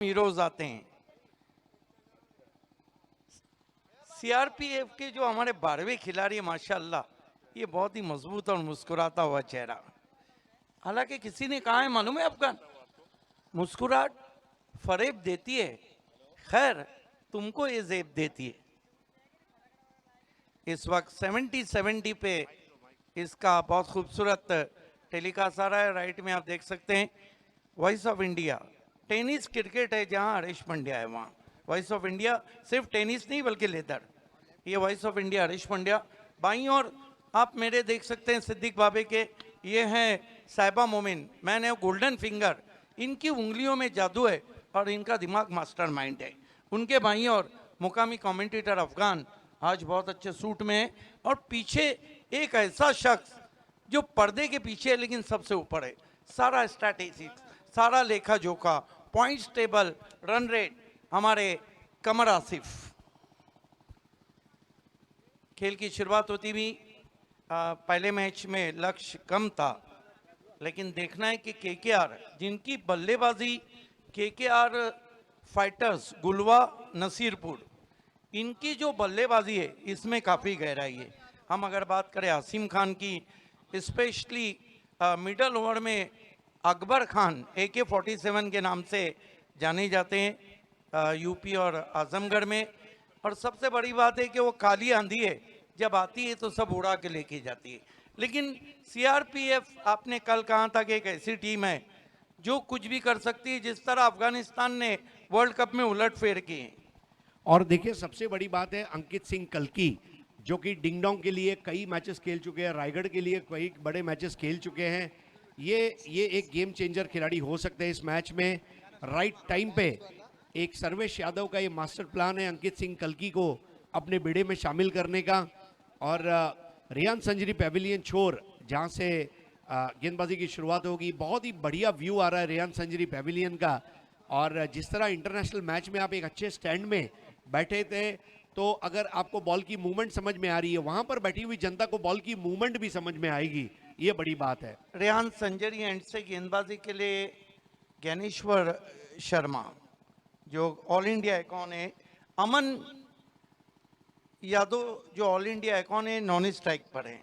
Heroes आते हैं। CRPF के जो हमारे 12वें खिलाड़ी हैं माशाल्लाह, ये बहुत ही मजबूत और मुस्कुराता हुआ चेहरा। हालांकि किसी ने कहा है मालूम है आपका, मुस्कुराहट फरेब देती है, खैर तुमको ये जेब देती है। इस वक्त 70-70 पे इसका बहुत खूबसूरत टेलीकास्ट आ रहा है। राइट में आप देख सकते हैं voice of India. Tennis cricket है जहां हरीश पंड्या है, वहां वॉइस ऑफ इंडिया सिर्फ टेनिस नहीं बल्कि लेदर। ये voice of India Harish Pandya. बाईं और आप मेरे देख सकते हैं सिद्दीक बाबे के, ये हैं साहिबा मोमिन, मैंने गोल्डन फिंगर। इनकी उंगलियों में जादू है और इनका दिमाग मास्टरमाइंड है। उनके बाईं और मुकामी कमेंटेटर अफगान आज बहुत अच्छे सूट में है, और पीछे एक ऐसा शख्स जो पर्दे के पीछे है लेकिन सबसे ऊपर है। सारा स्ट्रैटेजिक्स, सारा लेखा जोखा, पॉइंट्स टेबल, रन रेट, हमारे कमर आसिफ। खेल की शुरुआत होती भी पहले मैच में लक्ष्य कम था, लेकिन देखना है कि केकेआर जिनकी बल्लेबाजी, केकेआर फाइटर्स गुलवा नसीरपुर, इनकी जो बल्लेबाजी है इसमें काफ़ी गहराई है। हम अगर बात करें आसिम खान की, स्पेशली मिडल ओवर में अकबर खान AK-47 के नाम से जाने जाते हैं यूपी और आजमगढ़ में। और सबसे बड़ी बात है कि वो काली आंधी है, जब आती है तो सब उड़ा के लेके जाती है। लेकिन सीआरपीएफ, आपने कल कहा था कि एक ऐसी टीम है जो कुछ भी कर सकती है, जिस तरह अफगानिस्तान ने वर्ल्ड कप में उलटफेर की है। और देखिए सबसे बड़ी बात है अंकित सिंह कल्की, जो कि डिंगडोंग के लिए कई मैचेस खेल चुके हैं, रायगढ़ के लिए कई बड़े मैचेस खेल चुके हैं। ये एक गेम चेंजर खिलाड़ी हो सकते हैं इस मैच में। राइट टाइम पे एक सर्वेश यादव का ये मास्टर प्लान है अंकित सिंह कल्की को अपने बेड़े में शामिल करने का। और रियान संजरी पेविलियन छोर, जहाँ से गेंदबाजी की शुरुआत होगी, बहुत ही बढ़िया व्यू आ रहा है रियान संजरी पेविलियन का। और जिस तरह इंटरनेशनल मैच में आप एक अच्छे स्टैंड में बैठे थे, तो अगर आपको बॉल की मूवमेंट समझ में आ रही है, वहां पर बैठी हुई जनता को बॉल की मूवमेंट भी समझ में आएगी, ये बड़ी बात है। रेहान संजरी एंड से गेंदबाजी के लिए ज्ञानेश्वर शर्मा जो ऑल इंडिया आइकॉन है, अमन यादव जो ऑल इंडिया आइकॉन है, नॉन स्ट्राइक पर है।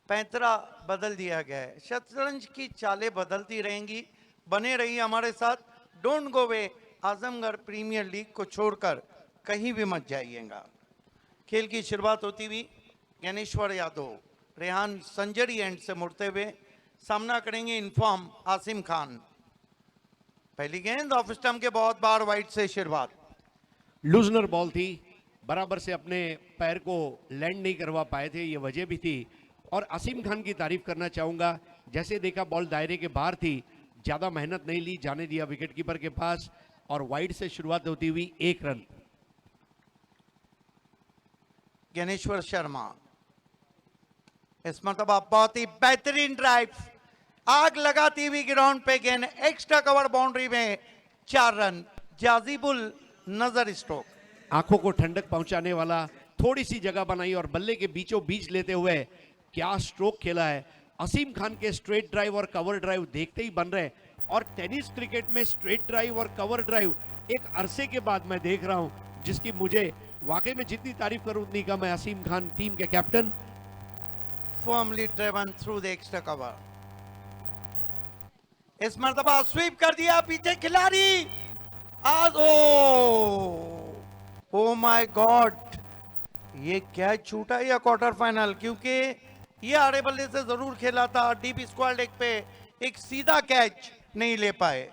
पैंतरा बदल दिया गया है। शतरंज की चालें बदलती रहेंगी, बने रहिए हमारे साथ। Don't go way, Azamgarh premier league को छोड़कर कहीं भी मत जाइएगा। खेल की शुरुआत होती हुई ज्ञानेश्वर यादव रेहान संजरी एंड से मुड़ते हुए सामना करेंगे इन्फॉर्म आसिम खान। पहली गेंद ऑफ स्टंप के बहुत बार वाइड से शुरुआत। लूजनर बॉल थी, बराबर से अपने पैर को लैंड नहीं करवा पाए थे, ये वजह भी थी। और आसिम खान की तारीफ करना चाहूंगा, जैसे देखा बॉल दायरे के बाहर थी, ज्यादा मेहनत नहीं ली, जाने दिया विकेट कीपर के पास, और वाइड से शुरुआत होती हुई 1 रन। ज्ञानेश्वर शर्मा इस मरतबा बहुत ही बेहतरीन ड्राइव, आग लगाती हुई ग्राउंड पे गेंद, एक्स्ट्रा कवर बाउंड्री में 4 रन। जाजिबुल नजर स्ट्रोक, आंखों को ठंडक पहुंचाने वाला, थोड़ी सी जगह बनाई और बल्ले के बीचों बीच लेते हुए क्या स्ट्रोक खेला है। असीम खान के स्ट्रेट ड्राइव और कवर ड्राइव देखते ही बन रहे, और टेनिस क्रिकेट में स्ट्रेट ड्राइव और कवर ड्राइव एक अरसे के बाद मैं देख रहा हूं, जिसकी मुझे वाकई में जितनी तारीफ करूं उतनी कम है। असीम खान टीम के captain. Firmly driven through the extra cover. इस मरतबा स्वीप कर दिया पीछे खिलाड़ी, आज ओ माय गॉड, ये कैच छूटा या क्वार्टर फाइनल, क्योंकि ये आड़े बल्ले से जरूर खेला था, डीप स्क्वायर लेग पे एक सीधा कैच नहीं ले पाए।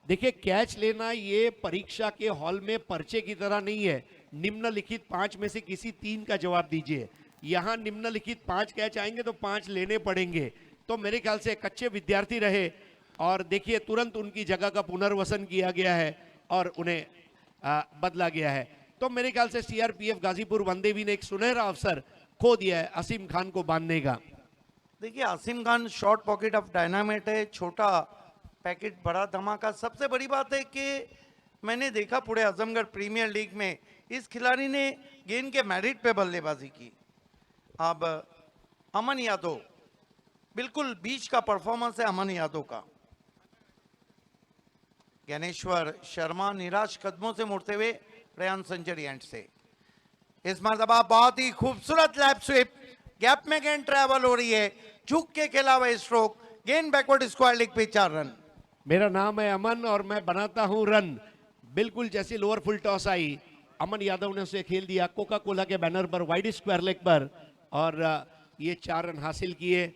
देखिए कैच लेना ये परीक्षा के हॉल में पर्चे की तरह नहीं है, निम्नलिखित 5 में से किसी 3 का जवाब दीजिए। यहाँ निम्नलिखित 5 कैच आएंगे तो 5 लेने पड़ेंगे। तो मेरे ख्याल से कच्चे विद्यार्थी रहे, और देखिए तुरंत उनकी जगह का पुनर्वसन किया गया है और उन्हें बदला गया है। तो मेरे ख्याल से सीआरपीएफ गाजीपुर वनदेवी ने एक सुनहरा अवसर खो दिया है असीम खान को बांधने का। देखिए Asim Khan short pocket of dynamite है, छोटा पैकेट बड़ा धमाका। सबसे बड़ी बात है कि मैंने देखा पूरे आजमगढ़ प्रीमियर लीग में इस खिलाड़ी ने गेंद के मेरिट पे बल्लेबाजी की। अब अमन यादव, बिल्कुल बीच का परफॉर्मेंस है अमन यादव का। ज्ञानेश्वर शर्मा निराश कदमों से मुड़ते हुए प्रयान सेंचुरी एंड से। इस मरतबा बहुत ही खूबसूरत लैप स्वीप, गैप में गेंद ट्रैवल हो रही है, झुक के खेला हुआ स्ट्रोक, गेंद बैकवर्ड स्क्वायर लेग पे 4 रन। मेरा नाम है अमन और मैं बनाता हूं रन। बिल्कुल जैसे लोअर फुल टॉस आई, अमन यादव ने उसे खेल दिया कोका कोला के बैनर पर वाइड स्क्वायर लेग पर और ये 4 रन हासिल किए।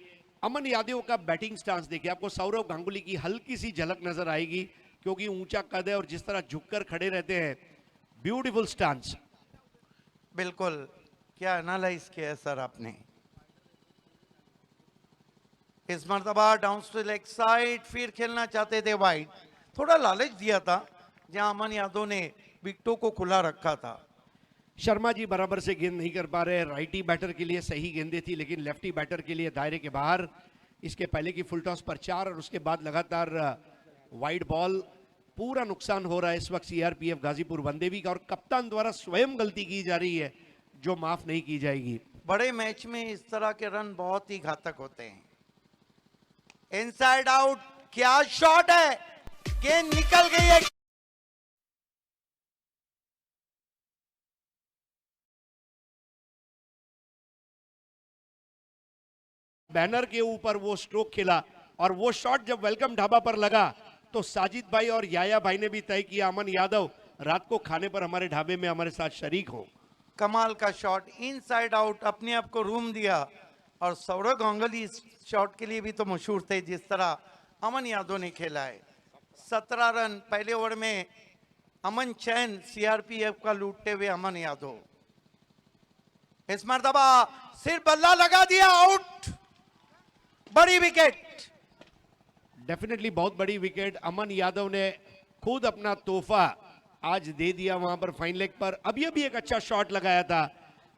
अमन यादव का बैटिंग स्टांस देखिए, आपको सौरव गांगुली की हल्की सी झलक नजर आएगी क्योंकि ऊंचा कद है और जिस तरह झुककर खड़े रहते हैं, ब्यूटीफुल स्टांस। बिल्कुल, क्या एनालाइज किया है सर आपने। इस मरतबा डाउन टू लेग साइड, फिर खेलना चाहते थे वाइड, थोड़ा लालच दिया था जहां अमन यादव ने विकेटों को खुला रखा था। शर्मा जी बराबर से गेंद नहीं कर पा रहे। राइटी बैटर के लिए सही गेंदें थी लेकिन लेफ्टी बैटर के लिए दायरे के बाहर। इसके पहले की फुल टॉस पर 4 और उसके बाद लगातार वाइड बॉल। पूरा नुकसान हो रहा है इस वक्त सीआरपीएफ गाजीपुर वनदेवी का और कप्तान द्वारा स्वयं गलती की जा रही है जो माफ नहीं की जाएगी। बड़े मैच में इस तरह के रन बहुत ही घातक होते हैं। इनसाइड आउट, क्या शॉट है, गेंद निकल गई है। बैनर के ऊपर वो स्ट्रोक खेला और वो शॉट जब वेलकम ढाबा पर लगा तो साजिद भाई और याया भाई ने भी तय किया अमन यादव रात को खाने पर हमारे ढाबे में हमारे साथ शरीक हो। कमाल का शॉट, इनसाइड आउट, अपने आप को रूम दिया। और सौरव गांगुली इस शॉट के लिए भी तो मशहूर थे जिस तरह अमन यादव ने खेला है। 17 रन पहले ओवर में। अमन चैन सीआरपीएफ का लूटते हुए अमन यादव। इस मरतबा सिर बल्ला लगा दिया, आउट, बड़ी विकेट। डेफिनेटली बहुत बड़ी विकेट। अमन यादव ने खुद अपना तोहफा आज दे दिया वहां पर फाइन लेग पर। अभी अभी एक अच्छा शॉट लगाया था।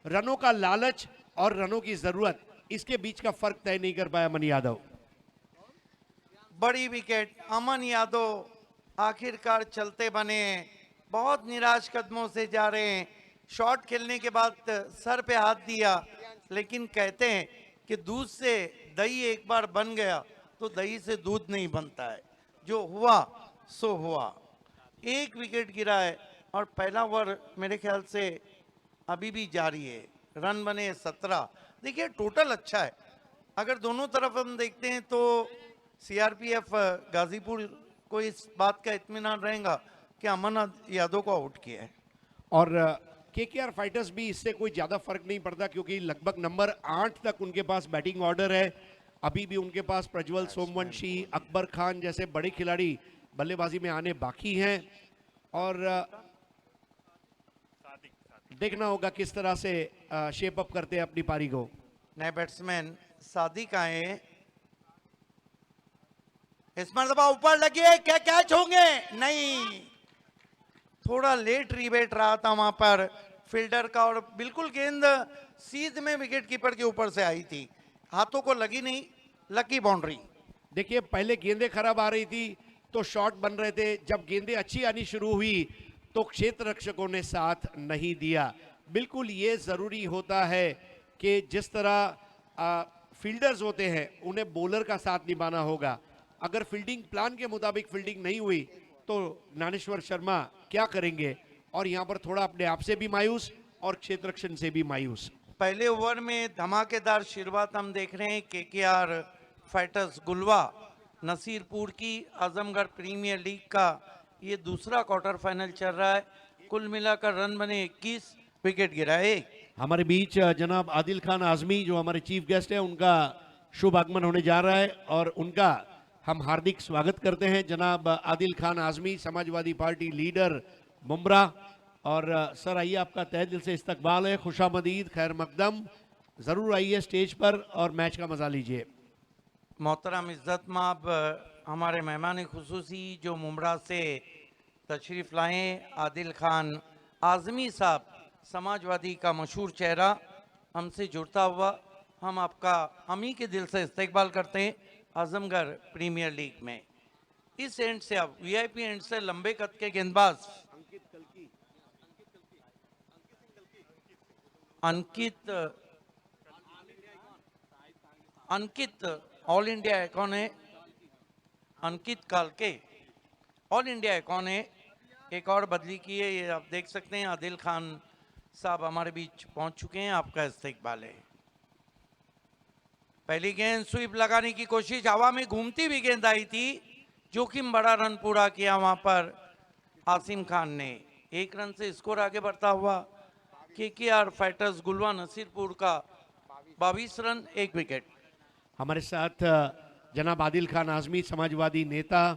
रनों का लालच और रनों की जरूरत, इसके बीच का फर्क तय नहीं कर पाया अमन यादव। बड़ी विकेट। अमन यादव आखिरकार चलते बने, बहुत निराश कदमों से जा रहे हैं। शॉट खेलने के बाद सर पे हाथ दिया, लेकिन कहते हैं कि दूध से दही एक बार बन गया तो दही से दूध नहीं बनता है। जो हुआ सो हुआ। एक विकेट गिरा है और पहला ओवर मेरे ख्याल से अभी भी जारी है। रन बने 17। देखिए टोटल अच्छा है। अगर दोनों तरफ हम देखते हैं तो सीआरपीएफ गाजीपुर को इस बात का इत्मीनान रहेगा कि अमन यादव को आउट किया है। और केकेआर फाइटर्स भी इससे कोई ज्यादा फर्क नहीं पड़ता क्योंकि लगभग नंबर 8 तक उनके पास बैटिंग ऑर्डर है। अभी भी उनके पास प्रज्वल सोमवंशी, अकबर खान जैसे बड़े खिलाड़ी बल्लेबाजी में आने बाकी हैं और देखना होगा किस तरह से शेप अप करते हैं अपनी पारी को। नए बैट्समैन सादिक आए। इस मरतबा ऊपर लगी है, क्या कैच होंगे? नहीं, थोड़ा लेट रिबेट रहा था वहां पर फील्डर का और बिल्कुल गेंद सीध में विकेट कीपर के ऊपर से आई थी, हाथों को लगी नहीं। Lucky boundary. देखिए पहले गेंदें खराब आ रही थी तो शॉट बन रहे थे, जब गेंदें अच्छी आनी शुरू हुई तो क्षेत्र रक्षकों ने साथ नहीं दिया। बिल्कुल ये जरूरी होता है कि जिस तरह फील्डर्स होते हैं उन्हें बॉलर का साथ निभाना होगा। अगर फील्डिंग प्लान के मुताबिक फील्डिंग नहीं हुई तो ज्ञानेश्वर शर्मा क्या करेंगे? और यहाँ पर थोड़ा अपने आप से भी मायूस और क्षेत्र रक्षण से भी मायूस। पहले ओवर में धमाकेदार शुरुआत हम देख रहे हैं केकेआर फाइटर्स गुलवा नसीरपुर की आजमगढ़ प्रीमियर लीग का ये दूसरा क्वार्टर फाइनल चल रहा है। कुल मिलाकर रन बने 21, विकेट गिरा है। हमारे बीच जनाब आदिल खान आजमी जो हमारे चीफ गेस्ट है, उनका शुभ आगमन होने जा रहा है और उनका हम हार्दिक स्वागत करते हैं। जनाब आदिल खान आजमी, समाजवादी पार्टी लीडर मुमरा। और सर आइए, आपका तहे दिल से इस्तकबाल है, खुशामदीद, खैर मकदम। ज़रूर आइए स्टेज पर और मैच का मजा लीजिए। मोहतरम इज़्ज़त माब हमारे मेहमान खुसूसी जो मुमरा से तशरीफ़ लाए, आदिल खान आज़मी साहब, समाजवादी का मशहूर चेहरा, हमसे जुड़ता हुआ हम आपका हमी के दिल से इस्तकबाल करते हैं आज़मगढ़ प्रीमियर लीग में। इस एंड से अब वीआईपी एंड से लंबे कद के गेंदबाज अंकित ऑल इंडिया कौन है? अंकित कालके ऑल इंडिया अकॉन है, एक और बदली की है, ये आप देख सकते हैं। आदिल खान साहब हमारे बीच पहुंच चुके हैं, आपका इस्तकबाल है। पहली गेंद स्वीप लगाने की कोशिश, हवा में घूमती हुई गेंद आई थी, जोखिम बड़ा रन पूरा किया वहां पर आसिम खान ने। एक रन से स्कोर आगे बढ़ता हुआ केकेआर फाइटर्स गुलवा नसीरपुर का 22 रन 1 विकेट। हमारे साथ जनाब आदिल खान आजमी समाजवादी नेता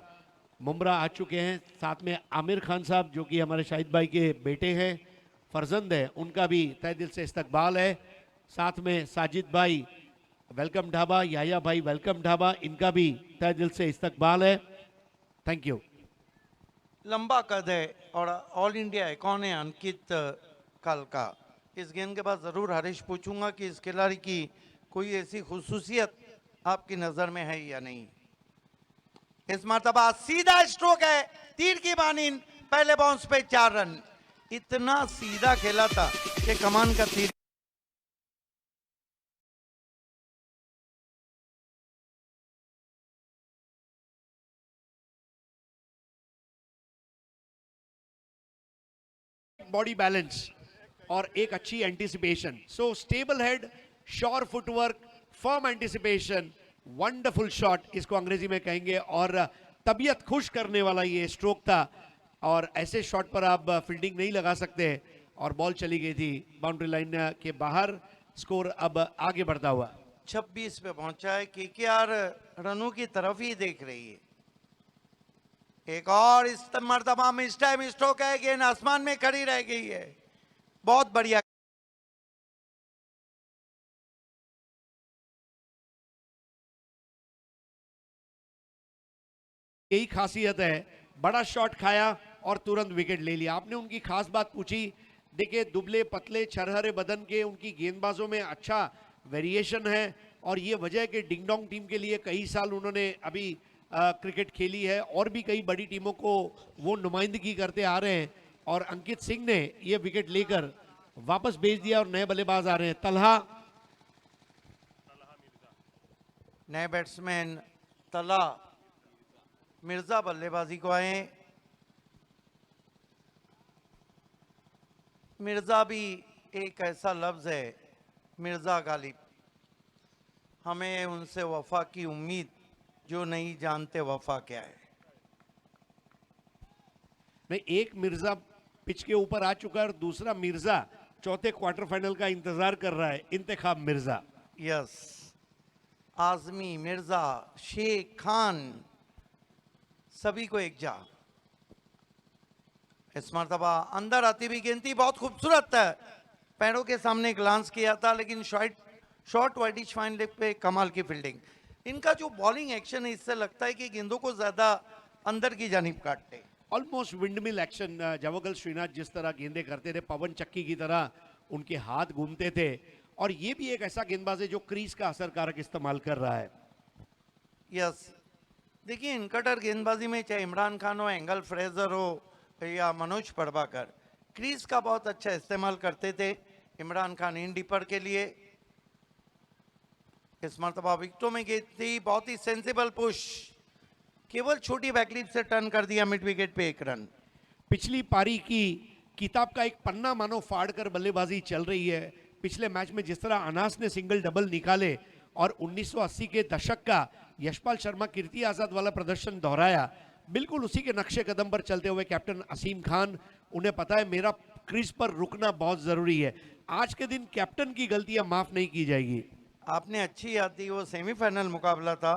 मुमरा आ चुके हैं। साथ में आमिर खान साहब जो कि हमारे शाहिद भाई के बेटे हैं, फर्जंद है, उनका भी तहे दिल से इस्तकबाल है। साथ में साजिद भाई वेलकम ढाबा, याया भाई वेलकम ढाबा, इनका भी तहे दिल से इस्तकबाल है। Thank you. लंबा कद है और ऑल इंडिया अकॉन है अंकित कल का। इस गेंद के बाद जरूर हरीश पूछूंगा कि इस खिलाड़ी की कोई ऐसी खुसूसियत आपकी नजर में है या नहीं। इस मर्तबा सीधा स्ट्रोक है, तीर की मानिन, पहले बाउंस पे 4 रन। इतना सीधा खेला था कि कमान का तीर। बॉडी बैलेंस और एक अच्छी एंटिसिपेशन, सो stable head, sure footwork, firm anticipation, wonderful shot इसको अंग्रेजी में कहेंगे। और तबीयत खुश करने वाला ये स्ट्रोक था, और ऐसे शॉट पर आप फील्डिंग नहीं लगा सकते, और बॉल चली गई थी बाउंड्री लाइन के बाहर। स्कोर अब आगे बढ़ता हुआ 26 पे पहुंचा है। केकेआर रनों की तरफ ही देख रही है। एक और इस मर्तबा में इस टाइम स्ट्रोक है, गेंद आसमान में खड़ी रह गई है। बहुत बढ़िया। यही खासियत है, बड़ा शॉट खाया और तुरंत विकेट ले लिया। आपने उनकी खास बात पूछी, देखिए दुबले पतले छरहरे बदन के उनकी गेंदबाजों में अच्छा वेरिएशन है, और ये वजह है कि डिंगडोंग टीम के लिए कई साल उन्होंने अभी क्रिकेट खेली है, और भी कई बड़ी टीमों को वो नुमाइंदगी करते आ रहे हैं। और अंकित सिंह ने ये विकेट लेकर वापस भेज दिया, और नए बल्लेबाज आ रहे हैं। तलहा, नए बैट्समैन तला मिर्जा बल्लेबाजी को आए। मिर्जा भी एक ऐसा लफ्ज है, मिर्जा गालिब। हमें उनसे वफा की उम्मीद, जो नहीं जानते वफा क्या है। नहीं, एक मिर्जा पिच के ऊपर आ चुका है, और दूसरा मिर्जा चौथे क्वार्टर फाइनल का इंतजार कर रहा है, इंतखाब मिर्जा। यस, आजमी, मिर्जा, शेख खान, सभी को एक जा। इस मर्तबा अंदर आती हुई गेंद थी, बहुत खूबसूरत है, पैरों के सामने ग्लांस किया था, लेकिन शॉर्ट वाइडिश फाइन लेग पे कमाल की फील्डिंग। इनका जो बॉलिंग एक्शन है, इससे लगता है कि गेंदों को ज्यादा अंदर की जानिब काटते हैं। Almost windmill action. Javagal Srinath जिस तरह गेंदे करते थे, पवन चक्की की तरह उनके हाथ घूमते थे, और ये भी एक ऐसा गेंदबाज है जो क्रीज का असरकारक इस्तेमाल कर रहा है। यस, देखिए इनकटर गेंदबाजी में चाहे इमरान खान हो, एंगल फ्रेजर हो, या मनोज प्रभाकर, क्रीज का बहुत अच्छा इस्तेमाल करते थे। इमरान खान इन डीपर के लिए। इस मर्तबा विकेटों में गेंद थी, बहुत ही सेंसिबल पुश, केवल छोटी बैकलिप से टर्न कर दिया मिड विकेट पे 1 रन। पिछली पारी की किताब का एक पन्ना मानो फाड़ कर बल्लेबाजी चल रही है। पिछले मैच में जिस तरह अनास ने सिंगल डबल निकाले, और 1980 के दशक का यशपाल शर्मा कीर्ति आजाद वाला प्रदर्शन दोहराया, बिल्कुल उसी के नक्शे कदम पर चलते हुए कैप्टन असीम खान, उन्हें पता है मेरा क्रीज पर रुकना बहुत जरूरी है। आज के दिन कैप्टन की गलतियां माफ नहीं की जाएगी। आपने अच्छी याद दी, वो सेमीफाइनल मुकाबला था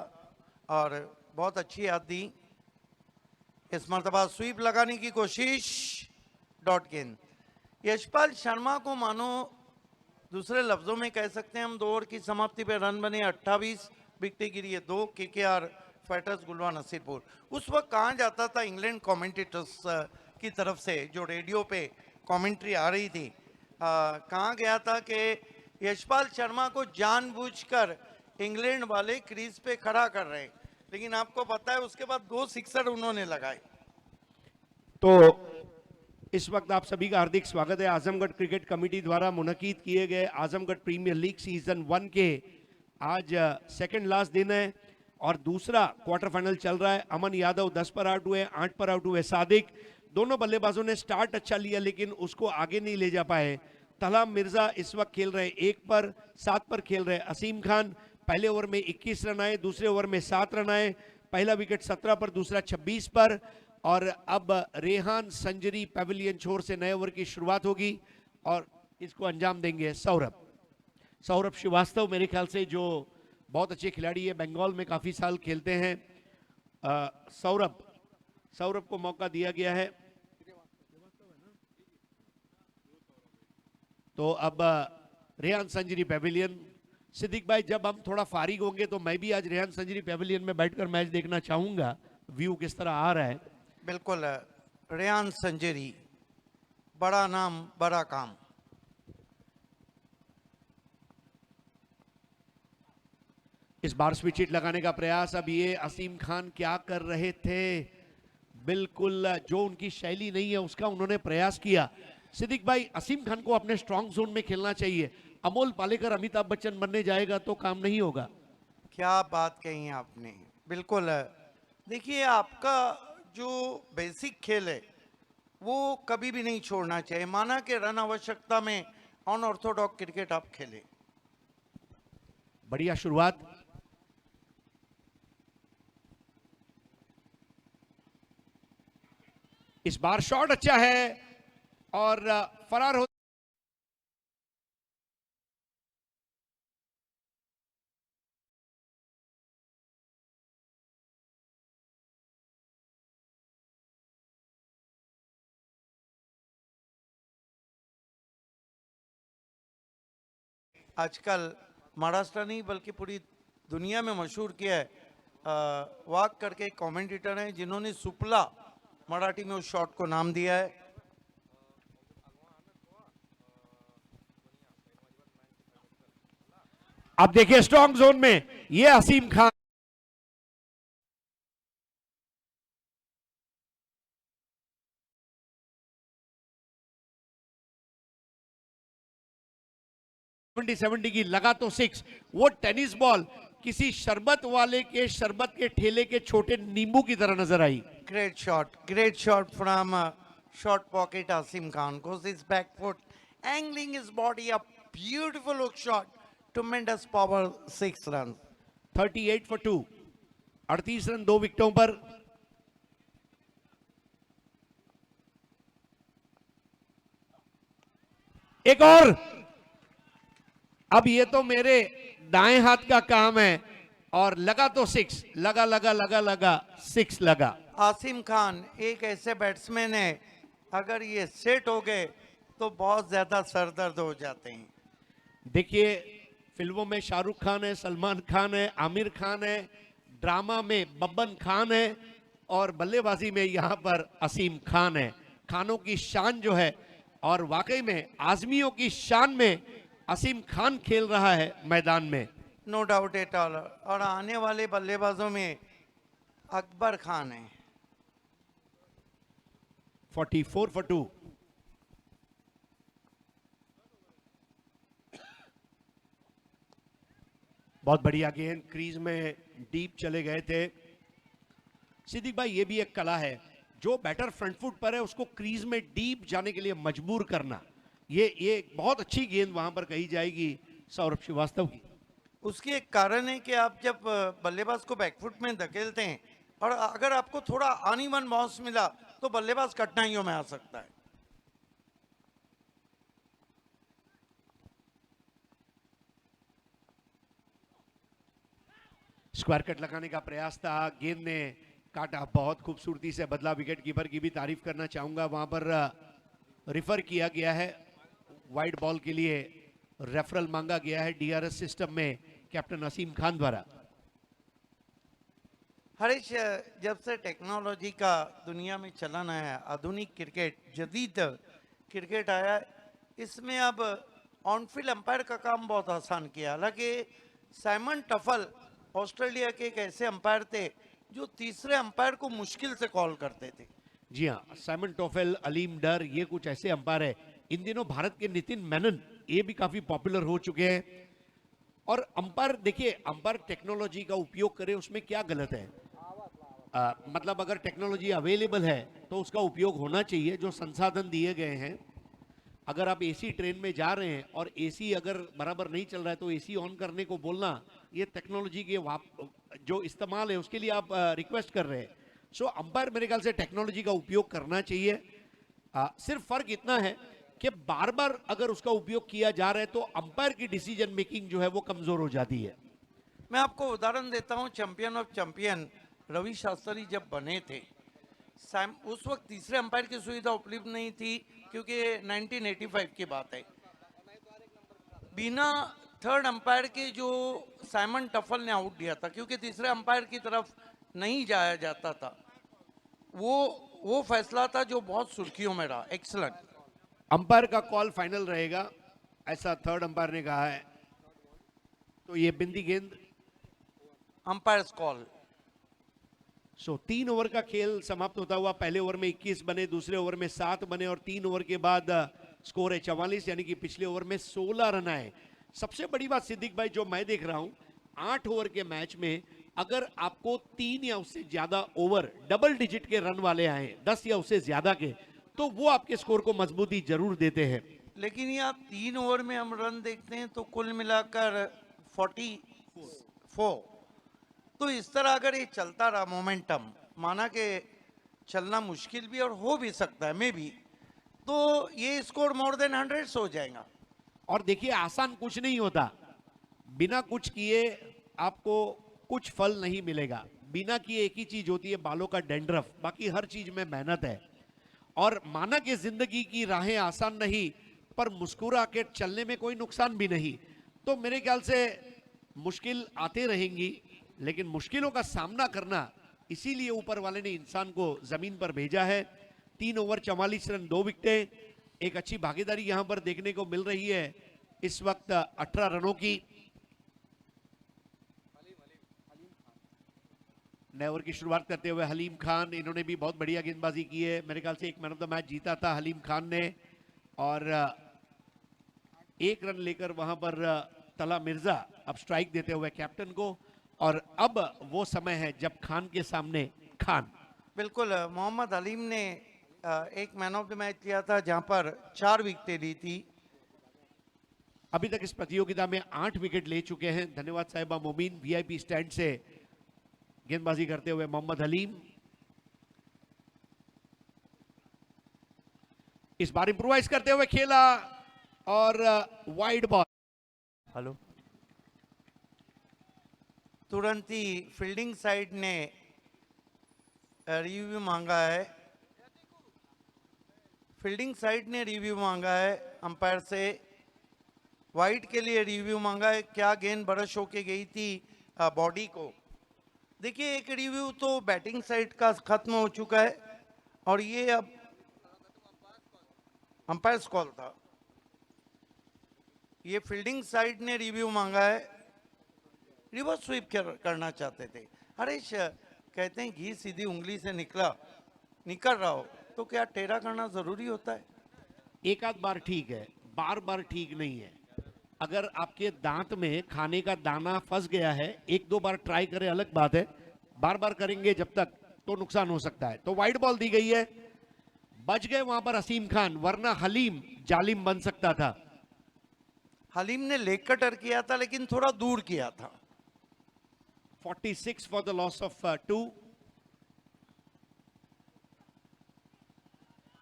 और बहुत अच्छी याद दी। इस मर्तबा स्वीप लगाने की कोशिश, डॉट गेंद। यशपाल शर्मा को मानो दूसरे लफ्जों में कह सकते हैं हम, 2 ओवर की समाप्ति पे रन बने 28, विकेटें गिरी है 2। KKR fighters Gulwa Nasirpur. उस वक्त कहाँ जाता था इंग्लैंड कमेंटेटर्स की तरफ से, जो रेडियो पे कमेंट्री आ रही थी, कहाँ गया था कि यशपाल शर्मा को जानबूझकर इंग्लैंड वाले क्रीज पे खड़ा कर रहे हैं, लेकिन आपको पता है उसके बाद 2 सिक्सर उन्होंने लगाए। तो इस वक्त आप सभी का हार्दिक स्वागत है आजमगढ़ क्रिकेट कमेटी द्वारा मुनकीद किए गए आजमगढ़ प्रीमियर लीग सीजन 1 के आज सेकंड लास्ट दिन है। और दूसरा क्वार्टर फाइनल चल रहा है। अमन यादव 10 पर आउट हुए, 8 पर आउट हुए सादिक। दोनों बल्लेबाजों ने स्टार्ट अच्छा लिया लेकिन उसको आगे नहीं ले जा पाए। तलहा मिर्जा इस वक्त खेल रहे 1 पर, 7 पर खेल रहे असीम खान। पहले ओवर में 21 रन आए, दूसरे ओवर में 7 रन आए। पहला विकेट 17 पर, दूसरा 26 पर। और अब रेहान संजरी पैविलियन छोर से नए ओवर की शुरुआत होगी और इसको अंजाम देंगे सौरभ श्रीवास्तव, मेरे ख्याल से जो बहुत अच्छे खिलाड़ी है, बंगाल में काफी साल खेलते हैं। सौरभ को मौका दिया गया है। तो अब रेहान संजरी पैविलियन। सिद्दीक भाई, जब हम थोड़ा फारिग होंगे तो मैं भी आज रेहान संजरी पैविलियन में बैठकर मैच देखना चाहूंगा, व्यू किस तरह आ रहा है। बिल्कुल, रेहान संजरी, बड़ा नाम बड़ा काम। इस बार स्विच हिट लगाने का प्रयास, अब ये असीम खान क्या कर रहे थे, बिल्कुल जो उनकी शैली नहीं है उसका उन्होंने प्रयास किया। सिद्दीक भाई, असीम खान को अपने स्ट्रॉन्ग जोन में खेलना चाहिए। अमोल पालेकर अमिताभ बच्चन बनने जाएगा तो काम नहीं होगा। क्या बात कही आपने, बिल्कुल। देखिए, आपका जो बेसिक खेल है वो कभी भी नहीं छोड़ना चाहिए। माना कि रन आवश्यकता में अनऑर्थोडॉक्स क्रिकेट आप खेले। बढ़िया शुरुआत। इस बार शॉट अच्छा है और फरार हो। आजकल महाराष्ट्र नहीं बल्कि पूरी दुनिया में मशहूर किया है। वाक करके एक कमेंटेटर हैं जिन्होंने सुपला मराठी में उस शॉट को नाम दिया है। अब देखिए स्ट्रॉन्ग जोन में ये असीम खान, सेवेंटी की लगा तो 6। वो टेनिस बॉल किसी शरबत वाले के शरबत के ठेले के छोटे नींबू की तरह नजर आई। Great shot from short pocket Asim Khan. Goes his back foot, angling his body up. Beautiful hook shot. Tremendous power, 6 runs. 38 for 2, 38 run 2 विकेटों पर। एक और, अब ये तो मेरे दाएं हाथ का काम है और लगा तो 6, लगा 6 लगा। आसिम खान एक ऐसे बैट्समैन है, अगर ये सेट हो गए तो बहुत ज्यादा सरदर्द हो जाते हैं। देखिए, फिल्मों में शाहरुख खान है, सलमान खान है, आमिर खान है, ड्रामा में बब्बन खान है और बल्लेबाजी में यहां पर असीम खान है। खानों की शान जो है, और वाकई में आजमियों की शान में असीम खान खेल रहा है मैदान में। No doubt at all. और आने वाले बल्लेबाजों में अकबर खान है। 44 for 2। बहुत बढ़िया गेंद, क्रीज में डीप चले गए थे। सिद्दीक भाई, ये भी एक कला है, जो बैटर फ्रंट फुट पर है उसको क्रीज में डीप जाने के लिए मजबूर करना। ये बहुत अच्छी गेंद वहां पर कही जाएगी सौरभ श्रीवास्तव की। उसकी एक कारण है कि आप जब बल्लेबाज को बैकफुट में धकेलते हैं और अगर आपको थोड़ा अनइवन बाउंस मिला तो बल्लेबाज कठिनाइयों में आ सकता है। स्क्वायर कट लगाने का प्रयास था, गेंद ने काटा, बहुत खूबसूरती से बदला। विकेट कीपर की भी तारीफ करना चाहूंगा, वहां पर रिफर किया गया है वाइड बॉल के लिए, रेफरल मांगा गया है डीआरएस सिस्टम में कैप्टन असीम खान द्वारा। हरीश, जब से टेक्नोलॉजी का दुनिया में चलन आया, आधुनिक क्रिकेट, जदीद क्रिकेट आया, इसमें अब ऑन फील्ड अंपायर का काम बहुत आसान किया। हालांकि साइमन टफल ऑस्ट्रेलिया के एक ऐसे अंपायर थे जो तीसरे अंपायर को मुश्किल से कॉल करते थे। जी हाँ, साइमन टोफेल, अलीम डर, ये कुछ ऐसे अंपायर है। इन दिनों भारत के नितिन मेनन, ये भी काफी पॉपुलर हो चुके हैं। और अंपायर देखिए, अंपायर टेक्नोलॉजी का उपयोग करे उसमें क्या गलत है? मतलब अगर टेक्नोलॉजी अवेलेबल है तो उसका उपयोग होना चाहिए। जो संसाधन दिए गए हैं, अगर आप एसी ट्रेन में जा रहे हैं और एसी अगर बराबर नहीं चल रहा है तो एसी ऑन करने को बोलना, ये टेक्नोलॉजी के जो इस्तेमाल है उसके लिए आप रिक्वेस्ट कर रहे हैं। सो अंपायर मेरे ख्याल से टेक्नोलॉजी का उपयोग करना चाहिए। सिर्फ फर्क इतना है कि बार बार अगर उसका उपयोग किया जा रहा है तो अंपायर की डिसीजन मेकिंग जो है वो कमजोर हो जाती है। मैं आपको उदाहरण देता हूं, champion of champion Ravi Shastri जब बने थे, उस वक्त तीसरे अंपायर की सुविधा उपलब्ध नहीं थी, क्योंकि 1985 की बात है। बिना थर्ड अंपायर के जो साइमन टफल ने आउट दिया था, क्योंकि तीसरे अंपायर की तरफ नहीं जाया जाता था, वो फैसला था जो बहुत सुर्खियों में रहा। एक्सलेंट। अंपायर का कॉल फाइनल रहेगा, ऐसा थर्ड अंपायर ने कहा है। तो ये बिंदी गेंद, अंपायर्स कॉल। सो 3 ओवर का खेल समाप्त होता हुआ। पहले ओवर में 21 बने, दूसरे ओवर में 7 बने और 3 ओवर के बाद स्कोर है 44, यानी कि पिछले ओवर में 16 रन आए। सबसे बड़ी बात सिद्दीक भाई जो मैं देख रहा हूं, 8 ओवर के मैच में अगर आपको 3 या उससे ज्यादा ओवर डबल डिजिट के रन वाले आए, 10 या उससे ज्यादा के, तो वो आपके स्कोर को मजबूती जरूर देते हैं। लेकिन यहाँ 3 ओवर में हम रन देखते हैं तो कुल मिलाकर 44। तो इस तरह अगर ये चलता रहा मोमेंटम, माना कि चलना मुश्किल भी और हो भी सकता है मे भी, तो ये स्कोर मोर देन 100 हो जाएगा। और देखिए आसान कुछ नहीं होता, बिना कुछ किए आपको कुछ फल नहीं मिलेगा। बिना किए एक ही चीज होती है, बालों का डेंड्रफ, बाकी हर चीज में मेहनत है। और माना कि जिंदगी की राहें आसान नहीं, पर मुस्कुरा के चलने में कोई नुकसान भी नहीं। तो मेरे ख्याल से मुश्किल आते रहेंगी, लेकिन मुश्किलों का सामना करना, इसीलिए ऊपर वाले ने इंसान को जमीन पर भेजा है। 3 ओवर 44 रन, 2 विकेटें, एक अच्छी भागीदारी यहां पर देखने को मिल रही है इस वक्त 18 रनों की। नए ओवर की शुरुआत करते हुए हलीम खान, इन्होंने भी बहुत बढ़िया गेंदबाजी की है। मेरे ख्याल से एक मैन ऑफ द मैच जीता था हलीम खान ने, और 1 रन लेकर वहां पर तला मिर्जा अब स्ट्राइक देते हुए कैप्टन को। और अब वो समय है जब खान के सामने खान। बिल्कुल, मोहम्मद हलीम ने एक मैन ऑफ द मैच लिया था जहां पर 4 विकेटें ली थी। अभी तक इस प्रतियोगिता में 8 विकेट ले चुके हैं। धन्यवाद साहिबा मोमीन, वीआईपी स्टैंड से गेंदबाजी करते हुए मोहम्मद हलीम। इस बार इंप्रोवाइज करते हुए खेला और वाइड बॉल। हेलो, तुरंत ही फील्डिंग साइड ने रिव्यू मांगा है। फील्डिंग साइड ने रिव्यू मांगा है अंपायर से, वाइड के लिए रिव्यू मांगा है। क्या गेंद बरस होके गई थी बॉडी को। देखिए, एक रिव्यू तो बैटिंग साइड का खत्म हो चुका है और ये अब अंपायर्स कॉल था। ये फील्डिंग साइड ने रिव्यू मांगा है, रिवर्स स्वीप करना चाहते थे। हरीश कहते हैं घी सीधी उंगली से निकल रहा हो तो क्या टेढ़ा करना जरूरी होता है? एक आध बार ठीक है, बार बार ठीक नहीं है। अगर आपके दांत में खाने का दाना फंस गया है, 1-2 बार ट्राई करें अलग बात है, बार बार करेंगे जब तक तो नुकसान हो सकता है। तो वाइड बॉल दी गई है, बच गए वहां पर असीम खान, वरना हलीम जालिम बन सकता था। हलीम ने लेग कटर किया था लेकिन थोड़ा दूर किया था। 46 फॉर द लॉस ऑफ 2।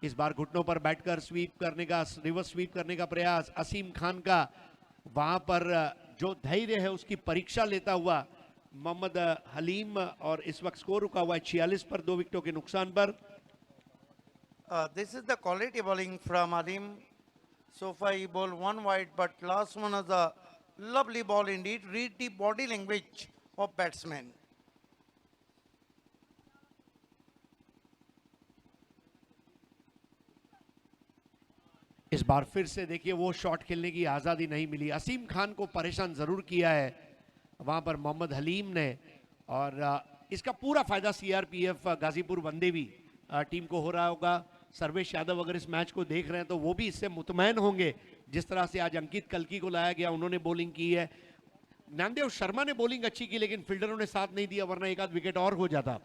इस बार घुटनों पर बैठकर स्वीप करने का, रिवर्स स्वीप करने का प्रयास असीम खान का। वहां पर जो धैर्य है उसकी परीक्षा लेता हुआ मोहम्मद हलीम, और इस वक्त स्कोर रुका हुआ है 46 पर, 2 विकेटों के नुकसान पर। This is the quality bowling from Haleem. So far he bowled 1 wide, but last one was a lovely ball indeed. Read the body language of batsman. इस बार फिर से देखिए वो शॉट खेलने की आजादी नहीं मिली। असीम खान को परेशान जरूर किया है वहां पर मोहम्मद हलीम ने, और इसका पूरा फायदा सीआरपीएफ गाजीपुर वनदेवी टीम को हो रहा होगा। सर्वेश यादव अगर इस मैच को देख रहे हैं तो वो भी इससे मुतमैन होंगे, जिस तरह से आज अंकित कल्की को लाया गया, उन्होंने बॉलिंग की है। ज्ञानदेव शर्मा ने बॉलिंग अच्छी की, लेकिन फील्डरों ने साथ नहीं दिया, वरना एक आध विकेट और हो जाता।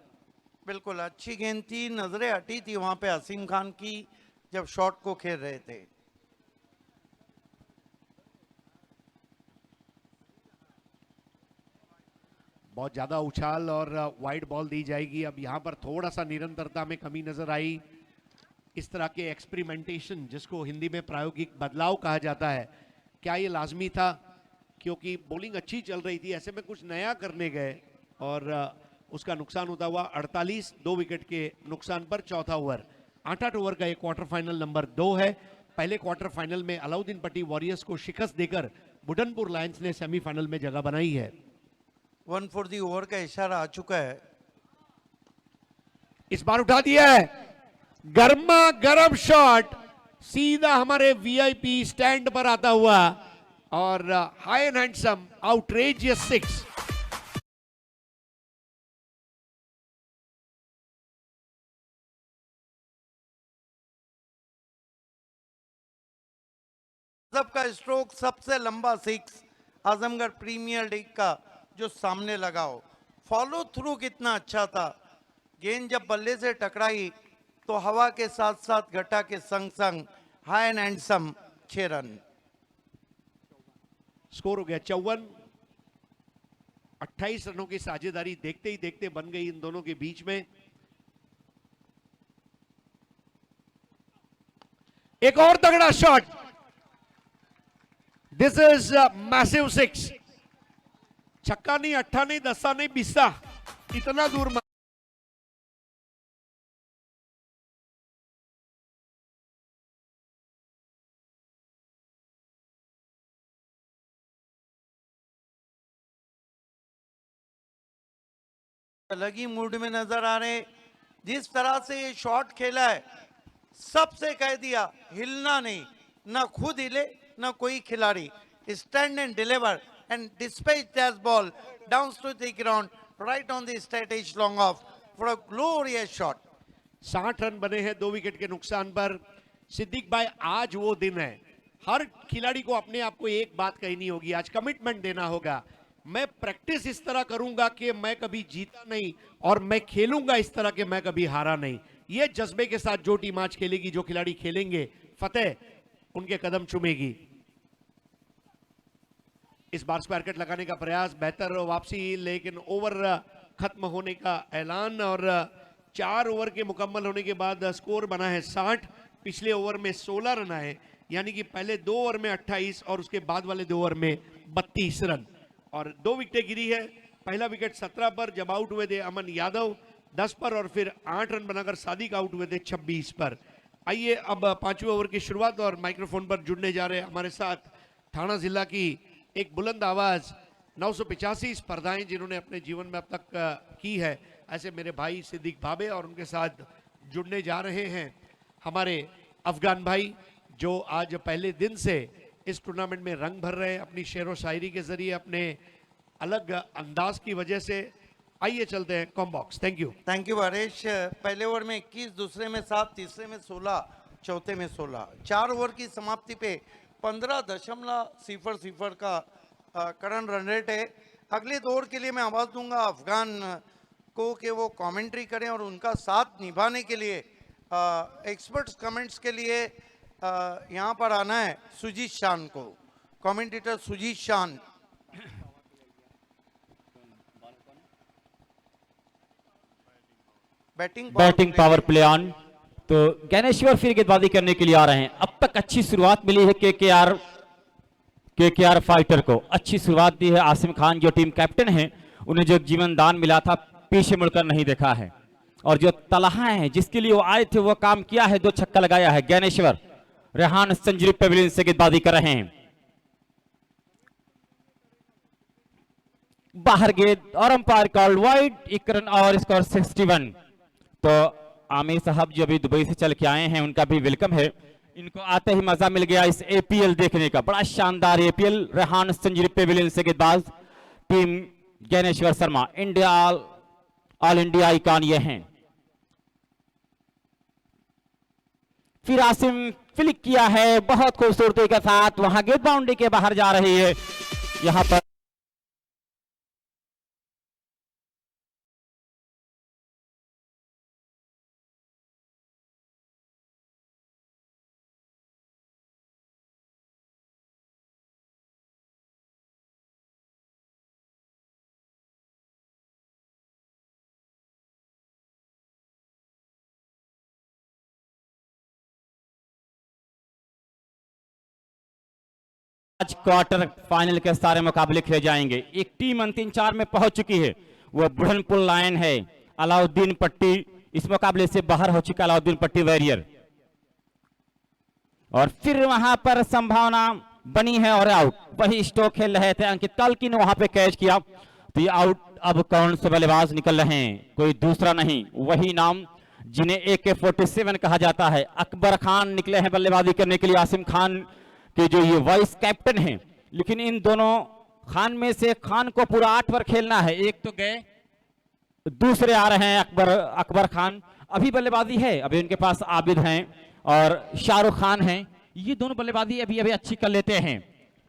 बिल्कुल अच्छी गेंद थी, नजरें हटी थी वहां पे असीम खान की जब शॉट को खेल रहे थे। बहुत ज्यादा उछाल और वाइड बॉल दी जाएगी। अब यहां पर थोड़ा सा निरंतरता में कमी नजर आई। इस तरह के एक्सपेरिमेंटेशन, जिसको हिंदी में प्रायोगिक बदलाव कहा जाता है, क्या ये लाजमी था? क्योंकि बॉलिंग अच्छी चल रही थी, ऐसे में कुछ नया करने गए और उसका नुकसान होता हुआ 48 2 विकेट के नुकसान पर चौथा ओवर। 8 ओवर का एक क्वार्टर फाइनल नंबर 2 है। पहले क्वार्टर फाइनल में अलाउद्दीन पट्टी वॉरियर्स को शिकस्त देकर बुढ़नपुर लायंस ने सेमीफाइनल में जगह बनाई है। 1 for the ओवर का इशारा आ चुका है। इस बार उठा दिया है, गर्मा गर्म शॉट सीधा हमारे वीआईपी स्टैंड पर आता हुआ और हाई एंड हैंडसम आउटरेजियस 6। सबका स्ट्रोक सबसे लंबा 6 आजमगढ़ प्रीमियर लीग का जो सामने लगाओ। फॉलो थ्रू कितना अच्छा था, गेंद जब बल्ले से टकराई तो हवा के साथ साथ घटा के संग संग high and handsome 6 run. Score हो गया 54। 28 रनों की साझेदारी देखते ही देखते बन गई इन दोनों के बीच में। एक और तगड़ा शॉट, दिस इज मैसिव 6। छक्का नहीं, अट्ठा नहीं, दस्सा नहीं, बिस्सा, इतना दूर अलग ही मूड में नजर आ रहे। जिस तरह से ये शॉट खेला है, सबसे कह दिया हिलना नहीं, ना खुद हिले ना कोई खिलाड़ी। Stand and deliver and dispatch that ball down to the ground right on the straight as long off for a glorious shot. 60 run बने हैं 2 विकेट के नुकसान पर। सिद्दीक भाई, आज वो दिन है, हर खिलाड़ी को अपने आप को एक बात कहनी होगी, आज कमिटमेंट देना होगा। मैं प्रैक्टिस इस तरह करूंगा कि मैं कभी जीता नहीं और मैं खेलूंगा इस तरह के मैं कभी हारा नहीं। ये जज्बे के साथ जो टीम आज खेलेगी, जो खिलाड़ी खेलेंगे, फतेह उनके कदम चूमेगी। इस बार स्क्वायर कट लगाने का प्रयास, बेहतर वापसी, लेकिन ओवर खत्म होने का ऐलान और 4 ओवर के मुकम्मल होने के बाद स्कोर बना है 60। पिछले ओवर में 16 रन आए, यानी कि पहले 2 ओवर में 28 और उसके बाद वाले 2 ओवर में 32 रन और 2 विकेटें गिरी है। पहला विकेट 17 पर जब आउट हुए थे अमन यादव 10 पर और फिर 8 रन बनाकर सादिक आउट हुए थे 26 पर। आइए अब 5वें ओवर की शुरुआत और माइक्रोफोन पर जुड़ने जा रहे हैं हमारे साथ थाना जिला की एक बुलंद आवाज 985 स्पर्धाएं जिन्होंने अपने जीवन में अब तक की है, ऐसे मेरे भाई सिद्दीक भाबे, और उनके साथ जुड़ने जा रहे हैं हमारे अफगान भाई, जो आज पहले दिन से इस टूर्नामेंट में रंग भर रहे हैं अपनी शेर व शायरी के जरिए, अपने अलग अंदाज की वजह से। आइए चलते हैं कॉम्बॉक्स। Thank you Haresh. पहले ओवर में 21, दूसरे में 7, तीसरे में 16, चौथे में 16। 4 ओवर की समाप्ति पे 15.00 का करंट रन रेट है। अगले दौर के लिए मैं आवाज दूंगा अफगान को कि वो कमेंट्री करें और उनका साथ निभाने के लिए एक्सपर्ट्स कमेंट्स के लिए यहाँ पर आना है सुजीत शान को, कमेंटेटर सुजीत शान। Batting power play on. तो ज्ञानेश्वर फिर गेंदबाजी करने के लिए आ रहे हैं। अब तक अच्छी शुरुआत मिली है केकेआर फाइटर को, अच्छी शुरुआत दी है। आसिम खान जो टीम कैप्टन हैं, उन्हें जो जीवन दान मिला था पीछे मुड़कर नहीं देखा है, और जो तलहा है जिसके लिए वो आए थे वो काम किया है। 2 छक्का लगाया है ज्ञानेश्वर। रेहान संजरी पेविलियन से गेंदबाजी कर रहे हैं, बाहर गेंद और अंपायर कॉल्ड वाइड, 1 रन और स्कोर 61। तो आमिर साहब जो अभी दुबई से चल के आए हैं, उनका भी वेलकम है। इनको आते ही मजा मिल गया इस एपीएल देखने का, बड़ा शानदार एपीएल। रेहान संजरी पेविलियन से गेंदबाज, team Dnyaneshwar Sharma, India all India icon ये हैं। फिर आसिम फ्लिक किया है बहुत खूबसूरती के साथ, वहां गेंद बाउंड्री के बाहर जा रही है। यहां पर आज क्वार्टर फाइनल के सारे मुकाबले खेले जाएंगे। एक टीम अंतिम 4 में पहुंच चुकी है, वो बुढ़नपुर लायन है। अलाउद्दीन पट्टी इस मुकाबले से बाहर हो चुका, अलाउद्दीन पट्टी वॉरियर। और फिर वहां पर संभावना बनी है और आउट। वही स्ट्रोक खेल रहे थे अंकित कल्की ने वहां पे कैच किया, तो ये आउट। अब कौन से बल्लेबाज निकल रहे हैं? कोई दूसरा नहीं, वही नाम जिन्हें AK-47 कहा जाता है। अकबर खान निकले हैं बल्लेबाजी करने के लिए। आसिम खान के जो ये वाइस कैप्टन हैं, लेकिन इन दोनों खान में से खान को पूरा 8 ओवर खेलना है। एक तो गए, दूसरे आ रहे हैं अकबर खान। अभी बल्लेबाजी है, अभी उनके पास आबिद हैं और शाहरुख खान हैं। ये दोनों बल्लेबाजी अभी अभी अच्छी कर लेते हैं।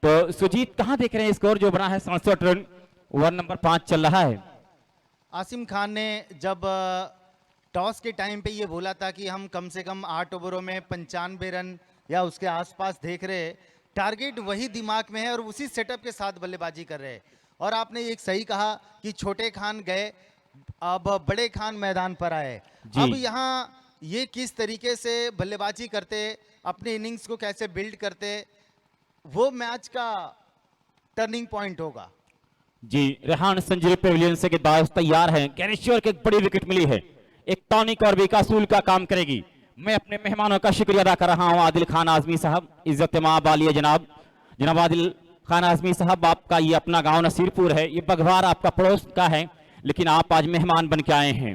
तो सुजीत कहां देख रहे हैं स्कोर जो बना है 67 रन, ओवर नंबर 5 चल रहा है। आसिम खान ने जब टॉस के टाइम पे ये बोला था कि हम कम से कम 8 ओवरों में 95 रन या उसके आसपास देख रहे हैं, टारगेट वही दिमाग में है और उसी सेटअप के साथ बल्लेबाजी कर रहे हैं। और आपने एक सही कहा कि छोटे खान गए, अब बड़े खान मैदान पर आए। जी। अब यहाँ ये किस तरीके से बल्लेबाजी करते, अपने इनिंग्स को कैसे बिल्ड करते, वो मैच का टर्निंग पॉइंट होगा। जी, रेहान संजरी पेविलियन से गेंदबाज तैयार हैं। ज्ञानेश्वर की एक बड़ी विकेट मिली है, एक टॉनिक और बेकासूल का काम करेगी। मैं अपने मेहमानों का शुक्रिया अदा कर रहा हूं। आदिल खान आजमी साहब, इज्जत माब आलिया जनाब आदिल खान आजमी साहब, आपका ये अपना गांव नसीरपुर है, ये बघवार आपका पड़ोस का है, लेकिन आप आज मेहमान बन के आए हैं।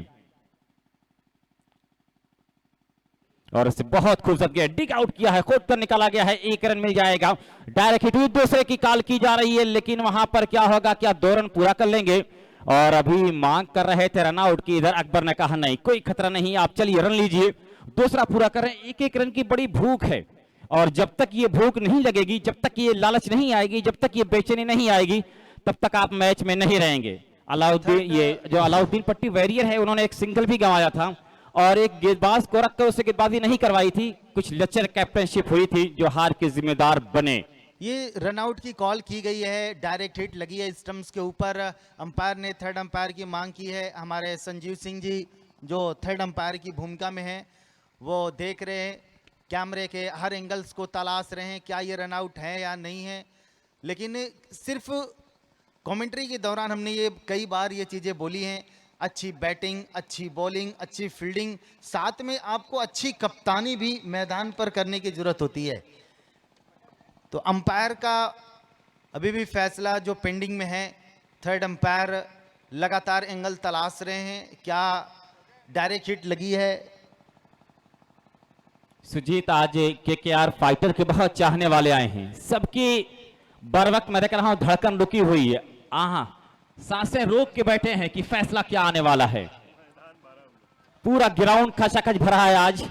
और इसे बहुत खूबसूरत गया, डिग आउट किया है, खोद कर निकाला गया है। 1 रन मिल जाएगा। डायरेक्ट हिट दूसरे की कॉल की जा रही है, लेकिन वहां पर क्या होगा, क्या 2 रन पूरा कर लेंगे? और अभी मांग कर रहे थे रन आउट की, इधर अकबर ने कहा नहीं, कोई खतरा नहीं, आप चलिए रन लीजिए, दूसरा पूरा कर रहे हैं। 1-1 रन की बड़ी भूख है, और जब तक ये भूख नहीं लगेगी, जब तक ये लालच नहीं आएगी, जब तक ये बेचैनी नहीं आएगी, तब तक आप मैच में नहीं रहेंगे। अलाउद्दीन पट्टी वॉरियर है, उन्होंने एक सिंगल भी गंवाया था और एक गेंदबाज को रखकर उससे गेंदबाजी नहीं करवाई थी। कुछ लचर कैप्टनशिप हुई थी जो हार के जिम्मेदार बने। ये रनआउट की कॉल की गई है, डायरेक्ट हिट लगी है स्टंप्स के ऊपर। अंपायर ने थर्ड अंपायर की मांग की है। हमारे संजीव सिंह जी जो थर्ड अंपायर की भूमिका में हैं, वो देख रहे हैं, कैमरे के हर एंगल्स को तलाश रहे हैं, क्या ये रनआउट है या नहीं है। लेकिन सिर्फ कमेंट्री के दौरान हमने ये कई बार ये चीज़ें बोली हैं, अच्छी बैटिंग, अच्छी बॉलिंग, अच्छी फील्डिंग, साथ में आपको अच्छी कप्तानी भी मैदान पर करने की ज़रूरत होती है। तो अंपायर का अभी भी फैसला जो पेंडिंग में है, थर्ड अंपायर लगातार एंगल तलाश रहे हैं, क्या डायरेक्ट हिट लगी है। सुजीत, आज KKR फाइटर के बहुत चाहने वाले आए हैं, सबकी बर वक्त मैं देख रहा हूं धड़कन रुकी हुई है। सांसें रोक के बैठे हैं कि फैसला क्या आने वाला है। पूरा ग्राउंड खचाखच भरा है आज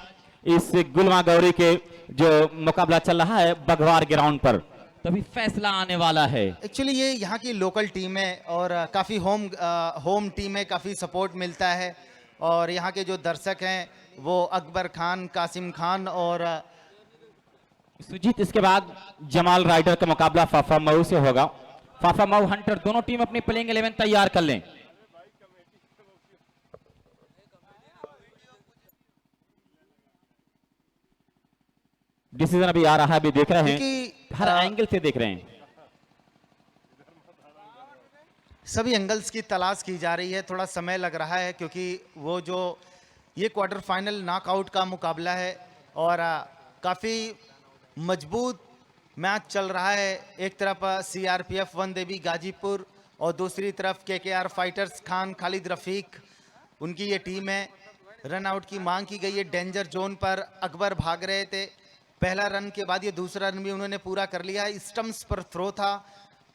इस गुलमा गौरी के जो मुकाबला चल रहा है बघवार ग्राउंड पर, तभी फैसला आने वाला है। एक्चुअली ये यहाँ की लोकल टीम है और काफ़ी होम टीम है, काफ़ी सपोर्ट मिलता है। और यहाँ के जो दर्शक हैं वो अकबर खान, कासिम खान और सुजीत, इसके बाद जमाल राइडर का मुकाबला फाफा मऊ से होगा। फाफा मऊ हंटर दोनों टीम अपनी प्लेइंग 11 तैयार कर लें। डिसीजन अभी आ रहा है, अभी देख रहे हैं, हर एंगल से देख रहे हैं। सभी एंगल्स की तलाश की जा रही है। थोड़ा समय लग रहा है क्योंकि वो जो ये क्वार्टर फाइनल नॉकआउट का मुकाबला है और काफ़ी मजबूत मैच चल रहा है। एक तरफ CRPF 1 देवी गाजीपुर और दूसरी तरफ KKR फाइटर्स खान खालिद रफीक, उनकी ये टीम है। रन आउट की मांग की गई है। डेंजर जोन पर अकबर भाग रहे थे, पहला रन के बाद ये दूसरा रन भी उन्होंने पूरा कर लिया। स्टंप्स पर थ्रो था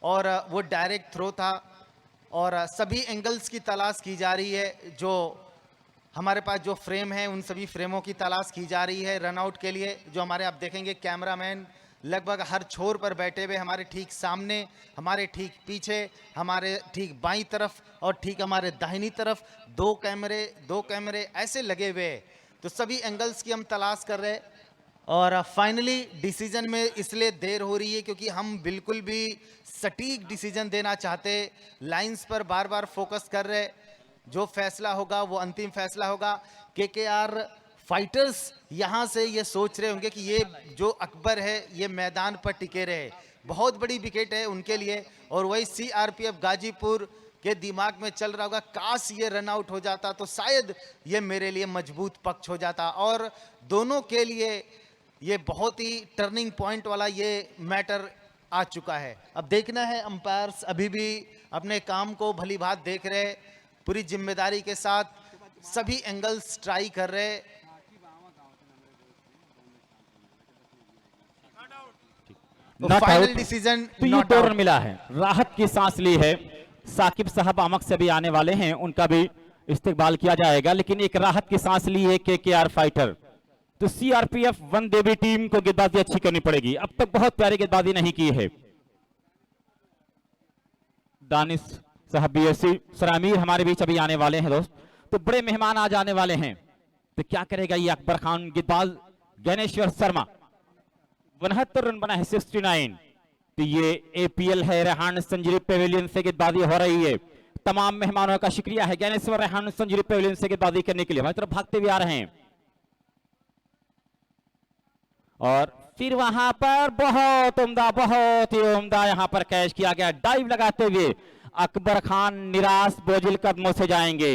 और वो डायरेक्ट थ्रो था और सभी एंगल्स की तलाश की जा रही है। जो हमारे पास जो फ्रेम है उन सभी फ्रेमों की तलाश की जा रही है रन आउट के लिए। जो हमारे आप देखेंगे कैमरामैन लगभग हर छोर पर बैठे हुए, हमारे ठीक सामने, हमारे ठीक पीछे, हमारे ठीक बाईं तरफ और ठीक हमारे दाहिनी तरफ दो कैमरे ऐसे लगे हुए। तो सभी एंगल्स की हम तलाश कर रहे हैं और फाइनली डिसीजन में इसलिए देर हो रही है क्योंकि हम बिल्कुल भी सटीक डिसीजन देना चाहते, लाइंस पर बार बार फोकस कर रहे। जो फैसला होगा वो अंतिम फैसला होगा। KKR फाइटर्स यहाँ से ये सोच रहे होंगे कि ये जो अकबर है ये मैदान पर टिके रहे, बहुत बड़ी विकेट है उनके लिए। और वही सीआरपीएफ गाजीपुर के दिमाग में चल रहा होगा, काश ये रन आउट हो जाता तो शायद ये मेरे लिए मजबूत पक्ष हो जाता। और दोनों के लिए ये बहुत ही टर्निंग पॉइंट वाला ये मैटर आ चुका है। अब देखना है, अंपायर्स अभी भी अपने काम को भली भांति देख रहे, पूरी जिम्मेदारी के साथ सभी एंगल्स ट्राई कर रहे। Not final out। डिसीजन तो ये 2 रन मिला है, राहत की सांस ली है। साकिब साहब आमक से भी आने वाले हैं, उनका भी इस्तेकबाल किया जाएगा, लेकिन एक राहत की सांस ली है केकेआर फाइटर। तो सीआरपीएफ वन देवी टीम को गेंदबाजी अच्छी करनी पड़ेगी, अब तक बहुत प्यारी गेंदबाजी नहीं की है। दानिश साहब बीएससी सरामीर हमारे बीच अभी आने वाले हैं दोस्त, तो बड़े मेहमान आज आने वाले हैं। तो क्या करेगा ये अकबर खान? गेंदबाज ज्ञानेश्वर शर्मा, 69 रन बना है, 69। तो ये एपीएल है, रेहान संजरी पेविलियन से गेंदबाजी हो रही है। तमाम मेहमानों का शुक्रिया है ज्ञानेश्वर रेहान संजरी पेविलियन से गेंदबाजी करने के लिए, हमारी तरफ भागते हुए आ रहे हैं। और फिर वहां पर बहुत ही उम्दा यहां पर कैच किया गया, डाइव लगाते हुए अकबर खान निराश बोझिल कदमों से जाएंगे।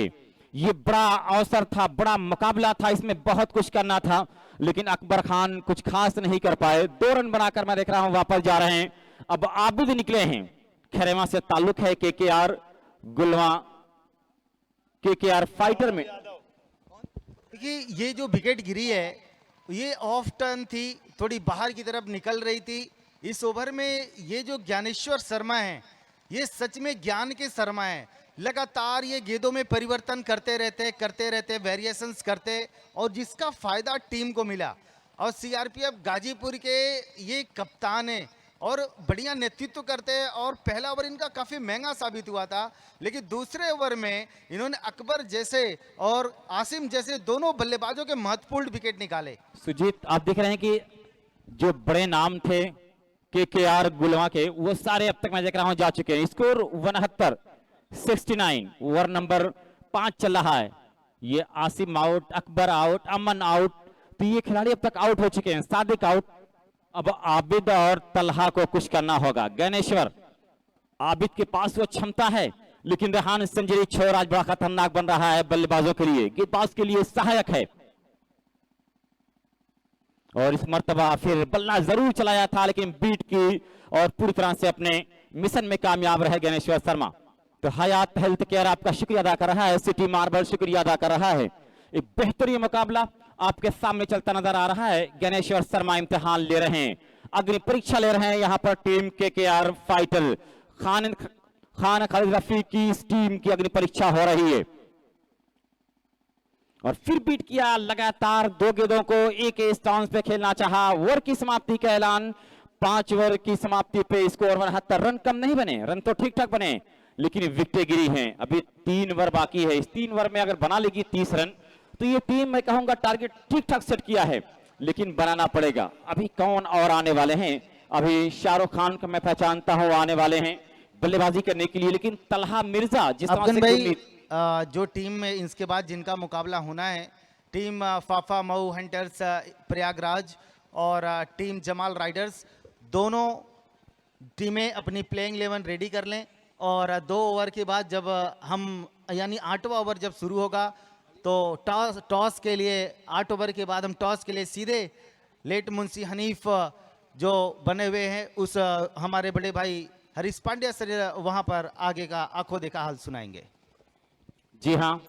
ये बड़ा अवसर था, बड़ा मुकाबला था, इसमें बहुत कुछ करना था, लेकिन अकबर खान कुछ खास नहीं कर पाए। 2 रन बनाकर मैं देख रहा हूं वापस जा रहे हैं। अब आबिद निकले हैं, खैरेवा से ताल्लुक है केकेआर गुलवा, केकेआर फाइटर में। देखिए ये जो विकेट गिरी है ये ऑफ टर्न थी, थोड़ी बाहर की तरफ निकल रही थी। इस ओवर में ये जो ज्ञानेश्वर शर्मा है ये सच में ज्ञान के शर्मा है, लगातार ये गेंदों में परिवर्तन करते रहते वेरिएशंस करते, और जिसका फायदा टीम को मिला। और सीआरपीएफ गाजीपुर के ये कप्तान है और बढ़िया नेतृत्व करते हैं, और पहला ओवर इनका काफी महंगा साबित हुआ था, लेकिन दूसरे ओवर में इन्होंने अकबर जैसे और आसिम जैसे दोनों बल्लेबाजों के महत्वपूर्ण विकेट निकाले। सुजीत आप देख रहे हैं कि जो बड़े नाम थे केकेआर गुलवा के, वो सारे अब तक मैं देख रहा हूं जा चुके हैं। स्कोर 69, 69, ओवर नंबर 5 चल रहा है। ये आसिम आउट, अकबर आउट, अमन आउट, तो ये खिलाड़ी अब तक आउट हो चुके हैं। सादिक आउट, अब आबिद और तलहा को कुछ करना होगा। ज्ञानेश्वर, आबिद के पास वो क्षमता है, लेकिन रेहान संजरी छोर आज बड़ा खतरनाक बन रहा है बल्लेबाजों के लिए, गेंदबाज के लिए सहायक है। और इस मर्तबा फिर बल्ला जरूर चलाया था, लेकिन बीट की और पूरी तरह से अपने मिशन में कामयाब रहे ज्ञानेश्वर शर्मा। तो हयात हेल्थ केयर आपका शुक्रिया अदा कर रहा है, सिटी मार्बल शुक्रिया अदा कर रहा है। एक बेहतरीन मुकाबला आपके सामने चलता नजर आ रहा है। ज्ञानेश्वर शर्मा इम्तिहान ले रहे हैं, अग्नि परीक्षा ले रहे हैं यहाँ पर team KKR fighter. Khan Khalid Rafiq की इस टीम की अग्नि परीक्षा हो रही है। और फिर बीट किया लगातार 2 गेंदों को एक स्टांस पे खेलना चाहा। ओवर की समाप्ति का ऐलान, 5 ओवर की समाप्ति पे स्कोर 69 रन कम नहीं बने, रन तो ठीक ठाक बने, लेकिन विकेटें गिरी हैं। अभी 3 ओवर बाकी है, इस 3 ओवर में अगर बना लेगी 30 रन तो ये टीम मैं कहूंगा टारगेट ठीक ठाक सेट किया है, लेकिन बनाना पड़ेगा। अभी कौन और आने वाले हैं? अभी शाहरुख खान को मैं पहचानता हूं आने वाले हैं बल्लेबाजी करने के लिए, लेकिन तलहा मिर्जा जिस तरह अफगन से भाई जो टीम में इसके बाद जिनका मुकाबला होना है, टीम फाफा मऊ हंटर्स प्रयागराज और टीम जमाल राइडर्स, दोनों टीमें अपनी प्लेइंग 11 रेडी कर लें। और 2 ओवर के बाद जब हम यानी 8वां ओवर जब शुरू होगा तो टॉस के लिए 8 ओवर के बाद हम टॉस के लिए सीधे लेट मुंशी हनीफ जो बने हुए हैं उस हमारे बड़े भाई हरीश पांड्या सर वहां पर आगे का आंखों देखा हाल सुनाएंगे। जी हाँ,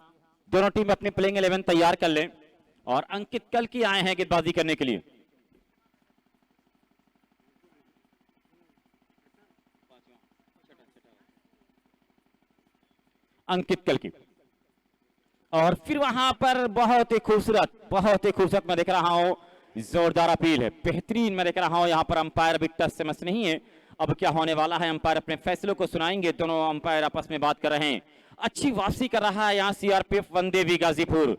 दोनों टीम अपनी प्लेइंग 11 तैयार कर लें। और अंकित कल की आए हैं गेंदबाजी करने के लिए। अंकित कल की, और फिर वहां पर बहुत ही खूबसूरत मैं देख रहा हूं, जोरदार अपील है, बेहतरीन मैं देख रहा हूं। यहां पर अंपायर अभी टच से मस नहीं है। अब क्या होने वाला है, अंपायर अपने फैसलों को सुनाएंगे। दोनों अंपायर आपस में बात कर रहे हैं। अच्छी वापसी कर रहा है यहाँ सीआरपीएफ वन देवी गाजीपुर,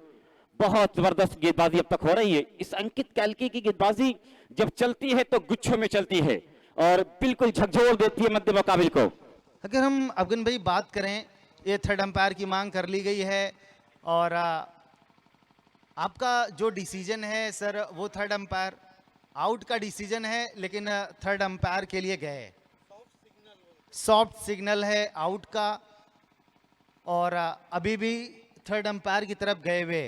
बहुत जबरदस्त गेंदबाजी अब तक हो रही है। इस अंकित कैलकी की गेंदबाजी जब चलती है तो गुच्छों में चलती है और बिल्कुल झकझोर देती है मध्य मुकाबिल को। अगर हम अफगन भाई बात करें, ये थर्ड अंपायर की मांग कर ली गई है और आपका जो डिसीजन है सर वो थर्ड अंपायर आउट का डिसीजन है, लेकिन थर्ड अंपायर के लिए गए। सॉफ्ट सिग्नल है आउट का, और अभी भी थर्ड अंपायर की तरफ गए हुए।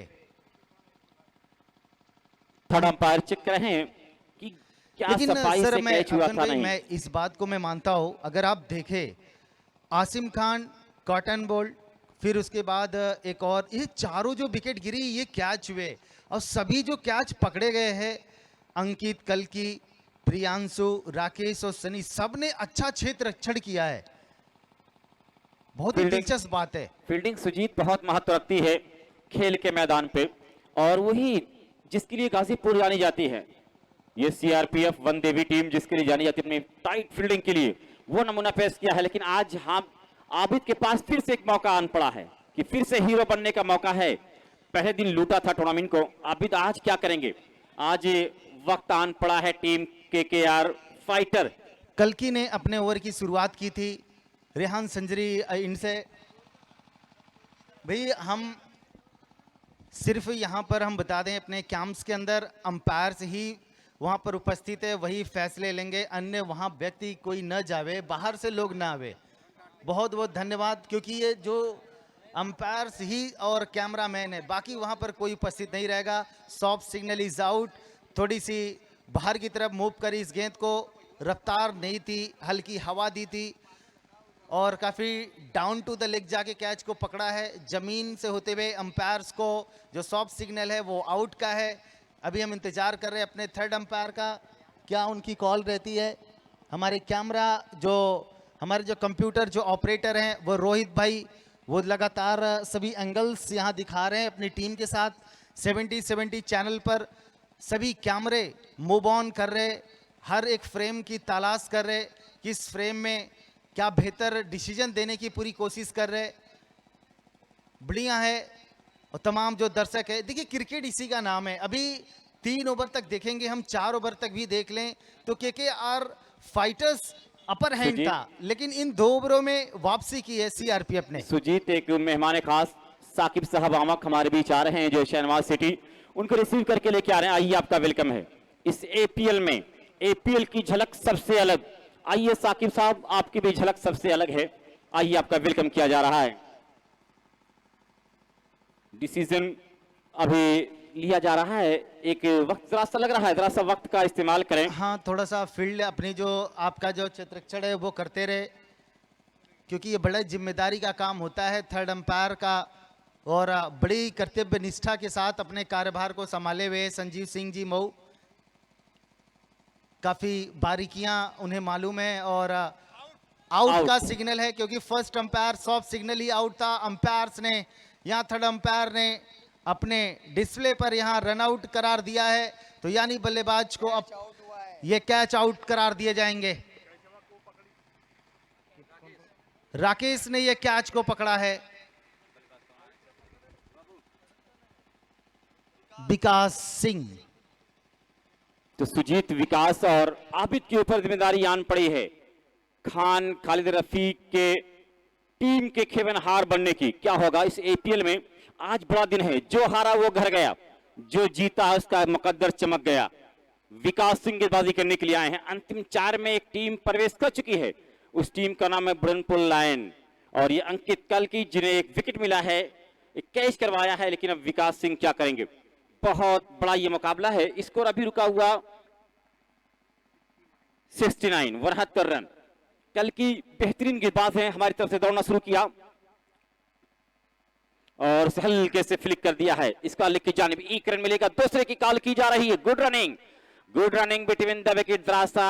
थर्ड अंपायर चेक कर रहे हैं कि क्या लेकिन सफाई सर से मैं कैच हुआ अफजल था भाई, नहीं। मैं इस बात को मैं मानता हूं, अगर आप देखें आसिम खान, कॉटन बोल्ट, फिर उसके बाद एक और, ये चारों जो विकेट गिरी ये कैच हुए, और सभी जो कैच पकड़े गए हैं, अंकित, कल्की, प्रियांशु, राकेश और सनी, सब ने अच्छा क्षेत्र रक्षण किया है। बहुत ही फील्डिंग- दिलचस्प बात है। फील्डिंग सुजीत बहुत महत्व रखती है खेल के मैदान पे, और वही जिसके लिए गाजीपुर जानी जाती है। ये सीआरपीएफ वन देवी टीम जिसके लिए जानी जाती है अपनी टाइट फील्डिंग के लिए, वो नमूना पेश किया है। लेकिन आज हम आबिद के पास फिर से एक मौका आन पड़ा है कि फिर से हीरो बनने का मौका है। पहले दिन लूटा था टूर्नामेंट को, आबिद आज क्या करेंगे? आज वक्त आन पड़ा है टीम केकेआर फाइटर। कल्की ने अपने ओवर की शुरुआत की थी, रेहान संजरी इनसे। भाई हम सिर्फ यहाँ पर हम बता दें, अपने कैंप्स के अंदर अंपायर्स ही वहाँ पर उपस्थित है, वही फैसले लेंगे, अन्य वहाँ व्यक्ति कोई न जावे, बाहर से लोग ना आवे। बहुत बहुत धन्यवाद, क्योंकि ये जो अंपायर्स ही और कैमरामैन है, बाकी वहाँ पर कोई उपस्थित नहीं रहेगा। सॉफ्ट सिग्नल इज आउट, थोड़ी सी बाहर की तरफ मूव करी इस गेंद को, रफ्तार नहीं थी, हल्की हवा दी थी, और काफ़ी डाउन टू द लेग जाके कैच को पकड़ा है। ज़मीन से होते हुए अंपायर्स को जो सॉफ्ट सिग्नल है वो आउट का है। अभी हम इंतज़ार कर रहे हैं अपने थर्ड अंपायर का, क्या उनकी कॉल रहती है। हमारे कैमरा जो हमारे जो कंप्यूटर जो ऑपरेटर हैं वो रोहित भाई, वो लगातार सभी एंगल्स यहाँ दिखा रहे हैं अपनी टीम के साथ। 70-70 चैनल पर सभी कैमरे मूव ऑन कर रहे, हर एक फ्रेम की तलाश कर रहे, किस फ्रेम में क्या बेहतर डिसीजन देने की पूरी कोशिश कर रहे। बढ़िया है। और तमाम जो दर्शक है, देखिए क्रिकेट इसी का नाम है। अभी 3 ओवर तक देखेंगे हम, 4 ओवर तक भी देख लें तो KKR fighters upper hand Sujit. था, लेकिन इन 2 ओवरों में वापसी की है सीआरपीएफ ने। सुजीत, एक मेहमान खास साकिब साहब आमक हमारे बीच आ रहे हैं जो शहनवाज सिटी, उनको रिसीव करके लेके आ रहे हैं। आइए, आपका वेलकम है इस एपीएल में। एपीएल की झलक सबसे अलग। आइए साकिब साहब, आपकी भी झलक सबसे अलग है। आइए, आपका वेलकम किया जा रहा है। डिसीजन अभी लिया जा रहा है, एक वक्त जरा सा लग रहा है, जरा सा वक्त का इस्तेमाल करें। हाँ, थोड़ा सा फील्ड अपनी जो आपका जो क्षेत्ररक्षण है वो करते रहे, क्योंकि ये बड़ा जिम्मेदारी का काम होता है थर्ड अंपायर का, और बड़ी कर्तव्य निष्ठा के साथ अपने कार्यभार को संभाले हुए संजीव सिंह जी मऊ, काफी बारीकियां उन्हें मालूम है। और आउट का सिग्नल है, क्योंकि फर्स्ट अंपायर सॉफ्ट सिग्नल ही आउट था। अंपायर्स ने यहाँ, थर्ड अंपायर ने अपने डिस्प्ले पर यहाँ रन आउट करार दिया है, तो यानी बल्लेबाज को अब ये कैच आउट करार दिए जाएंगे। राकेश ने ये कैच को पकड़ा है। विकास सिंह। तो सुजीत, विकास और आबिद के ऊपर जिम्मेदारी आन पड़ी है। खान, खालिद रफीक के टीम के खेवनहार बनने की। क्या होगा इस एपीएल में? आज बड़ा दिन है, जो हारा वो घर गया, जो जीता उसका मुकद्दर चमक गया। विकास सिंह गेंदबाजी करने के लिए आए हैं। अंतिम 4 में एक टीम प्रवेश कर चुकी है, उस टीम का नाम है ब्रनपुल लायन, और ये अंकित कल्की, जिन्हें एक विकेट मिला है, एक कैच करवाया है। लेकिन अब विकास सिंह क्या करेंगे? बहुत बड़ा ये मुकाबला है। स्कोर अभी रुका हुआ 69, 72 रन। कल की बेहतरीन गेंदबाज है, हमारी तरफ से दौड़ना शुरू किया और हल्के से फ्लिक कर दिया है। इसका लिख की जानिब 1 रन मिलेगा। दूसरे की कॉल की जा रही है। Good running between the wicket. द्रासा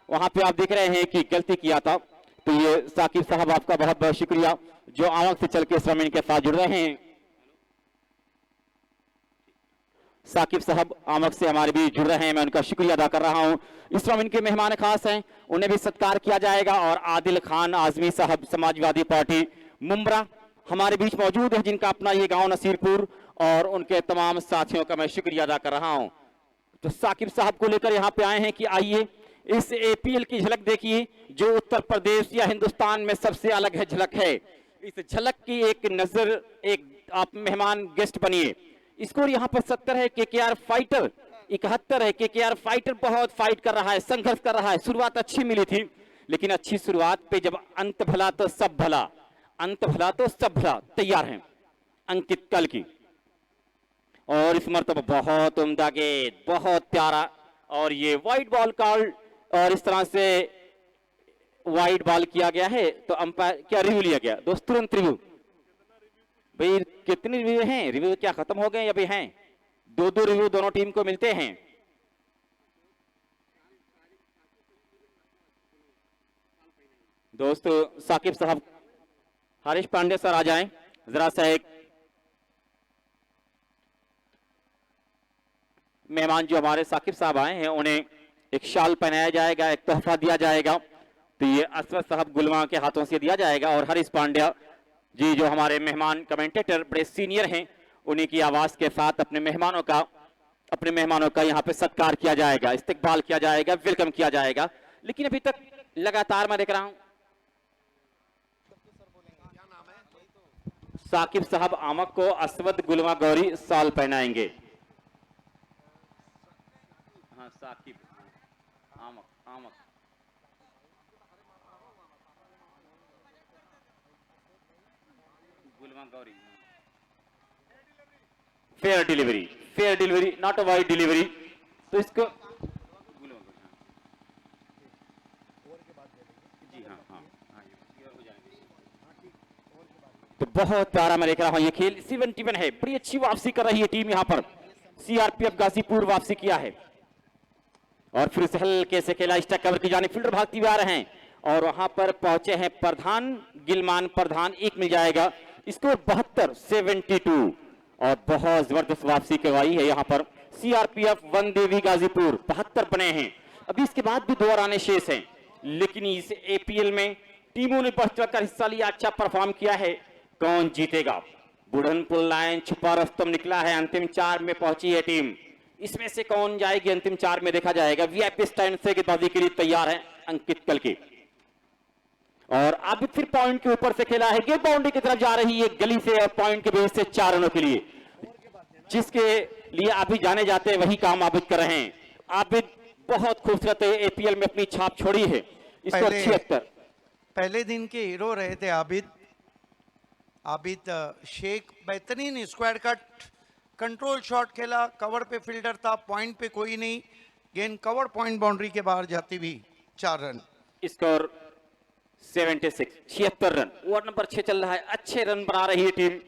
वहां पे आप देख रहे हैं कि गलती किया था, तो ये साकिब साहब आपका बहुत बहुत शुक्रिया जो आमक से चल के इस रमीन के साथ जुड़ रहे हैं। साकिब साहब आमक से हमारे भी जुड़ रहे हैं, मैं उनका शुक्रिया अदा कर रहा हूं। इस रमीन के मेहमान खास हैं, उन्हें भी सत्कार किया जाएगा। और आदिल खान आजमी साहब, समाजवादी पार्टी मुंब्रा, हमारे बीच मौजूद है, जिनका अपना ये गांव नसीरपुर, और उनके तमाम साथियों का मैं शुक्रिया अदा कर रहा हूं। तो साकिब साहब को लेकर यहां पे आए हैं कि आइए इस एपीएल की झलक देखिए, जो उत्तर प्रदेश या हिंदुस्तान में सबसे अलग है झलक है। इस झलक की एक नजर, एक आप मेहमान गेस्ट बनिए। स्कोर यहां पर 70 है। केकेआर फाइटर 71 है। केकेआर फाइटर बहुत फाइट कर रहा है, संघर्ष कर रहा है। शुरुआत अच्छी मिली थी, लेकिन अच्छी शुरुआत पे जब अंत भला तो सब भला, अंत भला तो सब भला। तैयार हैं अंकित कल्की, और इस मरतबा बहुत उम्दा गेंद, बहुत प्यारा, और ये वाइड बॉल कॉल, और इस तरह से वाइड बॉल किया गया है। तो अंपायर क्या रिव्यू लिया गया दोस्त? तुरंत रिव्यू। भाई कितने रिव्यू हैं? रिव्यू क्या खत्म हो गए या भी हैं? दो रिव्यू दोनों टीम को मिलते हैं। दोस्तों साकिब साहब, हरीश पांडे सर आ जाएं जरा सा। एक मेहमान जो हमारे साकिब साहब आए हैं, उन्हें एक शाल पहनाया जाएगा, एक तोहफा दिया जाएगा। तो ये असरद साहब गुलमा के हाथों से दिया जाएगा, और हरीश पांड्या जी जो हमारे मेहमान कमेंटेटर बड़े सीनियर हैं, उन्हीं की आवाज के साथ अपने मेहमानों का यहाँ पे सत्कार किया जाएगा, इस्तकबाल किया जाएगा, वेलकम किया जाएगा। लेकिन अभी तक लगातार मैं देख रहा हूं साकिब साहब आमक को असवद गुलमा गौरी साल पहनाएंगे। हाँ साकिब आमक आमक गुलमा Gauri. Fair delivery not a wide delivery. तो इसको जी हाँ हाँ हाँ, ये हो जाएंगे। तो बहुत प्यारा मैं देख रहा हूं ये खेल। 71 है, बड़ी अच्छी वापसी कर रही है टीम यहाँ पर। सीआरपीएफ गाजीपुर वापसी किया है, और फिर से हल्के से खेला स्टैक कवर की जाने, फील्डर भागती हुए आ रहे हैं, और वहां पर पहुंचे हैं प्रधान गिलमान प्रधान। एक मिल जाएगा, स्कोर 72-72, और बहुत जबरदस्त वापसी करवाई है यहाँ पर सीआरपीएफ वन देवी गाजीपुर। 72 बने हैं, अभी इसके बाद भी 2 और आने शेष हैं, लेकिन इस एपीएल में टीमों ने बढ़ चढ़कर हिस्सा लिया, अच्छा परफॉर्म किया है। कौन जीतेगा? बुढ़नपुर लाइन छुपा रस्तम निकला है, अंतिम 4 में पहुंची है टीम। इसमें से कौन जाएगी अंतिम 4 में देखा जाएगा। वीआईपी स्टैंड से गेंदबाजी के लिए तैयार है अंकित कल्की, और अब फिर पॉइंट के ऊपर से खेला है, गेंद बाउंड्री की तरफ जा रही है गली से, और पॉइंट के बेस से 4 रनों के लिए, जिसके लिए अभी जाने जाते हैं वही काम आबिद कर रहे हैं। आबिद बहुत खूबसूरत एपीएल में अपनी छाप छोड़ी है। इसको 76 पहले दिन के हीरो रहे थे आबिद शेख। बेहतरीन स्क्वायर कट, कंट्रोल शॉट खेला, कवर पे फील्डर था, पॉइंट पे कोई नहीं, गेंद कवर पॉइंट बाउंड्री के बाहर जाती भी 4 run. Score 76 run. Over number 6 चल रहा है, अच्छे रन बना रही है टीम,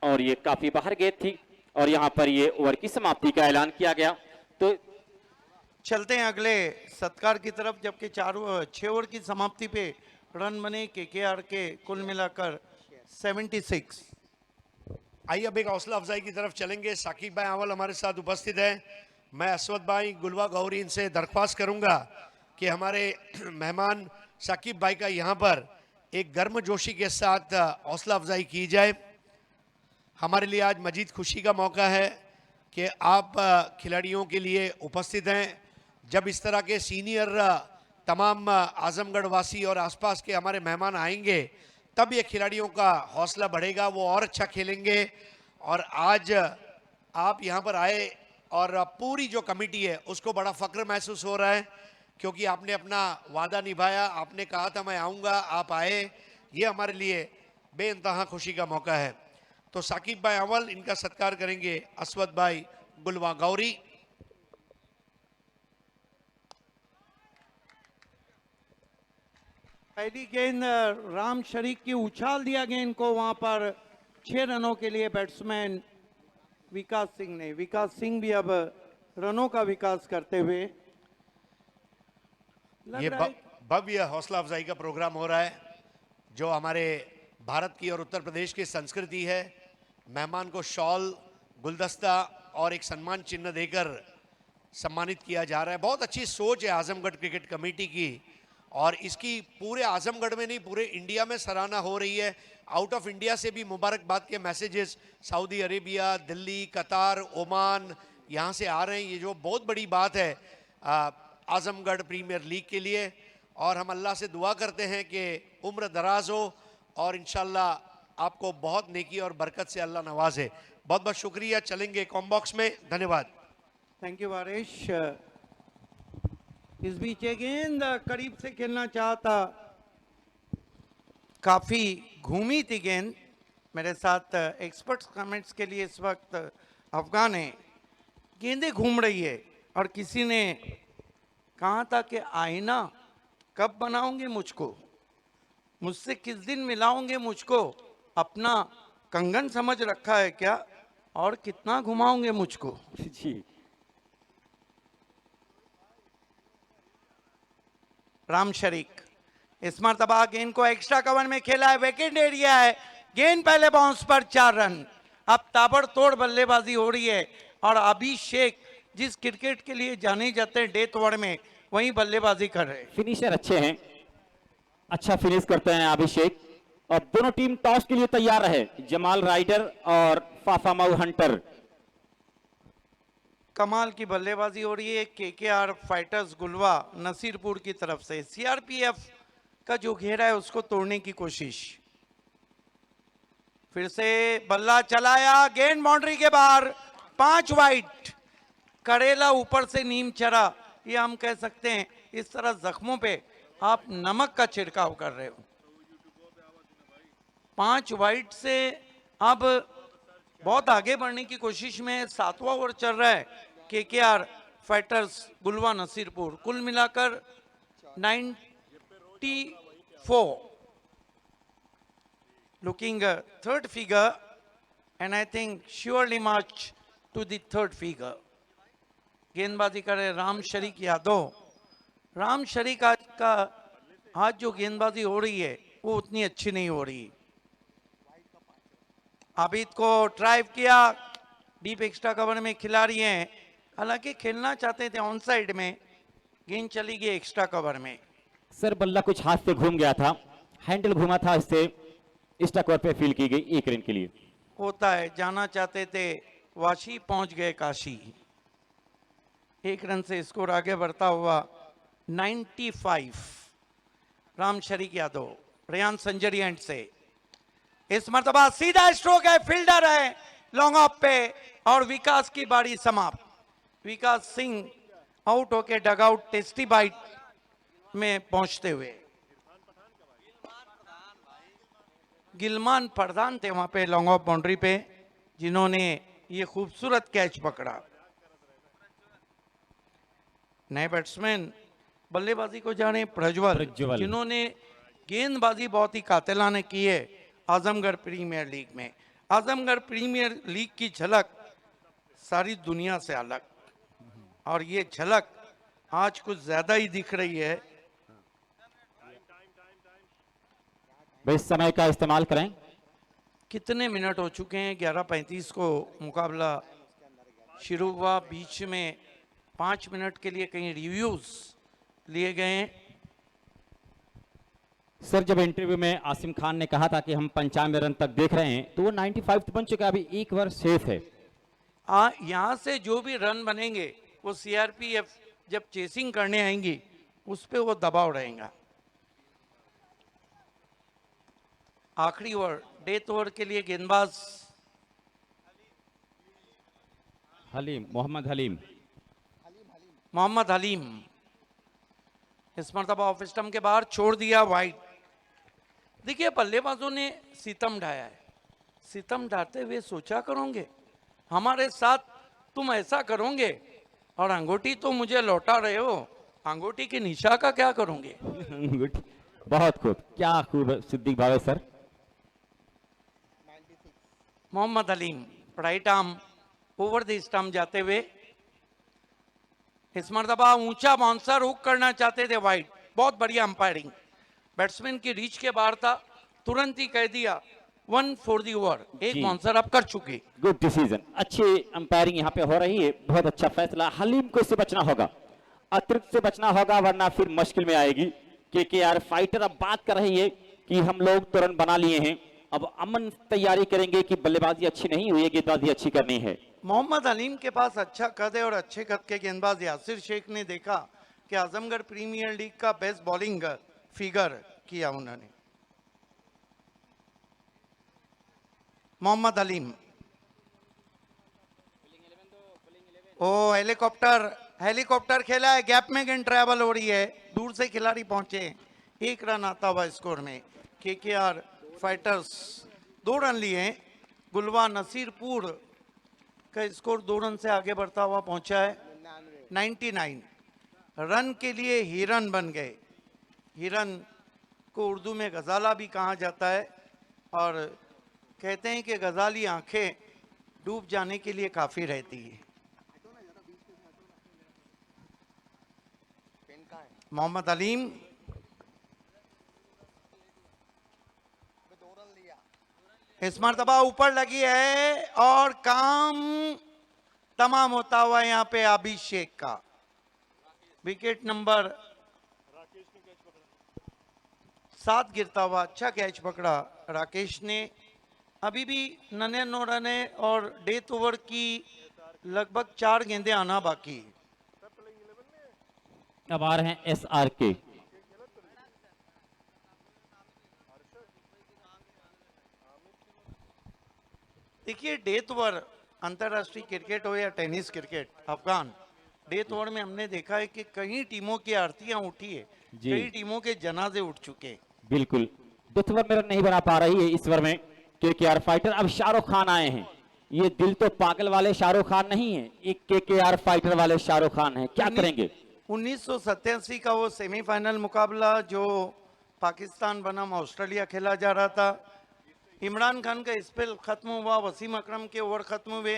और ये काफी बाहर गेंद थी, और यहां पर ये ओवर की समाप्ति का ऐलान किया गया। तो चलते हैं अगले सत्कार की तरफ, जबकि 6 ओवर की समाप्ति पे रन बने केकेआर के कुल मिलाकर 76। आइए अब एक हौसला अफजाई की तरफ चलेंगे। साकिब भाई अव्वल हमारे साथ उपस्थित है। मैं असवद भाई गुलवा गौरी इनसे दरख्वास्त करूंगा कि हमारे मेहमान साकिब भाई का यहाँ पर एक गर्मजोशी के साथ हौसला अफजाई की जाए। हमारे लिए आज मजीद खुशी का मौका है कि आप खिलाड़ियों के लिए उपस्थित हैं। जब इस तरह के सीनियर तमाम आजमगढ़ वासी और आसपास के हमारे मेहमान आएंगे, तब ये खिलाड़ियों का हौसला बढ़ेगा, वो और अच्छा खेलेंगे। और आज आप यहाँ पर आए, और पूरी जो कमेटी है उसको बड़ा फ़ख्र महसूस हो रहा है, क्योंकि आपने अपना वादा निभाया। आपने कहा था मैं आऊँगा, आप आए, ये हमारे लिए बेइंतहा खुशी का मौका है। तो साकिब भाई अव्वल, इनका सत्कार करेंगे असवद भाई गुलवा गौरी। पहली गेंद राम शरीक की उछाल दिया गेंद को, वहां पर 6 रनों के लिए बैट्समैन विकास सिंह ने। विकास सिंह भी अब रनों का विकास करते हुए ये भव्य हौसला अफजाई का प्रोग्राम हो रहा है, जो हमारे भारत की और उत्तर प्रदेश की संस्कृति है। मेहमान को शॉल, गुलदस्ता और एक सम्मान चिन्ह देकर सम्मानित किया जा रहा है। बहुत अच्छी सोच है आजमगढ़ क्रिकेट कमेटी की, और इसकी पूरे आजमगढ़ में नहीं पूरे इंडिया में सराहना हो रही है। आउट ऑफ इंडिया से भी मुबारकबाद के मैसेजेस सऊदी अरेबिया, दिल्ली, कतार, ओमान यहाँ से आ रहे हैं। ये जो बहुत बड़ी बात है आजमगढ़ प्रीमियर लीग के लिए, और हम अल्लाह से दुआ करते हैं कि उम्र दराज हो और इंशाल्लाह आपको बहुत नेकी और बरकत से अल्लाह नवाजे। बहुत बहुत शुक्रिया, चलेंगे कॉम्बॉक्स में, धन्यवाद। थैंक यू वारिश। इस बीच ये गेंद करीब से खेलना चाहता, काफी घूमी थी गेंद। मेरे साथ एक्सपर्ट्स कमेंट्स के लिए इस वक्त अफगान है। गेंदें घूम रही है और किसी ने कहा था कि आईना कब बनाओगे मुझको, मुझसे किस दिन मिलाओगे मुझको, अपना कंगन समझ रखा है क्या, और कितना घुमाओगे मुझको। जी राम शरीक इस मरतबा गेंद को एक्स्ट्रा कवर में खेला है, विकेट एरिया है, गेंद पहले बाउंस पर 4 रन। अब ताबड़तोड़ बल्लेबाजी हो रही है और अभिषेक जिस क्रिकेट के लिए जाने जाते हैं डेथ ओवर में, वहीं बल्लेबाजी कर रहे हैं। फिनिशर अच्छे हैं, अच्छा फिनिश करते हैं अभिषेक। और दोनों टीम टॉस के लिए तैयार है, जमाल राइडर और फाफामाऊ हंटर। कमाल की बल्लेबाजी हो रही है केकेआर फाइटर्स गुलवा नसीरपुर की तरफ से। सीआरपीएफ का जो घेरा है उसको तोड़ने की कोशिश। फिर से बल्ला चलाया, गेंद बाउंड्री के बाहर, 5 वाइड। करेला ऊपर से नीम चरा, ये हम कह सकते हैं। इस तरह जख्मों पे आप नमक का छिड़काव कर रहे हो। 5 वाइड से अब बहुत आगे बढ़ने की कोशिश में 7वां ओवर चल रहा है केकेआर फाइटर्स गुलवा नसीरपुर। कुल मिलाकर 94, looking a third figure, and I think surely march to the third figure. गेंदबाजी करे राम शरीक यादव। राम शरीक आज जो गेंदबाजी हो रही है वो उतनी अच्छी नहीं हो रही। आबिद को ड्राइव किया, डीप एक्स्ट्रा कवर में खिलाड़ी हैं, हालांकि खेलना चाहते थे ऑन साइड में, गेंद चली गई एक्स्ट्रा कवर में। सर बल्ला कुछ हाथ से घूम गया था, हैंडल घूमा था, इससे एक्स्ट्रा कवर पे फील की गई 1 रन के लिए। होता है, जाना चाहते थे वाशी, पहुंच गए काशी। 1 रन से स्कोर आगे बढ़ता हुआ 95। राम शरीक यादव रेयान संजरी एंड से इस मर्तबा सीधा स्ट्रोक है, फील्डर है लॉन्ग ऑफ पे, और विकास की बारी समाप्त। विकास सिंह आउट होके डगआउट टेस्टी बाइट में पहुंचते हुए। गिलमान प्रधान थे वहां पे लॉन्ग ऑफ बाउंड्री पे, जिन्होंने ये खूबसूरत कैच पकड़ा। नए बैट्समैन बल्लेबाजी को जाने प्रज्वल, जिन्होंने गेंदबाजी बहुत ही कातिलाना की है आजमगढ़ प्रीमियर लीग में। आजमगढ़ प्रीमियर लीग की झलक सारी दुनिया से अलग, और ये झलक आज कुछ ज्यादा ही दिख रही है। भाई समय का इस्तेमाल करें। कितने मिनट हो चुके हैं? 11:35 को मुकाबला शुरू हुआ। बीच में 5 मिनट के लिए कहीं रिव्यूज लिए गए हैं। सर जब इंटरव्यू में आसिम खान ने कहा था कि हम 95 रन तक देख रहे हैं, तो वो 95 तो बन चुका है, अभी 1 ओवर शेष है। यहाँ से जो भी रन बनेंगे वो सीआरपीएफ जब चेसिंग करने आएंगी उस पे वो दबाव रहेगा। आखिरी ओवर, डेथ ओवर के लिए गेंदबाज हलीम, मोहम्मद हलीम। मोहम्मद हलीम इस मरतबा ऑफ स्टंप के बाहर छोड़ दिया वाइड। देखिए बल्लेबाजों ने सितम ढाया है, सितम ढाते हुए सोचा करोगे हमारे साथ तुम ऐसा करोगे, और अंगूठी तो मुझे लौटा रहे हो, अंगूठी की निशा का क्या करोगे? बहुत खूब, क्या खूब Siddiq Bhave sir. Mohammad Haleem right arm over the stump जाते हुए, इस मरतबा ऊंचा बाउंसर हुक करना चाहते थे वाइड। बहुत बढ़िया अंपायरिंग, बैट्समैन की रीच के बाहर था, तुरंत ही कह दिया 1 फॉर द ओवर। एक बाउंसर अब कर चुके। गुड डिसीजन, अच्छी अंपायरिंग यहाँ पे हो रही है, बहुत अच्छा फैसला। हलीम को इससे बचना होगा, अतिरिक्त से बचना होगा, वरना फिर मुश्किल में आएगी। केकेआर फाइटर अब बात कर रही है कि हम लोग तुरंत बना लिए हैं, अब अमन तैयारी करेंगे कि बल्लेबाजी अच्छी नहीं हुई है, गेंदबाजी अच्छी करनी है। मोहम्मद हलीम के पास अच्छा कद है और अच्छे कद के गेंदबाज यासिर शेख ने देखा कि आजमगढ़ प्रीमियर लीग का बेस्ट बॉलिंग फिगर किया उन्होंने। मोहम्मद हलीम ओ हेलीकॉप्टर खेला है, गैप में गेंद ट्रैवल हो रही है, दूर से खिलाड़ी पहुंचे, 1 रन आता हुआ स्कोर में। केकेआर फाइटर्स 2 रन लिए हैं। गुलवा नसीरपुर का स्कोर 2 रन से आगे बढ़ता हुआ पहुंचा है 99 रन के लिए हिरन बन गए। हिरन को उर्दू में गजाला भी कहा जाता है और कहते हैं कि गजाली आंखें डूब जाने के लिए काफी रहती है। मोहम्मद अलीम इस मर्तबा ऊपर लगी है और काम तमाम होता हुआ यहाँ पे अभिषेक का विकेट नंबर 7 गिरता हुआ। अच्छा कैच पकड़ा राकेश ने। अभी भी 9 रन है और डेथ ओवर की लगभग 4 गेंदें आना बाकी है। अब आ रहे हैं SRK। देखिए डेथ ओवर अंतर्राष्ट्रीय क्रिकेट हो या tennis cricket, Afghan death over में हमने देखा है कि कई टीमों की आरतियां उठी है, जी। कई टीमों के जनाजे उठ चुके हैं। बिल्कुल डेथ ओवर में रन नहीं बना पा रही है इस ओवर में केकेआर फाइटर। अब शाहरुख खान आए हैं। ये दिल तो पागल वाले शाहरुख खान नहीं है, एक केकेआर फाइटर वाले शाहरुख खान है। क्या करेंगे? 1987 का वो सेमीफाइनल मुकाबला जो पाकिस्तान बनाम ऑस्ट्रेलिया खेला जा रहा था, इमरान खान का स्पेल खत्म हुआ, वसीम अकरम के ओवर खत्म हुए,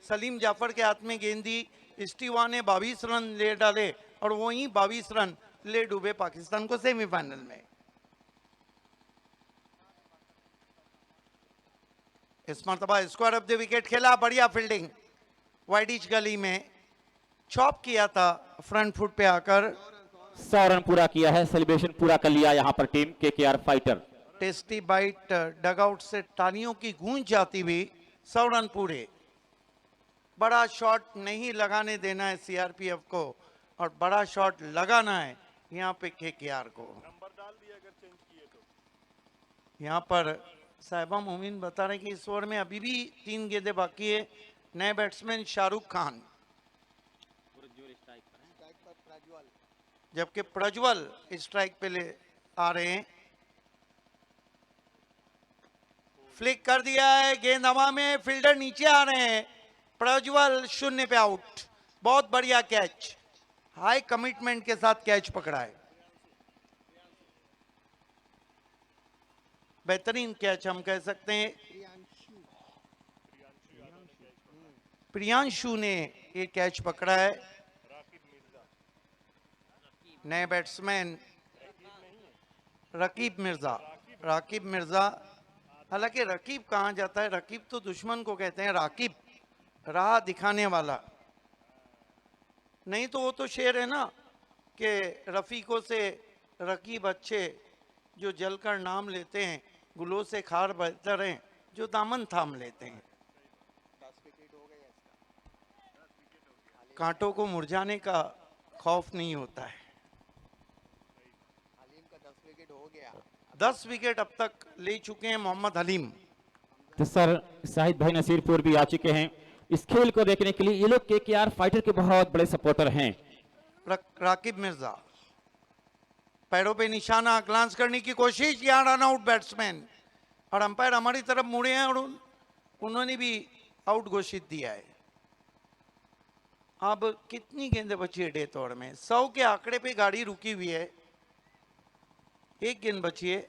सलीम जाफर के हाथ में गेंद दी, स्टीवा ने 22 रन ले डाले और वहीं 22 रन ले डूबे पाकिस्तान को सेमीफाइनल में। इस मरतबा स्क्वायर ऑफ द विकेट खेला, बढ़िया फील्डिंग, वाइडिच गली में चॉप किया था फ्रंट फुट पे आकर। 100 रन पूरा किया है, सेलिब्रेशन पूरा कर लिया यहाँ पर team KKR fighter. Tasty bite dugout से तालियों की गूंज जाती हुई 100 रन पूरे। बड़ा शॉट नहीं लगाने देना है सीआरपीएफ को और बड़ा शॉट लगाना है यहाँ पे केकेआर को। यहाँ पर साहिबा मोमिन बता रहे कि इस ओवर में अभी भी 3 गेंदें बाकी है। नए बैट्समैन शाहरुख खान, जबकि प्रज्वल स्ट्राइक पे ले आ रहे हैं। फ्लिक कर दिया है, गेंद हवा में, फील्डर नीचे आ रहे हैं। प्रज्वल 0 पे आउट। बहुत बढ़िया कैच, हाई कमिटमेंट के साथ कैच पकड़ा है। बेहतरीन कैच हम कह सकते हैं। प्रियांशु ने ये कैच पकड़ा है। नए बैट्समैन रकीब मिर्जा। हालांकि रकीब कहाँ जाता है, रकीब तो दुश्मन को कहते हैं, राकिब राह दिखाने वाला। नहीं तो वो तो शेर है ना कि रफीकों से रकीब अच्छे जो जलकर नाम लेते हैं, गुलों से खार बेहतर हैं जो दामन थाम लेते हैं। कांटों को मुरझाने का खौफ नहीं होता है। 10 विकेट अब तक ले चुके हैं मोहम्मद हलीम। तो सर शाहिद भाई नसीरपुर भी आ चुके हैं इस खेल को देखने के लिए। ये लोग केकेआर फाइटर के बहुत बड़े सपोर्टर हैं। राकिब मिर्जा पैरों पे निशाना, ग्लांस करने की कोशिश, यहाँ रन आउट बैट्समैन और अंपायर हमारी तरफ मुड़े हैं और उन्होंने भी आउट घोषित दिया है। अब कितनी गेंदें बची है डेथ ओवर में? 100 के आंकड़े पे गाड़ी रुकी हुई है, 1 गेंद बची है।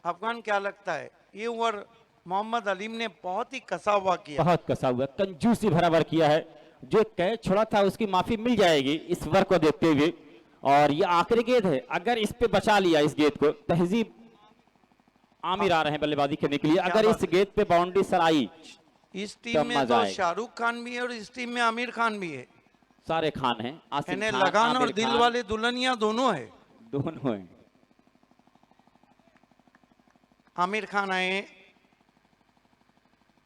अफगान क्या लगता है ये ओवर मोहम्मद अलीम ने बहुत ही कसा हुआ किया, बहुत कसा हुआ, कंजूसी बराबर किया है। जो कैच छोड़ा था उसकी माफी मिल जाएगी इस ओवर को देखते हुए। और ये आखिरी गेंद है, अगर इस पे बचा लिया इस गेंद को, तहजीब आमिर आ रहे हैं बल्लेबाजी करने के लिए, अगर इस गेंद पे बाउंड्री सर आई, इस टीम में तो शाहरुख खान भी है और इस टीम में आमिर खान भी है। सारे खान हैं, आसिम खान, लगान और आमिर दिल खान, वाले दुल्हनिया दोनों है। दोनों हैं। आमिर खान आए,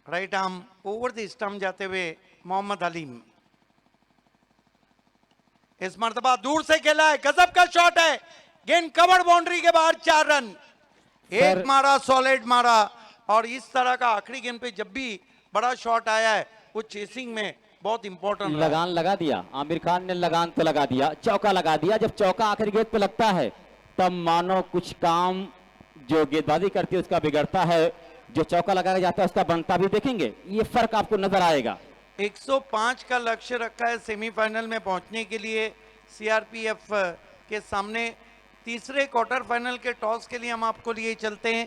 right arm over the stump जाते हुए मोहम्मद अलीम। इस मर्तबा दूर से खेला है, गजब का शॉट है, गेंद कवर बाउंड्री के बाहर, 4 रन। एक मारा, सॉलिड मारा। और इस तरह का आखिरी गेंद पे जब भी बड़ा शॉट आया है वो चेसिंग में बहुत इंपॉर्टेंट लगान लगा दिया, आमिर खान ने लगान तो लगा दिया, चौका लगा दिया। जब चौका आखिरी गेंद पे लगता है तब मानो कुछ काम जो गेंदबाजी करती है उसका बिगड़ता है, जो चौका लगाया जाता है उसका बनता भी। देखेंगे ये फर्क आपको नजर आएगा। 105 का लक्ष्य रखा है सेमीफाइनल में पहुंचने के लिए सीआरपीएफ के सामने। तीसरे क्वार्टर फाइनल के टॉस के लिए हम आपको लिए चलते हैं।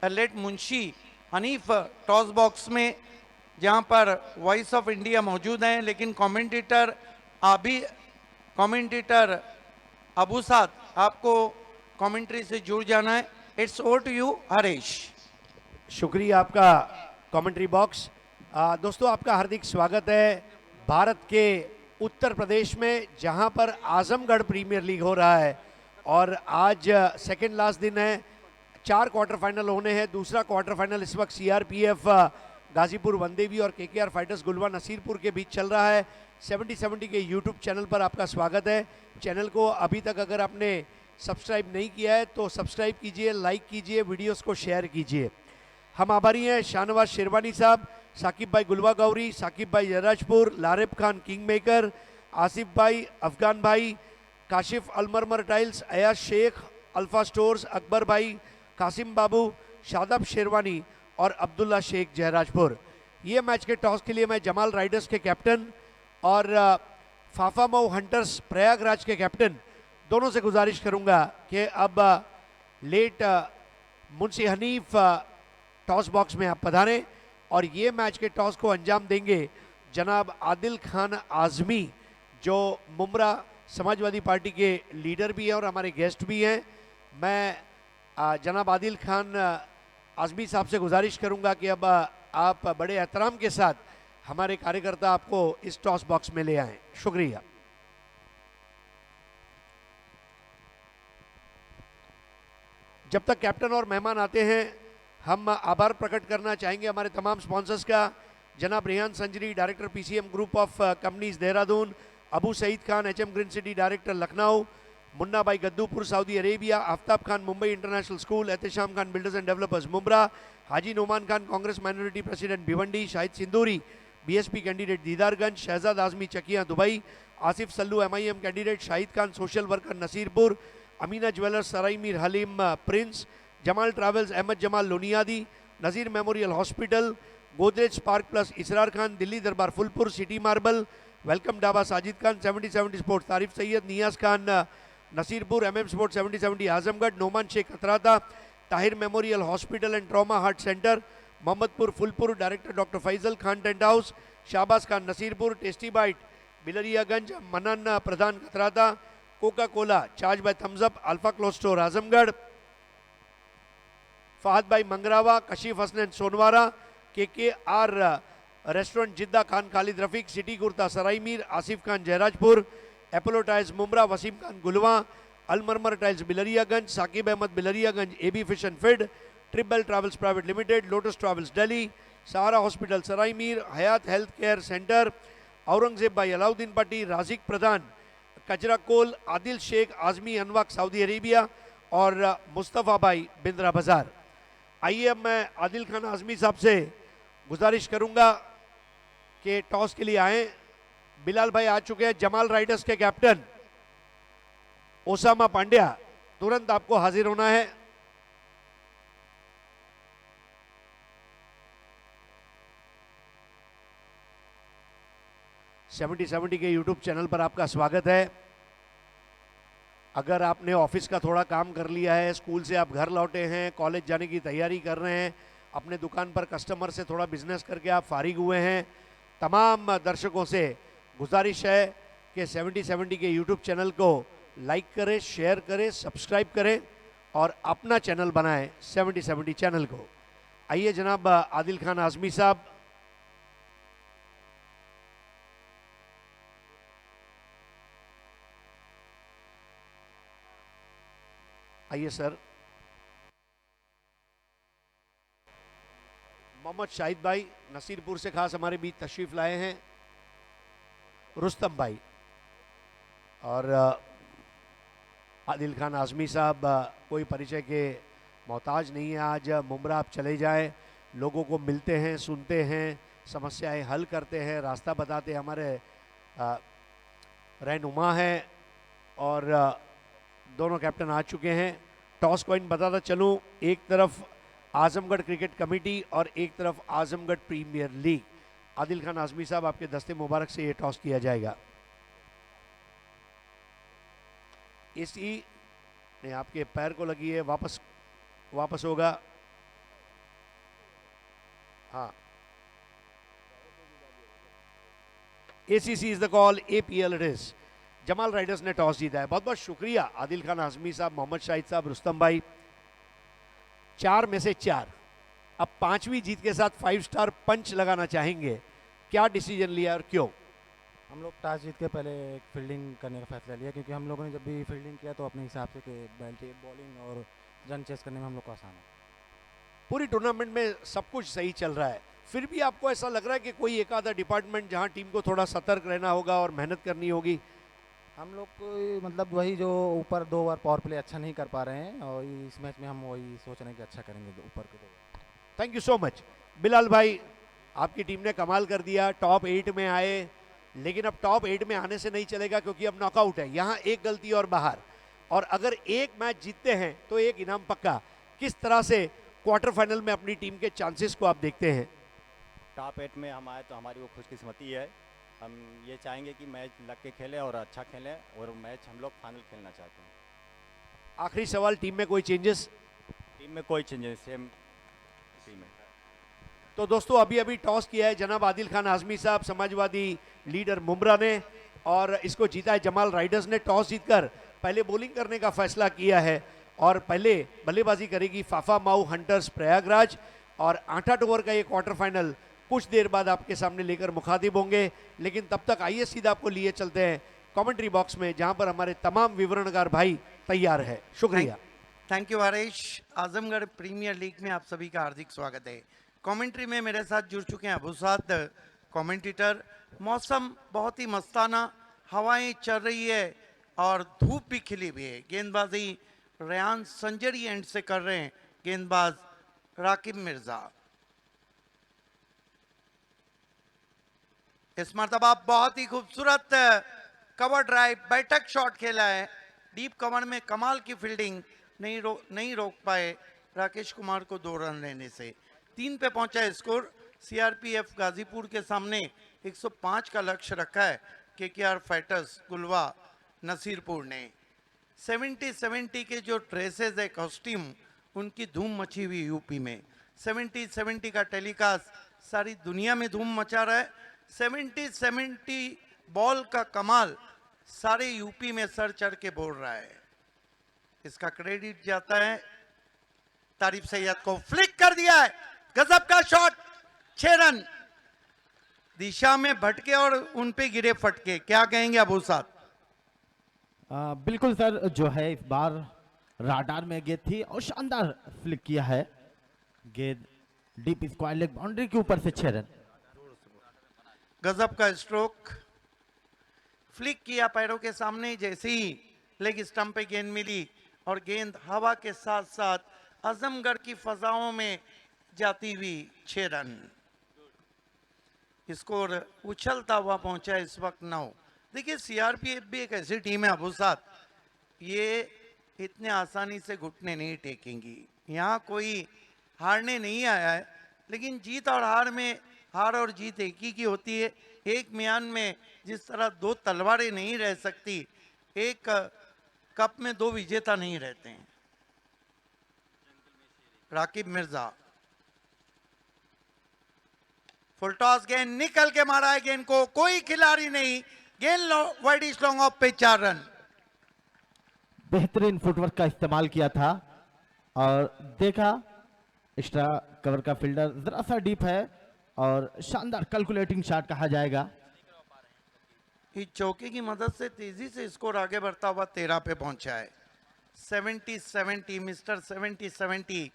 Late Munshi Hanif toss box में, जहां पर वॉइस ऑफ इंडिया मौजूद हैं, लेकिन कमेंटेटर अबू साद आपको कमेंट्री से जुड़ जाना है। It's over to you Harish. शुक्रिया आपका कमेंट्री बॉक्स। दोस्तों आपका हार्दिक स्वागत है भारत के उत्तर प्रदेश में, जहां पर आजमगढ़ प्रीमियर लीग हो रहा है और आज सेकेंड लास्ट दिन है। 4 क्वार्टर फाइनल होने हैं। दूसरा क्वार्टर फाइनल इस वक्त सीआरपीएफ गाजीपुर वनदेवी और केकेआर फाइटर्स गुलवा नसीरपुर के बीच चल रहा है। 70 के यूट्यूब चैनल पर आपका स्वागत है। चैनल को अभी तक अगर आपने सब्सक्राइब नहीं किया है तो सब्सक्राइब कीजिए, लाइक कीजिए, वीडियोस को शेयर कीजिए। हम आभारी हैं शाहनवाज शेरवानी साहब, साकिब भाई गुलवा गौरी, साकिब भाई जयराजपुर, लारिब खान किंग मेकर, आसिफ भाई, अफगान भाई, Kashif Almarmar tiles, Ayaz Shaikh, alpha stores, Akbar भाई, कासिम बाबू, शादाब शेरवानी और अब्दुल्ला शेख जयराजपुर। ये मैच के टॉस के लिए मैं जमाल राइडर्स के कैप्टन और फाफा मऊ हंटर्स प्रयागराज के कैप्टन दोनों से गुजारिश करूंगा कि अब late Munshi Hanif toss box में आप पधारें और ये मैच के टॉस को अंजाम देंगे जनाब आदिल खान आज़मी, जो मुमरा समाजवादी पार्टी के लीडर भी हैं और हमारे गेस्ट भी हैं। मैं जनाब आदिल खान आज़मी साहब से गुजारिश करूंगा कि अब आप बड़े एहतराम के साथ हमारे कार्यकर्ता आपको इस टॉस बॉक्स में ले आएं। शुक्रिया। जब तक कैप्टन और मेहमान आते हैं, हम आभार प्रकट करना चाहेंगे हमारे तमाम स्पॉन्सर्स का। जनाब Rehan Sanjari, director PCM group of companies Dehradun, Abu Saeed Khan HM green city director Lucknow, Munna भाई Gaddupur Saudi Arabia, Aftab Khan Mumbai international school, Ehtesham Khan builders and developers Mumra, Haji Noman Khan Congress minority president Bhiwandi, Shahid Sinduri BSP candidate Didarganj, Shahzad Azmi Chakia Dubai, Asif Sallu MIM candidate, Shahid Khan social worker Nasirpur, Amina jewellers Sarai Mir Halim prince, Jamal travels Ahmad Jamal Loniyadi, Nazir memorial hospital, Godrej spark plus Israr Khan, Delhi Darbar Phulpur, city marble, welcome dhaba Sajid Khan, 70 sports Tarif Syed, Niyaz Khan Nasirpur, MM sports 70 Azamgarh, Noman Shaikh Atrata, Tahir memorial hospital and trauma heart centre, Mohammadpur Phulpur, director doctor Faizal Khan tent house, Shahbaz Khan Nasirpur, tasty bite Bilariaganj, Manan Pradhan Khatrata, coca cola charge by Thums Up, alpha cloth store Azamgarh, Fahad भाई Mangrawa, कशीफ Hasnain Sonwara, KKR restaurant Jeddah, Khan Khalid Rafiq, city kurta Sarai Mir, Asif Khan Jairajpur, Apollo tiles Mumra, Wasim Khan Gulwa, Almarmar tiles Bilariaganj, Saqib Ahmed Bilariaganj, AB fish and feed, triple travels private limited, lotus travels Delhi, Sahara hospital Sarai Mir, Hayat health care centre, Aurangzeb भाई अलाउद्दीन पट्टी, राजिक प्रधान कचरा कोल, आदिल शेख आजमी अनवाक Saudi Arabia और मुस्तफ़ा भाई बिंद्रा बाजार। आइए अब मैं आदिल खान आज़मी साहब से गुजारिश करूंगा कि टॉस के लिए आए। बिलाल भाई आ चुके हैं, जमाल राइडर्स के कैप्टन ओसामा पांड्या, तुरंत आपको हाजिर होना है। सेवेंटी के यूट्यूब चैनल पर आपका स्वागत है। अगर आपने ऑफिस का थोड़ा काम कर लिया है, स्कूल से आप घर लौटे हैं, कॉलेज जाने की तैयारी कर रहे हैं, अपने दुकान पर कस्टमर से थोड़ा बिजनेस करके आप फारिग हुए हैं, तमाम दर्शकों से गुजारिश है कि 70 के यूट्यूब चैनल को लाइक करें, शेयर करें, सब्सक्राइब करें और अपना चैनल बनाएं 70 चैनल को। आइए जनाब आदिल खान आज़मी साहब। आइए सर। मोहम्मद शाहिद भाई नसीरपुर से खास हमारे बीच तशरीफ लाए हैं, रुस्तम भाई और आदिल खान आज़मी साहब कोई परिचय के मोहताज नहीं है। आज मुमरा आप चले जाएं, लोगों को मिलते हैं, सुनते हैं, समस्याएं हल करते हैं, रास्ता बताते हैं, हमारे रहनुमा हैं। और दोनों कैप्टन आ चुके हैं। टॉस कॉइन बताता चलूं, एक तरफ आजमगढ़ क्रिकेट कमेटी और एक तरफ आजमगढ़ प्रीमियर लीग। आदिल खान आजमी साहब, आपके दस्ते मुबारक से ये टॉस किया जाएगा। इसी ने आपके पैर को लगी है, वापस होगा। हाँ, ACC is the call, APL it is. Jamal Riders ने टॉस जीता है। बहुत बहुत शुक्रिया आदिल खान आजमी साहब, मोहम्मद शाहिद साहब, रुस्तम भाई। 4 में से 4, अब 5वीं जीत के साथ 5 स्टार पंच लगाना चाहेंगे। क्या डिसीजन लिया और क्यों? हम लोग टॉस जीत के पहले एक फील्डिंग करने का फैसला लिया, क्योंकि हम लोगों ने जब भी फील्डिंग किया तो अपने हिसाब से बॉलिंग और रन चेस करने में हम लोग को आसान है। पूरी टूर्नामेंट में सब कुछ सही चल रहा है, फिर भी आपको ऐसा लग रहा है कि कोई एक आधा डिपार्टमेंट जहां टीम को थोड़ा सतर्क रहना होगा और मेहनत करनी होगी? हम लोग को मतलब वही जो ऊपर 2 ओवर पावर प्ले अच्छा नहीं कर पा रहे हैं, और इस मैच में हम वही सोच रहे हैं कि अच्छा करेंगे ऊपर के 2 over. Thank you so much. Bilal भाई, आपकी टीम ने कमाल कर दिया, टॉप 8 में आए। लेकिन अब टॉप 8 में आने से नहीं चलेगा, क्योंकि अब नॉकआउट है, यहाँ एक गलती और बाहर। और अगर एक मैच जीतते हैं तो एक इनाम पक्का। किस तरह से क्वार्टर फाइनल में अपनी टीम के चांसेस को आप देखते हैं? टॉप 8 में हम आए तो हमारी वो खुशकिस्मती है। हम ये चाहेंगे कि मैच लग के खेलें और अच्छा खेलें, और मैच हम लोग फाइनल खेलना चाहते हैं। आखिरी सवाल, टीम में कोई चेंजेस? टीम में कोई चेंजेस, सेम टीम है। तो दोस्तों, अभी टॉस किया है जनाब आदिल खान आजमी साहब, समाजवादी लीडर मुमरा ने, और इसको जीता है जमाल राइडर्स ने। टॉस जीतकर पहले बॉलिंग करने का फैसला किया है, और पहले बल्लेबाजी करेगी फाफा माऊ हंटर्स प्रयागराज। और 8 ओवर का ये क्वार्टर फाइनल कुछ देर बाद आपके सामने लेकर मुखातिब होंगे। लेकिन तब तक आइए सीधा आपको लिए चलते हैं कमेंट्री बॉक्स में, जहां पर हमारे तमाम विवरणकार भाई तैयार है। शुक्रिया। Thank you Harish. Azamgarh premier league में आप सभी का हार्दिक स्वागत है। कमेंट्री में मेरे साथ जुड़ चुके हैं अबू साद कमेंटेटर। मौसम बहुत ही मस्ताना, हवाएं चल रही है और धूप भी खिली हुई है। गेंदबाजी रेहान संजरी एंड से कर रहे हैं गेंदबाज राकिब मिर्जा। इस मरतबा बहुत ही खूबसूरत कवर ड्राइव बैठक शॉट खेला है। डीप कवर में कमाल की फील्डिंग, नहीं रोक पाए राकेश कुमार को 2 रन लेने से। 3 पे पहुंचा है स्कोर। सीआरपीएफ गाजीपुर के सामने 105 का लक्ष्य रखा है केकेआर फाइटर्स गुलवा नसीरपुर ने। 70-70 के जो ड्रेसेस है, कॉस्ट्यूम, उनकी धूम मची हुई यूपी में। 70-70 का टेलीकास्ट सारी दुनिया में धूम मचा रहा है। 70-70 बॉल का कमाल सारे यूपी में सर चढ़ के बोल रहा है। इसका क्रेडिट जाता है तारिफ सैयद को। फ्लिक कर दिया है, गजब का शॉट, 6 रन। दिशा में भटके और उन पे गिरे फटके। क्या कहेंगे अबू साहब? बिल्कुल सर, जो है इस बार राडार में गेंद थी और शानदार फ्लिक किया है। गेंद डीप स्क्वायर लेग बाउंड्री के ऊपर से 6 रन। गजब का स्ट्रोक, फ्लिक किया पैरों के सामने, जैसे ही लेग स्टंप पे गेंद मिली और गेंद हवा के साथ साथ आजमगढ़ की फजाओं में जाती हुई 6 रन। स्कोर उछलता हुआ पहुंचा इस वक्त 9। देखिए, सीआरपीएफ भी एक ऐसी टीम है अबू साहब, ये इतने आसानी से घुटने नहीं टेकेंगी। यहाँ कोई हारने नहीं आया है, लेकिन जीत और हार में, हार और जीत एक ही की होती है। एक म्यान में जिस तरह 2 तलवारें नहीं रह सकती, एक कप में 2 विजेता नहीं रहते हैं। राकिब मिर्जा, फुल टॉस, गेंद निकल के मारा है गेंद को, कोई खिलाड़ी नहीं, गेंद वाइड लॉन्ग ऑफ पे 4 रन। बेहतरीन फुटवर्क का इस्तेमाल किया था और देखा एक्स्ट्रा कवर का फील्डर जरा सा डीप है और शानदार कैलकुलेटिंग शॉट कहा जाएगा। इस चौके की मदद से तेजी से स्कोर आगे बढ़ता हुआ 13 पे पहुंचा है। 70-70 मिस्टर 70-70,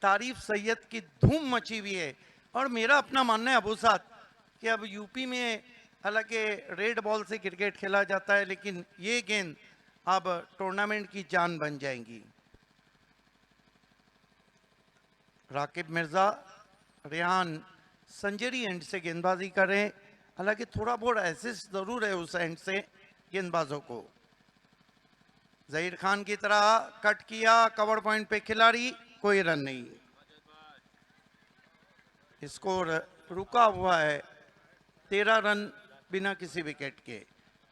तारिफ सैयद की धूम मची हुई है। और मेरा अपना मानना है अबू साहब कि अब यूपी में हालांकि रेड बॉल से क्रिकेट खेला जाता है, लेकिन ये गेंद अब टूर्नामेंट की जान बन जाएंगी। राकिब मिर्जा, रेहान संजेरी एंड से गेंदबाजी कर रहे हैं, हालांकि थोड़ा बहुत असिस्ट जरूर है उस एंड से गेंदबाजों को। जहीर खान की तरह कट किया, कवर पॉइंट पे खिलाड़ी, कोई रन नहीं। स्कोर रुका हुआ है 13 रन बिना किसी विकेट के।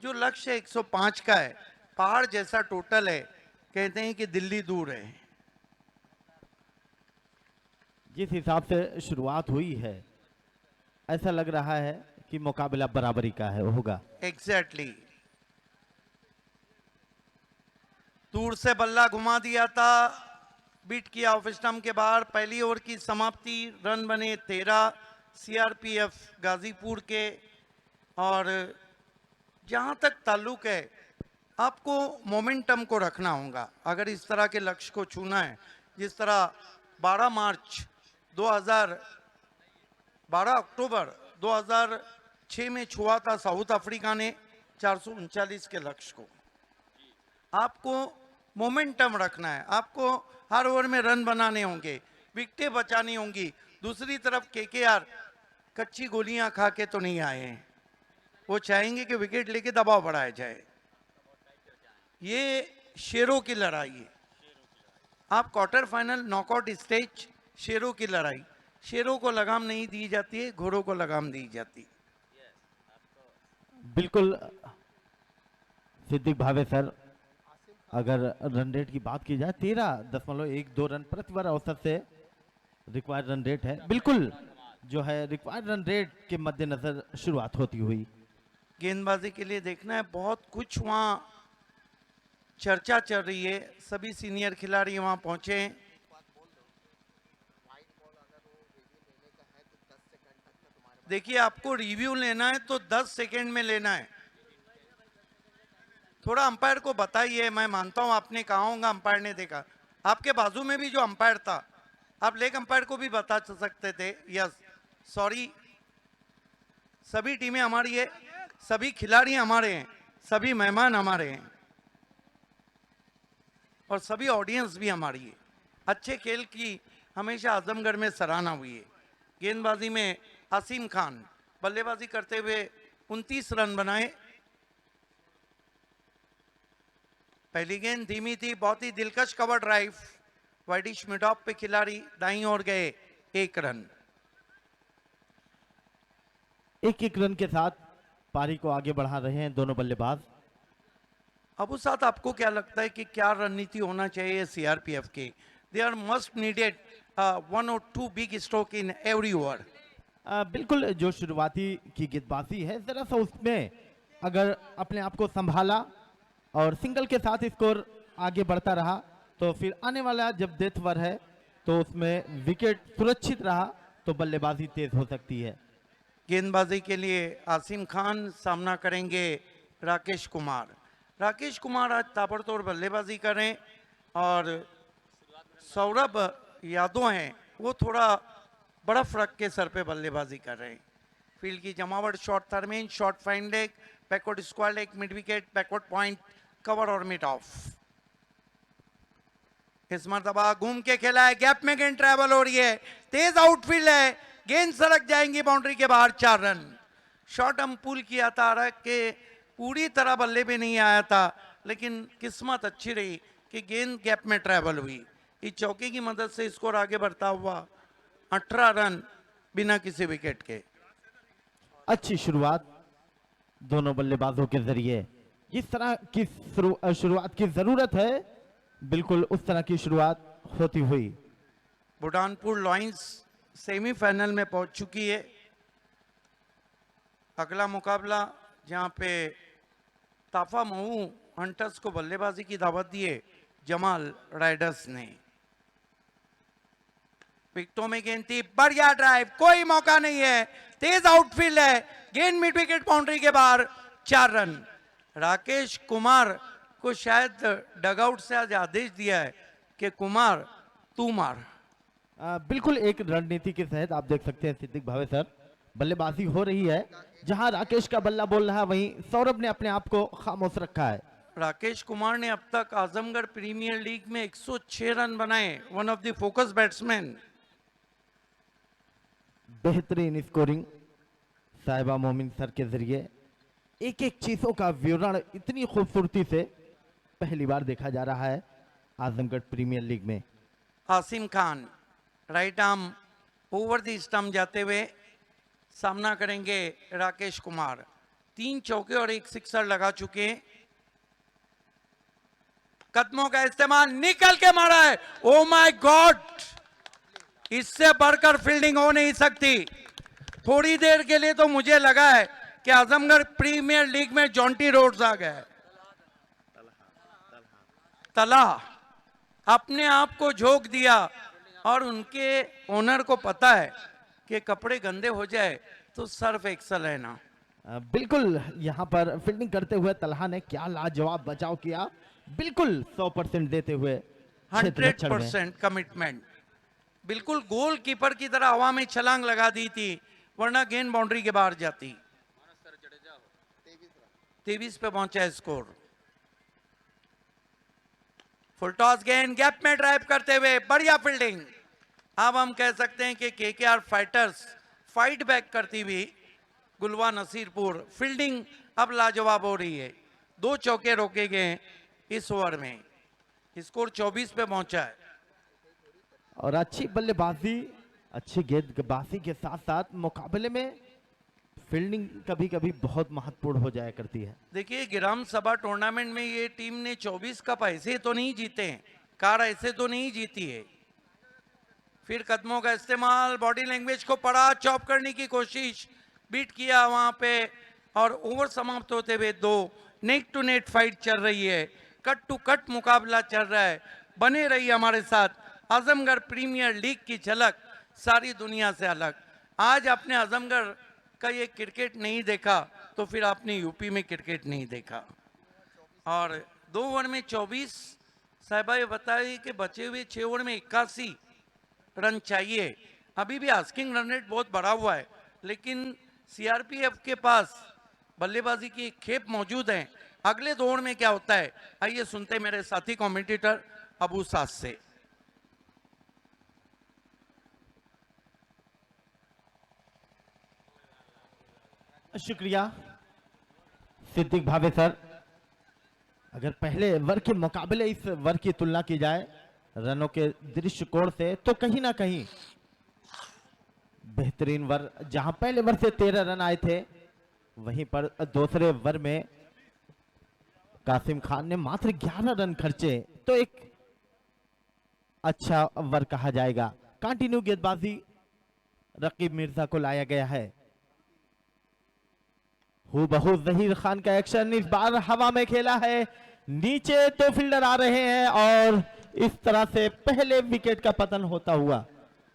जो लक्ष्य 105 का है, पहाड़ जैसा टोटल है, कहते हैं कि दिल्ली दूर है। जिस हिसाब से शुरुआत हुई है ऐसा लग रहा है कि मुकाबला बराबरी का है होगा। एग्जैक्टली दूर से बल्ला घुमा दिया था, बीट किया ऑफ स्टंप के बाहर। पहली ओवर की समाप्ति, रन बने 13 सीआरपीएफ गाजीपुर के। और जहां तक ताल्लुक है, आपको मोमेंटम को रखना होगा अगर इस तरह के लक्ष्य को छूना है। जिस तरह 12 अक्टूबर 2006 में छुआ था साउथ अफ्रीका ने 439 के लक्ष्य को। आपको मोमेंटम रखना है, आपको हर ओवर में रन बनाने होंगे, विकेटें बचानी होंगी। दूसरी तरफ केकेआर कच्ची गोलियां खा के तो नहीं आए हैं, वो चाहेंगे कि विकेट लेके दबाव बढ़ाया जाए। ये शेरों की लड़ाई है। आप क्वार्टर फाइनल नॉकआउट स्टेज, शेरों की लड़ाई। शेरों को लगाम नहीं दी जाती है, घोड़ों को लगाम दी जाती है। बिल्कुल सिद्दीक भावे सर, अगर रन रेट की बात की जाए 13.12 रन प्रति ओवर औसत से रिक्वायर्ड रन रेट है। बिल्कुल जो है रिक्वायर्ड रन रेट के मद्देनजर शुरुआत होती हुई। गेंदबाजी के लिए देखना है, बहुत कुछ वहाँ चर्चा चल रही है। सभी सीनियर खिलाड़ी वहाँ पहुंचे हैं। देखिए, आपको रिव्यू लेना है तो 10 सेकेंड में लेना है। थोड़ा अंपायर को बताइए। मैं मानता हूं आपने कहा होगा अंपायर ने देखा। आपके बाजू में भी जो अंपायर था, आप लेग अंपायर को भी बता सकते थे। Yes, sorry. सभी टीमें हमारी है, सभी खिलाड़ी हमारे हैं, सभी मेहमान हमारे हैं और सभी ऑडियंस भी हमारी है। अच्छे खेल की हमेशा आजमगढ़ में सराहना हुई है। गेंदबाजी में आसिम खान बल्लेबाजी करते हुए 29 रन बनाए। पहली गेंद धीमी थी, बहुत ही दिलकश cover drive, widish mid of पे खिलाड़ी दाईं ओर गए, 1 रन। एक रन के साथ पारी को आगे बढ़ा रहे हैं दोनों बल्लेबाज। अब उस साथ आपको क्या लगता है कि क्या रणनीति होना चाहिए सीआरपीएफ के? They are must needed 1 or 2 big stroke in every over. बिल्कुल जो शुरुआती की गेंदबाजी है जरा सा उसमें अगर अपने आप को संभाला और सिंगल के साथ स्कोर आगे बढ़ता रहा तो फिर आने वाला जब डेथ ओवर है तो उसमें विकेट सुरक्षित रहा तो बल्लेबाजी तेज हो सकती है। गेंदबाजी के लिए आसिम खान सामना करेंगे राकेश कुमार। राकेश कुमार आज ताबड़तोड़ बल्लेबाजी करें और सौरभ यादव हैं, वो थोड़ा बर्फ रख के सर पे बल्लेबाजी कर रहे हैं। फील्ड की जमावट, short third man, short fine leg, backward square leg, mid wicket, backward point, cover और मिड ऑफ। इस मरतबा घूम के खेला है, गैप में गेंद ट्रैवल हो रही है, तेज आउटफील्ड है, गेंद सरक जाएंगी बाउंड्री के बाहर, 4 रन। शॉर्ट हम पुल किया था, रख के पूरी तरह बल्ले पे नहीं आया था, लेकिन किस्मत अच्छी रही कि गेंद गैप में ट्रैवल हुई। इस चौके की मदद से स्कोर आगे बढ़ता हुआ 18 रन बिना किसी विकेट के। अच्छी शुरुआत दोनों बल्लेबाजों के जरिए। जिस तरह की शुरुआत की जरूरत है बिल्कुल उस तरह की शुरुआत होती हुई। बुरहानपुर लॉयंस सेमीफाइनल में पहुंच चुकी है। अगला मुकाबला जहां पे ताफा महू हंटर्स को बल्लेबाजी की दावत दी है, जमाल राइडर्स ने। विकेटों में गेंद थी, बढ़िया ड्राइव, कोई मौका नहीं है, तेज आउटफील्ड है, गेंद मिड विकेट बाउंड्री के बाहर, 4 रन। राकेश कुमार को शायद डगआउट से आज आदेश दिया है कि कुमार तू मार। बिल्कुल एक रणनीति के तहत आप देख सकते हैं सिद्दीक भावे सर, बल्लेबाजी हो रही है, जहां राकेश का बल्ला बोल रहा है वहीं सौरभ ने अपने आप को खामोश रखा है। राकेश कुमार ने अब तक आजमगढ़ प्रीमियर लीग में 106 रन बनाए, one of the focus batsman. बेहतरीन स्कोरिंग साहिबा मोमिन सर के जरिए। एक एक चीजों का विवरण इतनी खूबसूरती से पहली बार देखा जा रहा है आजमगढ़ प्रीमियर लीग में। Asim Khan right arm over the stump जाते हुए सामना करेंगे राकेश कुमार। 3 चौके और 1 सिक्सर लगा चुके हैं। कदमों का इस्तेमाल निकल के मारा है। ओ माय गॉड, इससे बढ़कर फील्डिंग हो नहीं सकती। थोड़ी देर के लिए तो मुझे लगा है कि आजमगढ़ प्रीमियर लीग में जॉन्टी रोड्स आ गए। तला अपने आप को झोंक दिया और उनके ओनर को पता है कि कपड़े गंदे हो जाए तो सर्फ एक्सल है ना। बिल्कुल यहाँ पर फील्डिंग करते हुए तलहा ने क्या लाजवाब बचाव किया, बिल्कुल 100% देते हुए क्षेत्र रक्षण में। 100% कमिटमेंट, बिल्कुल गोल कीपर की तरह हवा में छलांग लगा दी थी, वरना गेंद बाउंड्री के बाहर जाती। 23 पे पहुंचा है स्कोर। फुल टॉस गेंद गैप में ड्राइव करते हुए बढ़िया फील्डिंग। अब हम कह सकते हैं कि केकेआर फाइटर्स फाइट बैक करती हुई गुलवा नसीरपुर फील्डिंग अब लाजवाब हो रही है। 2 चौके रोके गए इस ओवर में। स्कोर 24 पे पहुंचा है। और अच्छी बल्लेबाजी, अच्छी गेंदबाजी के साथ साथ मुकाबले में फील्डिंग कभी कभी बहुत महत्वपूर्ण हो जाया करती है। देखिए ग्राम सभा टूर्नामेंट में ये टीम ने 24 कप ऐसे तो नहीं जीते हैं, कार ऐसे तो नहीं जीती है। फिर कदमों का इस्तेमाल, बॉडी लैंग्वेज को पढ़ा, चॉप करने की कोशिश, बीट किया वहां पे और ओवर समाप्त होते हुए 2 नेट टू नेट फाइट चल रही है। कट टू कट मुकाबला चल रहा है। बने रही हमारे साथ। आजमगढ़ प्रीमियर लीग की झलक सारी दुनिया से अलग। आज आपने आजमगढ़ का ये क्रिकेट नहीं देखा तो फिर आपने यूपी में क्रिकेट नहीं देखा। और 2 ओवर में 24, साहिबा ये बताइए कि बचे हुए 6 ओवर में 81 रन चाहिए। अभी भी आस्किंग रन रेट बहुत बढ़ा हुआ है, लेकिन सीआरपीएफ के पास बल्लेबाजी की एक खेप मौजूद है। अगले 2 ओवर में क्या होता है, आइए सुनते मेरे साथी कमेंटेटर अबू सास से। शुक्रिया सिद्दीक भावे सर। अगर पहले वर्ग के मुकाबले इस वर्ग की तुलना की जाए रनों के दृष्टिकोण से तो कहीं ना कहीं बेहतरीन वर्ग, जहां पहले वर्ग से 13 रन आए थे, वहीं पर दूसरे वर्ग में कासिम खान ने मात्र 11 रन खर्चे, तो एक अच्छा वर्ग कहा जाएगा। कंटिन्यू गेंदबाजी रकीब मिर्जा को लाया गया है। हूबहू जहीर खान का एक्शन इस बार हवा में खेला है, नीचे तो फील्डर आ रहे हैं और इस तरह से पहले विकेट का पतन होता हुआ।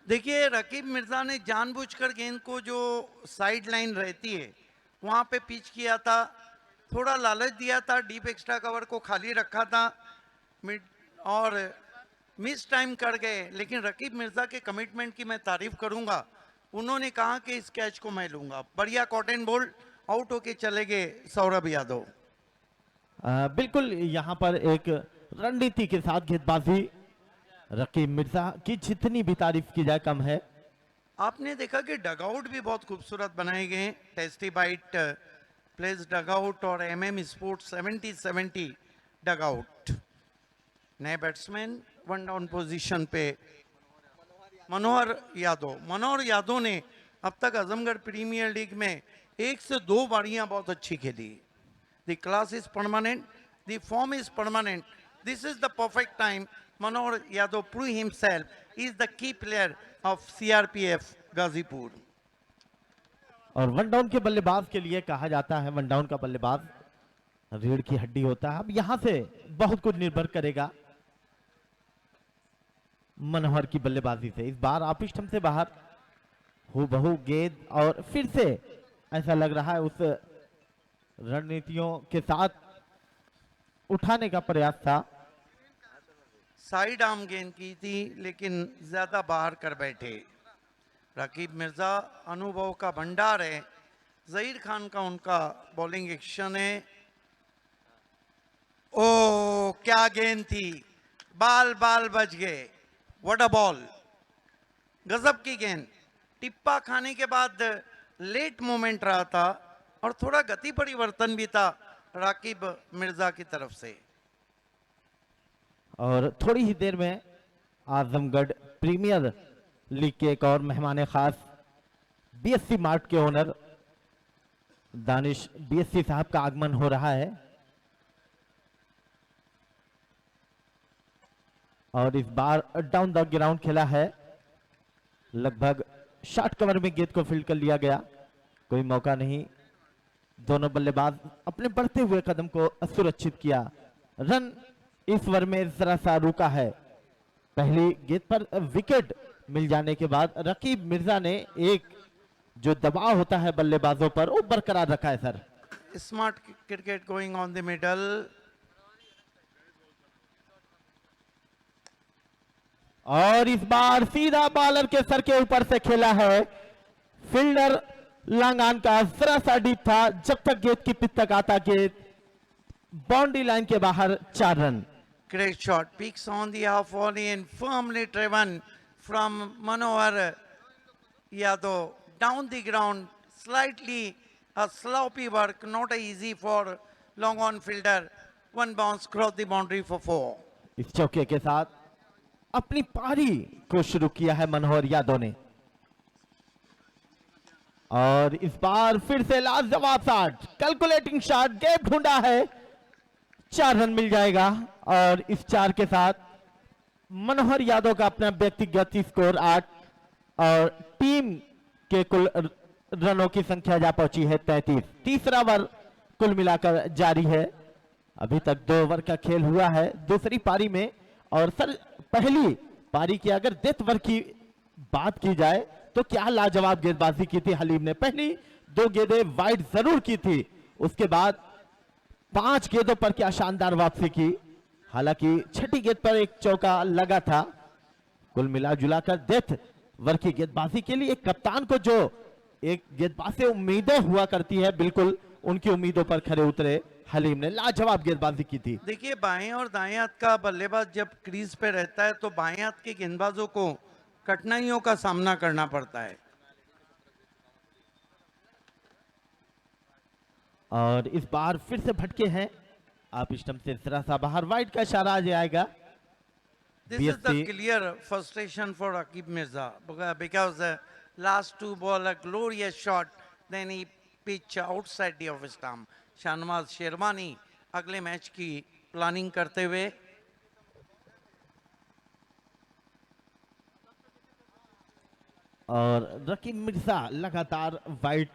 देखिए रकीब मिर्जा ने जानबूझकर गेंद को जो साइड लाइन रहती है वहां पे पिच किया था, थोड़ा लालच दिया था, डीप एक्स्ट्रा कवर को खाली रखा था मिड और मिस टाइम कर गए। लेकिन रकीब मिर्जा के कमिटमेंट की मैं तारीफ करूंगा। उन्होंने कहा कि इस कैच को मैं लूंगा। बढ़िया कॉटन बोल्ड, आउट होके चले गए सौरभ यादव। बिल्कुल यहाँ पर एक रणनीति के साथ गेंदबाजी रकीब मिर्जा की जितनी भी तारीफ की जाए कम है। आपने देखा कि डगआउट भी बहुत खूबसूरत बनाए गए हैं। टेस्टी बाइट प्लेस डगआउट और एमएम स्पोर्ट्स 70-70 डगआउट। नए बैट्समैन 1 डाउन पोजीशन पे मनोहर यादव ने अब तक आजमगढ़ प्रीमियर लीग में 1 से 2 बारियां बहुत अच्छी खेली। The class is permanent, the form is permanent, this is the perfect time Manohar Yadav prove himself is the key player of CRPF Ghazipur. और 1 डाउन के बल्लेबाज के लिए कहा जाता है 1 डाउन का बल्लेबाज रीढ़ की हड्डी होता है। अब यहां से बहुत कुछ निर्भर करेगा मनोहर की बल्लेबाजी से। इस बार आप स्टंप से बाहर हूबहू गेंद और फिर से ऐसा लग रहा है उस रणनीतियों के साथ उठाने का प्रयास था। साइड आर्म गेंद की थी लेकिन ज्यादा बाहर कर बैठे। रकीब मिर्जा अनुभव का भंडार है। जहीर खान का उनका बॉलिंग एक्शन है। ओ क्या गेंद थी, बाल बच गए। व्हाट अ बॉल, गजब की गेंद। टिप्पा खाने के बाद लेट मोमेंट रहा था और थोड़ा गति परिवर्तन भी था राकिब मिर्जा की तरफ से। और थोड़ी ही देर में आजमगढ़ प्रीमियर लीग के एक और मेहमान खास बीएससी मार्ट के ओनर दानिश बीएससी साहब का आगमन हो रहा है। और इस बार डाउन द ग्राउंड खेला है, लगभग शॉर्ट कवर में गेंद को फील्ड कर लिया गया, कोई मौका नहीं। दोनों बल्लेबाज अपने बढ़ते हुए कदम को सुरक्षित किया। रन इस ओवर में जरा सा रुका है। पहली गेंद पर विकेट मिल जाने के बाद रकीब मिर्जा ने एक जो दबाव होता है बल्लेबाजों पर वो बरकरार रखा है sir. Smart cricket going on the middle. और इस बार सीधा बॉलर के सर के ऊपर से खेला है। फील्डर लांगान का जरा सा डीप था, जब तक गेंद की पिच तक आता गेंद बाउंड्री लाइन के बाहर 4 run. Great shot, peaks on the half volley and firmly driven from Manohar Yadav down the ground. Slightly a sloppy work, not easy for long on fielder. One bounce cross the boundary for 4. इस चौके के साथ अपनी पारी को शुरू किया है मनोहर यादव ने। और इस बार फिर से लाजवाब शॉट, कैलकुलेटिंग शॉट, गैप ढूंढा है, 4 रन मिल जाएगा। और इस 4 के साथ मनोहर यादव का अपना व्यक्तिगत स्कोर 8 और टीम के कुल रनों की संख्या जा पहुंची है 33। तीसरा ओवर कुल मिलाकर जारी है, अभी तक 2 ओवर का खेल हुआ है दूसरी पारी में। और सर पहली पारी की अगर डेथ ओवर की बात की जाए तो क्या लाजवाब गेंदबाजी की थी हलीम ने। पहली 2 गेंदें वाइड जरूर की थी, उसके बाद 5 गेंदों पर क्या शानदार वापसी की। हालांकि 6ठी गेंद पर एक चौका लगा था। कुल मिला जुलाकर डेथ ओवर की गेंदबाजी के लिए कप्तान को जो एक गेंदबाज से उम्मीदें हुआ करती है, बिल्कुल उनकी उम्मीदों पर खरे उतरे हलीम ने, लाजवाब गेंदबाजी की थी। देखिए बाएं और दाएं हाथ का बल्लेबाज जब क्रीज पे रहता है तो बाएं हाथ के गेंदबाजों को कठिनाइयों का सामना करना पड़ता है। और इस बार फिर से भटके हैं आप स्टंप से जरा सा बाहर, वाइड का इशारा आ जाएगा। This is the BSC clear frustration for Rakib Mirza because last 2 ball a glorious shot, then he pitch outside the off stump. Shahnawaz sherwani अगले मैच की प्लानिंग करते हुए और रकीब मिर्जा लगातार वाइड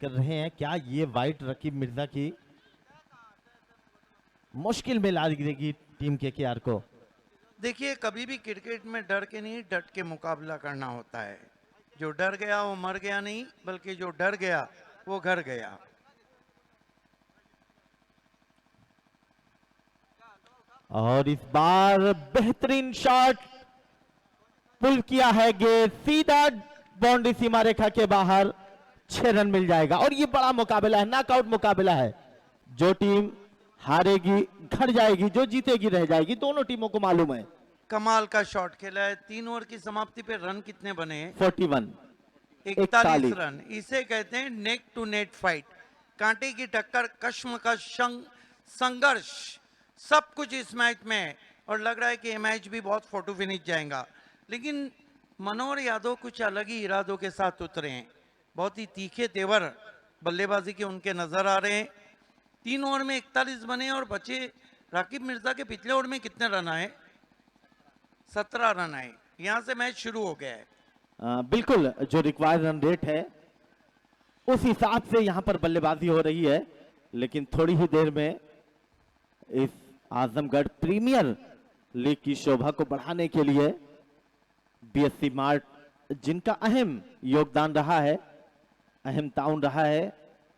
कर रहे हैं। क्या ये वाइड रकीब मिर्जा की मुश्किल में ला देगी टीम के केआर को। देखिए कभी भी क्रिकेट में डर के नहीं डट के मुकाबला करना होता है। जो डर गया वो मर गया नहीं, बल्कि जो डर गया वो घर गया। और इस बार बेहतरीन शॉट, पुल किया है गेंद सीधा बाउंड्री सीमा रेखा के बाहर, 6 रन मिल जाएगा। और ये बड़ा मुकाबला है, नॉकआउट मुकाबला है। जो टीम हारेगी घर जाएगी, जो जीतेगी रह जाएगी, दोनों टीमों को मालूम है। कमाल का शॉट खेला है। 3 ओवर की समाप्ति पे रन कितने बने? 41 41 रन। इसे कहते हैं नेक टू नेट फाइट, कांटे की टक्कर, कश्मकश, संघर्ष, सब कुछ इस मैच में है। और लग रहा है कि ये मैच भी बहुत फोटो फिनिश जाएगा। लेकिन मनोहर यादव कुछ अलग ही इरादों के साथ उतरे हैं। बहुत ही तीखे तेवर बल्लेबाजी के उनके नजर आ रहे हैं। 3 ओवर में 41 बने और बचे। राकिब मिर्जा के पिछले ओवर में कितने रन आए? 17 रन आए। यहां से मैच शुरू हो गया है। बिल्कुल जो रिक्वायर्ड रन रेट है उस हिसाब से यहां पर बल्लेबाजी हो रही है। लेकिन थोड़ी ही देर में इस आजमगढ़ प्रीमियर लीग की शोभा को बढ़ाने के लिए बीएससी मार्ट, जिनका अहम योगदान रहा है, अहम ताउन रहा है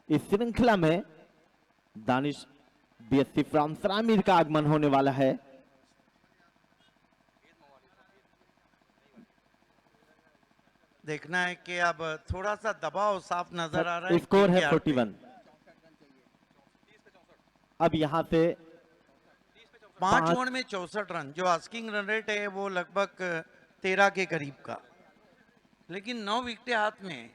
इस श्रृंखला में, दानिश बीएससी फ्रॉम सरामीर का आगमन होने वाला है। देखना है कि अब थोड़ा सा दबाव साफ नजर आ रहा है। स्कोर है KKR पे। 41। अब यहां से 5 ओवर में 64 रन, जो आस्किंग रन रेट है वो लगभग 13 के करीब का। लेकिन 9 विकेटें हाथ में हैं।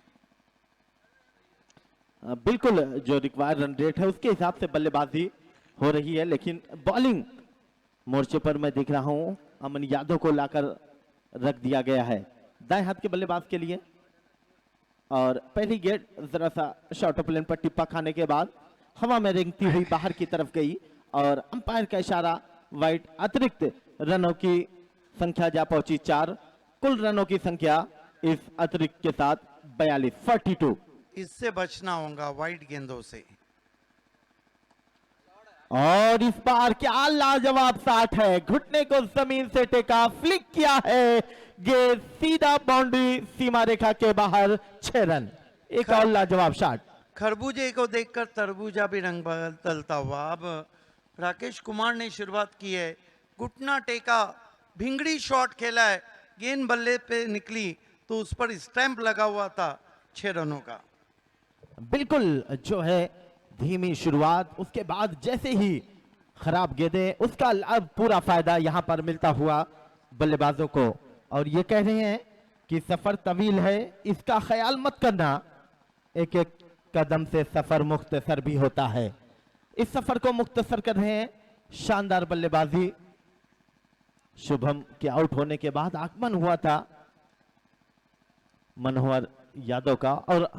बिल्कुल जो रिक्वायर्ड रन रेट है उसके हिसाब से बल्लेबाजी हो रही है, लेकिन बॉलिंग मोर्चे पर मैं देख रहा हूं अमन यादव को लाकर रख दिया गया है दाएं हाथ के बल्लेबाज के लिए। और पहली गेंद जरा सा शॉर्ट ऑफ लेन पर टिप्पा खाने के बाद हवा में रेंगती हुई बाहर की तरफ गई और अंपायर का इशारा वाइड। अतिरिक्त रनों की संख्या जा पहुंची 4, कुल रनों की संख्या इस अतिरिक्त के साथ 42 इससे बचना होगा वाइड गेंदों से। और इस बार क्या लाजवाब शॉट है, घुटने को जमीन से टेका, फ्लिक किया है, गेंद सीधा बाउंड्री सीमा रेखा के बाहर, 6 रन। एक और लाजवाब शॉट। खरबूजे को देखकर तरबूजा भी रंग बदलता हुआ। अब राकेश कुमार ने शुरुआत की है, घुटना टेका, भिंगड़ी शॉट खेला है, गेंद बल्ले पे निकली तो उस पर स्टैंप लगा हुआ था 6 रनों का। बिल्कुल जो है धीमी शुरुआत, उसके बाद जैसे ही खराब गेंदें, उसका लाभ पूरा फायदा यहां पर मिलता हुआ बल्लेबाजों को। और ये कह रहे हैं कि सफर तवील है, इसका ख्याल मत करना, एक एक कदम से सफर मुख्तसर भी होता है। इस सफर को मुख्तसर कर रहे हैं, शानदार बल्लेबाजी। शुभम के आउट होने के बाद आगमन हुआ था मनोहर यादव का और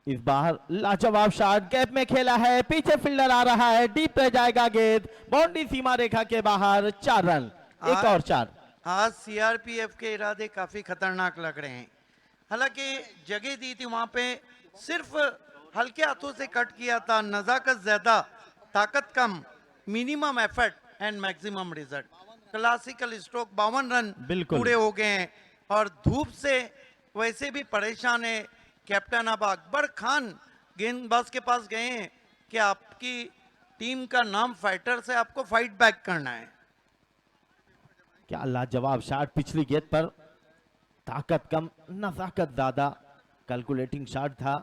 इस बार लाजवाब शॉट गैप में खेला है, पीछे फील्डर आ रहा है, डीप रह जाएगा गेंद, बाउंड्री सीमा रेखा के बाहर, 4 रन। एक और 4। आज सीआरपीएफ के इरादे काफी खतरनाक लग रहे हैं। हालांकि जगह दी थी वहां पे, सिर्फ हल्के हाथों से कट किया था, नजाकत ज्यादा, ताकत कम, minimum effort and maximum result. Classical stroke 52 run बिल्कुल। पूरे हो गए हैं और धूप से वैसे भी परेशान है कैप्टन। अब अकबर खान गेंदबाज के पास गए हैं कि आपकी टीम का नाम फाइटर से, आपको फाइट बैक करना है। क्या लाजवाब शॉट, पिछली गेंद पर ताकत कम नजाकत ज्यादा, कैलकुलेटिंग शॉट था।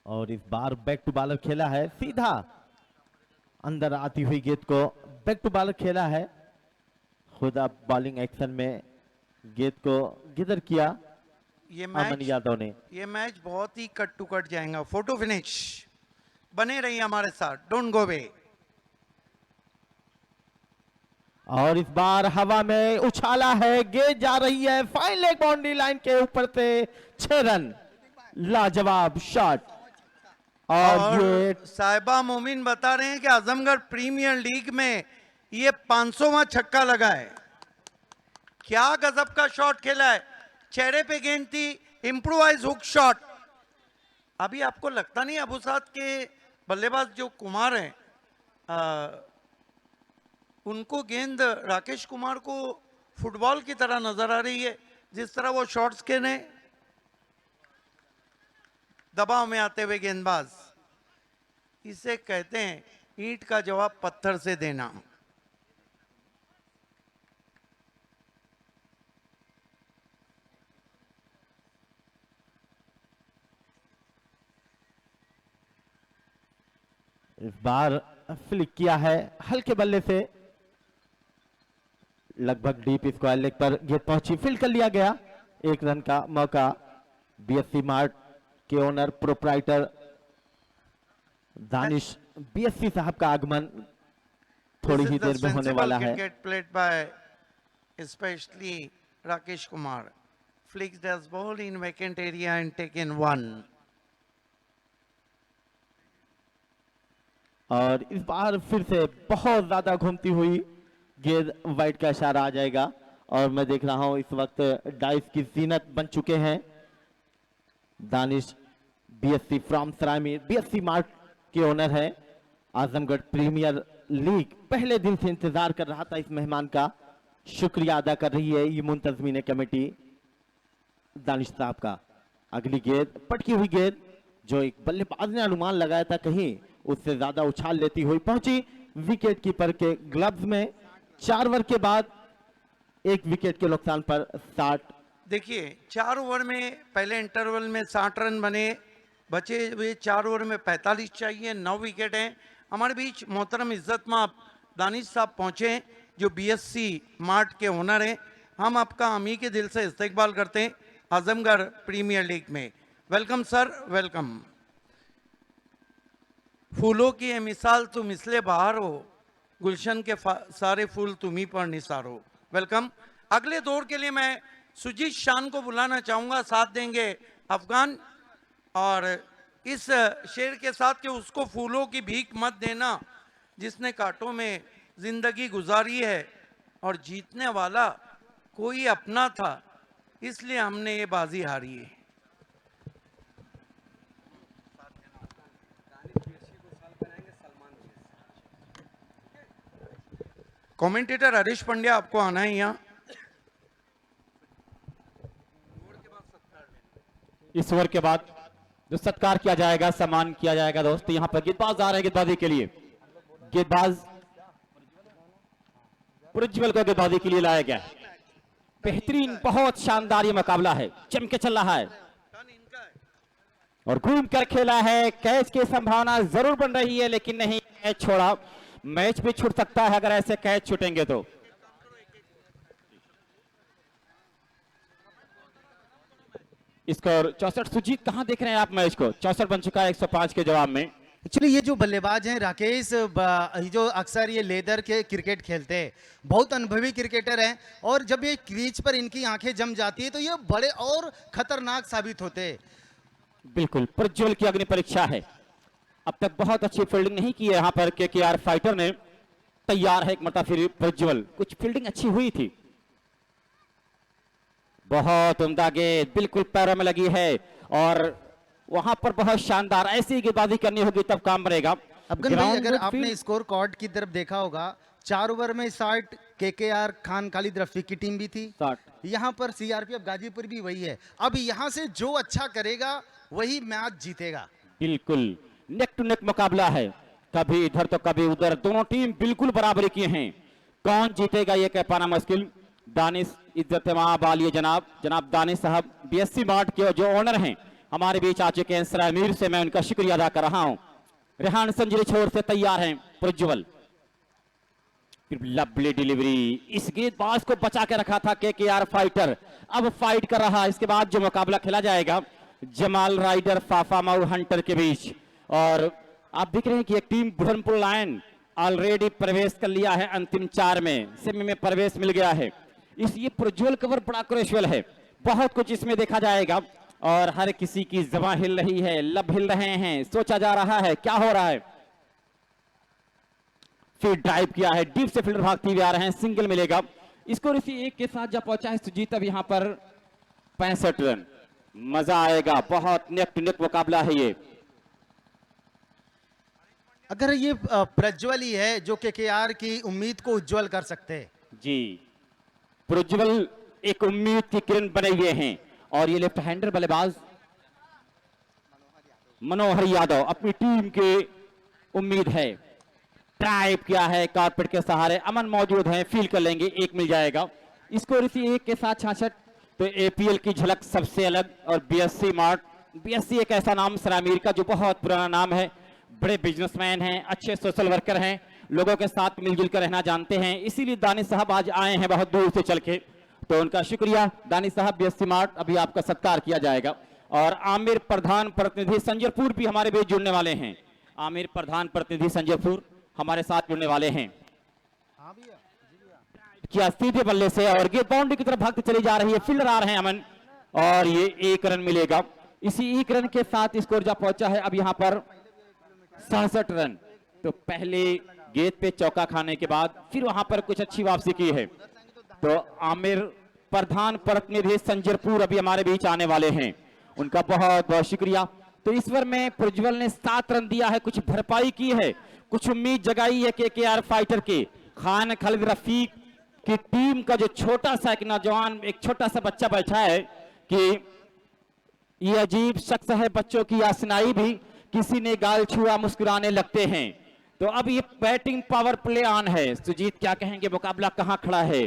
और इस बार बैक टू बॉलर खेला है, सीधा अंदर आती हुई गेंद को बैक टू बॉलर खेला है, खुद अब बॉलिंग एक्शन में गेंद को गिदर किया ये अमन यादव ने। ये मैच बहुत ही कट टू कट जाएगा। फोटो फिनिश, बने रहिए हमारे साथ, डोंट गो अवे। और इस बार हवा में उछाला है, गेंद जा रही है फाइन लेग बाउंड्री लाइन के ऊपर से, 6 रन। लाजवाब शॉट। और ये साहिबा मोमिन बता रहे हैं कि आजमगढ़ प्रीमियर लीग में ये 500वां छक्का लगा है। क्या गजब का शॉट खेला है, चेहरे पे गेंद थी, इंप्रोवाइज हुक शॉट। अभी आपको लगता नहीं अबू साद के बल्लेबाज जो कुमार हैं, उनको गेंद राकेश कुमार को फुटबॉल की तरह नजर आ रही है, जिस तरह वो शॉट्स खेले, दबाव में आते हुए गेंदबाज। इसे कहते हैं ईंट का जवाब पत्थर से देना। इस बार फ्लिक किया है हल्के बल्ले से, लगभग डीप स्क्वायर लेग पर गेंद पहुंची, फील्ड कर लिया गया। 1 रन का मौका। बीएससी मार्ट के ओनर प्रोप्राइटर दानिश बीएससी साहब का आगमन थोड़ी ही देर में होने वाला है। Cricket played by specially Rakesh Kumar, flicked as ball in vacant area and taken 1. और इस बार फिर से बहुत ज्यादा घूमती हुई गेंद, वाइड का इशारा आ जाएगा। और मैं देख रहा हूं इस वक्त डाइस की जीनत बन चुके हैं Danish BSc from Sarai Mir, BSc mart के ओनर है। आजमगढ़ प्रीमियर लीग पहले दिन से इंतजार कर रहा था इस मेहमान का, शुक्रिया अदा कर रही है ये मुंतजमीन कमेटी दानिश साहब का। अगली गेंद पटकी हुई गेंद, जो एक बल्लेबाज ने अनुमान लगाया था कहीं उससे ज्यादा उछाल लेती हुई पहुंची विकेट कीपर के ग्लव्स में। 4 ओवर के बाद 1 विकेट के नुकसान पर 60। देखिए 4 ओवर में पहले इंटरवल में 60 रन बने, बचे हुए 4 ओवर में 45 चाहिए, 9 विकेट हैं। हमारे बीच मोहतरम इज्जत माब दानिश साहब पहुंचे, जो बीएससी मार्ट के ओनर हैं। हम आपका अमी के दिल से इस्तकबाल करते हैं आजमगढ़ प्रीमियर लीग में। Welcome sir, welcome. फूलों की ये मिसाल तुम इसलिए बाहर हो, गुलशन के सारे फूल तुम ही पर निसार हो। वेलकम। अगले दौर के लिए मैं सुजीत शान को बुलाना चाहूंगा, साथ देंगे अफगान। और इस शेर के साथ कि उसको फूलों की भीख मत देना जिसने कांटों में जिंदगी गुजारी है, और जीतने वाला कोई अपना था इसलिए हमने ये बाजी हारी है। कमेंटेटर हरीश पंड्या, आपको आना है यहाँ। इस ओवर के बाद जो सत्कार किया जाएगा, सम्मान किया जाएगा दोस्त, यहाँ पर गेंदबाज आ रहे हैं गेंदबाजी के लिए। गेंदबाज प्रज्वल को गेंदबाजी के लिए लाया गया है। बेहतरीन, बहुत शानदार ये मुकाबला है, जम के चल रहा है और घूम कर खेला है। कैच की संभावना जरूर बन रही है, लेकिन नहीं, कैच छोड़ा। मैच भी छूट सकता है अगर ऐसे कैच छूटेंगे तो। स्कोर 64। सुजीत, कहां देख रहे हैं आप मैच को? 64 बन चुका है 105 के जवाब में। एक्चुअली ये जो बल्लेबाज हैं राकेश, जो अक्सर ये लेदर के क्रिकेट खेलते हैं, बहुत अनुभवी क्रिकेटर हैं, और जब ये क्रीज पर इनकी आंखें जम जाती है तो ये बड़े और खतरनाक साबित होते हैं। बिल्कुल, प्रज्वल की अग्नि परीक्षा है। अब तक बहुत अच्छी फील्डिंग नहीं की है यहाँ पर केकेआर फाइटर ने। तैयार है एक मरतबा फिर प्रज्वल। कुछ फील्डिंग अच्छी हुई थी। बहुत उम्दा गेंद बिल्कुल पैरों में लगी है, और वहां पर बहुत शानदार ऐसी गेंदबाजी करनी होगी तब काम बनेगा। अफगान भाई, अगर आपने स्कोर कार्ड की तरफ देखा होगा, 4 ओवर में 60 केकेआर खान खालिद रफीक की टीम भी थी, 60 यहाँ पर सीआरपीएफ गाजीपुर भी वही है। अब यहाँ से जो अच्छा करेगा वही मैच जीतेगा। बिल्कुल नेक टू नेक मुकाबला है, कभी इधर तो कभी उधर, दोनों टीम बिल्कुल बराबरी की हैं। कौन जीतेगा ये कह पाना मुश्किल। दानिश इज्जत वालिए जनाब दानिश साहब बीएससी मार्ट के जो ओनर हैं हमारे बीच आ चुके हैं। सरामीर से मैं उनका शुक्रिया अदा कर रहा हूं। रेहान संजरी छोर से तैयार हैं प्रज्वल। लवली डिलीवरी, इस गेंदबाज को बचा के रखा था केकेआर फाइटर। अब फाइट कर रहा है। इसके बाद जो मुकाबला खेला जाएगा जमाल राइडर फाफा माउ हंटर के बीच। और आप देख रहे हैं कि एक टीम बुढ़नपुर लायन ऑलरेडी प्रवेश कर लिया है अंतिम 4 में, सेमी में प्रवेश मिल गया है। इस ये प्रज्वल कवर बड़ा क्रेशुअल है, बहुत कुछ इसमें देखा जाएगा, और हर किसी की ज़बां हिल रही है, लब हिल रहे हैं, सोचा जा रहा है क्या हो रहा है। फिर ड्राइव किया है, डीप से फील्डर भागते हुए आ रहे हैं, सिंगल मिलेगा। स्कोर इसी एक के साथ जब पहुंचा है सुजीत, अब यहां पर 65 रन। मजा आएगा, बहुत नेक टू नेक मुकाबला है ये। अगर ये प्रज्वल ही है जो केकेआर की उम्मीद को उज्जवल कर सकते हैं। जी, प्रज्वल एक उम्मीद की किरण बने हुए हैं, और ये लेफ्ट हैंडर बल्लेबाज मनोहर यादव अपनी टीम के उम्मीद है। ड्राइव किया है कारपेट के सहारे, अमन मौजूद है, फील कर लेंगे, एक मिल जाएगा। स्कोर इसी एक के साथ 66। तो एपीएल की झलक सबसे अलग, और बीएससी मार्ट, बीएससी एक ऐसा नाम सरामीर का जो बहुत पुराना नाम है, बड़े बिजनेसमैन हैं, अच्छे सोशल वर्कर हैं, लोगों के साथ मिलजुल कर रहना जानते हैं, इसीलिए दानिश साहब आज आए हैं बहुत दूर से चल के, तो उनका शुक्रिया। दानिश साहब बीएससी मार्ट, अभी आपका सत्कार किया जाएगा। और आमिर प्रधान प्रतिनिधि संजरपुर भी हमारे बीच जुड़ने वाले हैं। आमिर प्रधान प्रतिनिधि संजरपुर हमारे साथ जुड़ने वाले हैं। किया सीधे बल्ले से, और गेंद बाउंड्री की तरफ भागती चली जा रही है, फील्डर आ रहे हैं अमन, और ये 1 रन मिलेगा। इसी 1 रन के साथ स्कोर जा पहुंचा है अब यहाँ पर 67 रन। तो पहले गेंद पे चौका खाने के बाद फिर वहां पर कुछ अच्छी वापसी की है। तो आमिर प्रधान प्रतिनिधि संजरपुर अभी हमारे बीच आने वाले हैं, उनका बहुत बहुत शुक्रिया। तो इस बार में प्रज्वल ने 7 रन दिया है, कुछ भरपाई की है, कुछ उम्मीद जगाई है केकेआर फाइटर के। खान खालिद रफीक की टीम का जो छोटा सा एक नौजवान, एक छोटा सा बच्चा बैठा है कि ये अजीब शख्स है, बच्चों की यासनाई भी किसी ने गाल छुआ मुस्कुराने लगते हैं। तो अब ये बैटिंग पावर प्ले ऑन है। सुजीत क्या कहेंगे, मुकाबला कहां खड़ा है?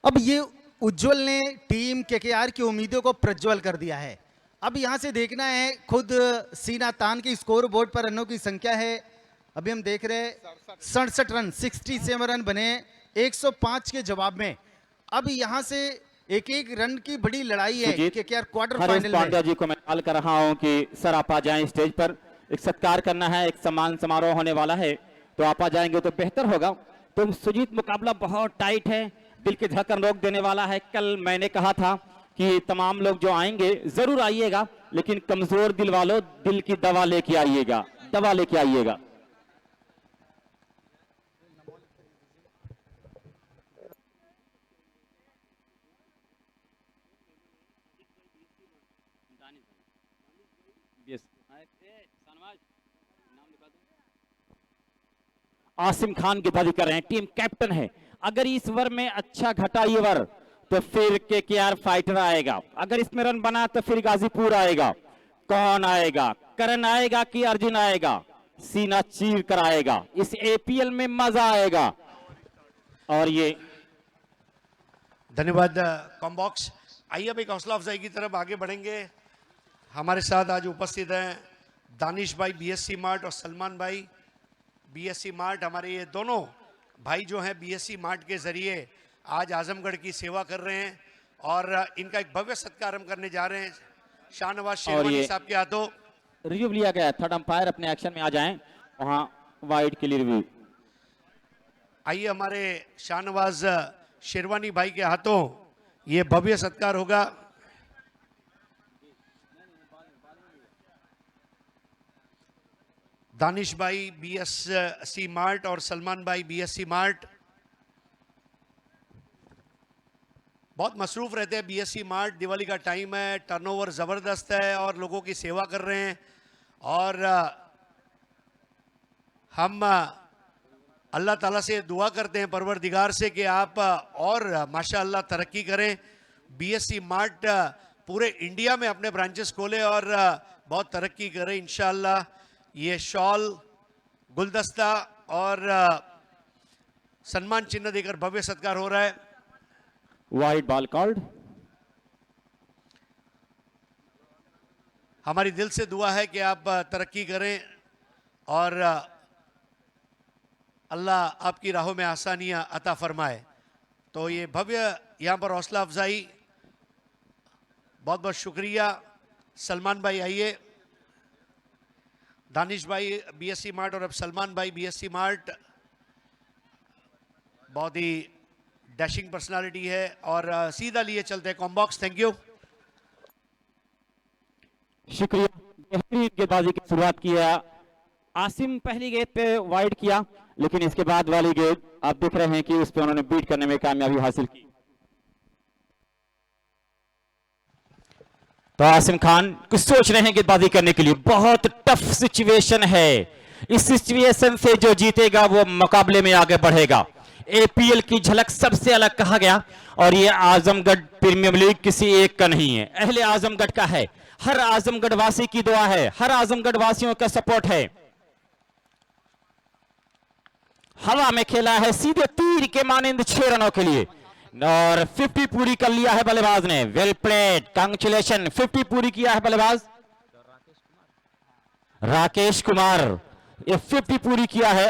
अब ये उज्जवल ने टीम केकेआर की उम्मीदों को प्रज्वल कर दिया है। अब यहां से देखना है, खुद सीना तान के स्कोर बोर्ड पर रनों की संख्या है, अभी हम देख रहे हैं 67 रन, 67 रन बने 105 के जवाब में। अब यहाँ से एक एक रन की बड़ी लड़ाई है Sujit, KKR quarter Harish final में। पांड्या जी को मैं कॉल कर रहा हूं कि सर आप आ जाएं स्टेज पर, एक सत्कार करना है, एक सम्मान समारोह होने वाला है, तो आप आ जाएंगे तो बेहतर होगा। तो सुजीत मुकाबला बहुत टाइट है, दिल की धड़कन रोक देने वाला है। कल मैंने कहा था कि तमाम लोग जो आएंगे जरूर आइएगा, लेकिन कमजोर दिल वालों दिल की दवा लेके आइएगा, दवा लेके आइएगा। आसिम खान की बात कर रहे हैं, टीम कैप्टन है। अगर इस ओवर में अच्छा घटा ये ओवर तो फिर केकेआर फाइटर आएगा, अगर इसमें रन बना तो फिर गाजीपुर आएगा। कौन आएगा, करण आएगा कि अर्जुन आएगा? सीना चीर कर आएगा। इस एपीएल में मजा आएगा। और ये धन्यवाद कॉम्बॉक्स। आइए अब एक हौसला अफजाई की तरफ आगे बढ़ेंगे। हमारे साथ आज उपस्थित हैं दानिश भाई बीएससी मार्ट और सलमान भाई बीएससी मार्ट। हमारे ये दोनों भाई जो हैं बीएससी मार्ट के जरिए आज आजमगढ़ की सेवा कर रहे हैं और इनका एक भव्य सत्कार हम करने जा रहे हैं शाहनवाज शेरवानी साहब के हाथों। रिव्यू लिया गया, थर्ड अंपायर अपने एक्शन में आ जाएं, वहां वाइड के लिए रिव्यू। आइए हमारे शाहनवाज शेरवानी भाई के हाथों ये भव्य सत्कार होगा। दानिश भाई बीएससी मार्ट और सलमान भाई बीएससी मार्ट बहुत मसरूफ रहते हैं। बीएससी मार्ट दिवाली का टाइम है, टर्नओवर ज़बरदस्त है और लोगों की सेवा कर रहे हैं और हम अल्लाह ताला से दुआ करते हैं परवरदिगार से कि आप और माशाअल्लाह तरक्की करें। बीएससी मार्ट पूरे इंडिया में अपने ब्रांचेस खोले और बहुत तरक्की करें इंशाअल्लाह। ये शॉल, गुलदस्ता और सम्मान चिन्ह देकर भव्य सत्कार हो रहा है। Wide ball called. हमारी दिल से दुआ है कि आप तरक्की करें और अल्लाह आपकी राहों में आसानियां अता फरमाए। तो ये भव्य यहाँ पर हौसला अफजाई, बहुत बहुत शुक्रिया। सलमान भाई आइए, दानिश भाई बीएससी मार्ट और अब सलमान भाई बीएससी मार्ट। बहुत ही डैशिंग पर्सनालिटी है और सीधा लिए चलते हैं कॉम्बॉक्स। थैंक यू, शुक्रिया। बेहतरीन गेंदबाजी की शुरुआत किया आसिम, पहली गेंद पे वाइड किया, लेकिन इसके बाद वाली गेंद आप देख रहे हैं कि उस पे उन्होंने बीट करने में कामयाबी हासिल की। तो आसिम खान कुछ सोच रहे हैं गेंदबाजी करने के लिए। बहुत टफ सिचुएशन है, इस सिचुएशन से जो जीतेगा वो मुकाबले में आगे बढ़ेगा। एपीएल की झलक सबसे अलग कहा गया और ये आजमगढ़ प्रीमियर लीग किसी एक का नहीं है, अहले आजमगढ़ का है। हर आजमगढ़ वासी की दुआ है, हर आजमगढ़ वासियों का सपोर्ट है। हवा में खेला है सीधे तीर के मानिंद 6 रनों के लिए और 50 पूरी कर लिया है बल्लेबाज ने। Well played, congratulation. 50 पूरी किया है बल्लेबाज राकेश कुमार, ये 50 पूरी किया है।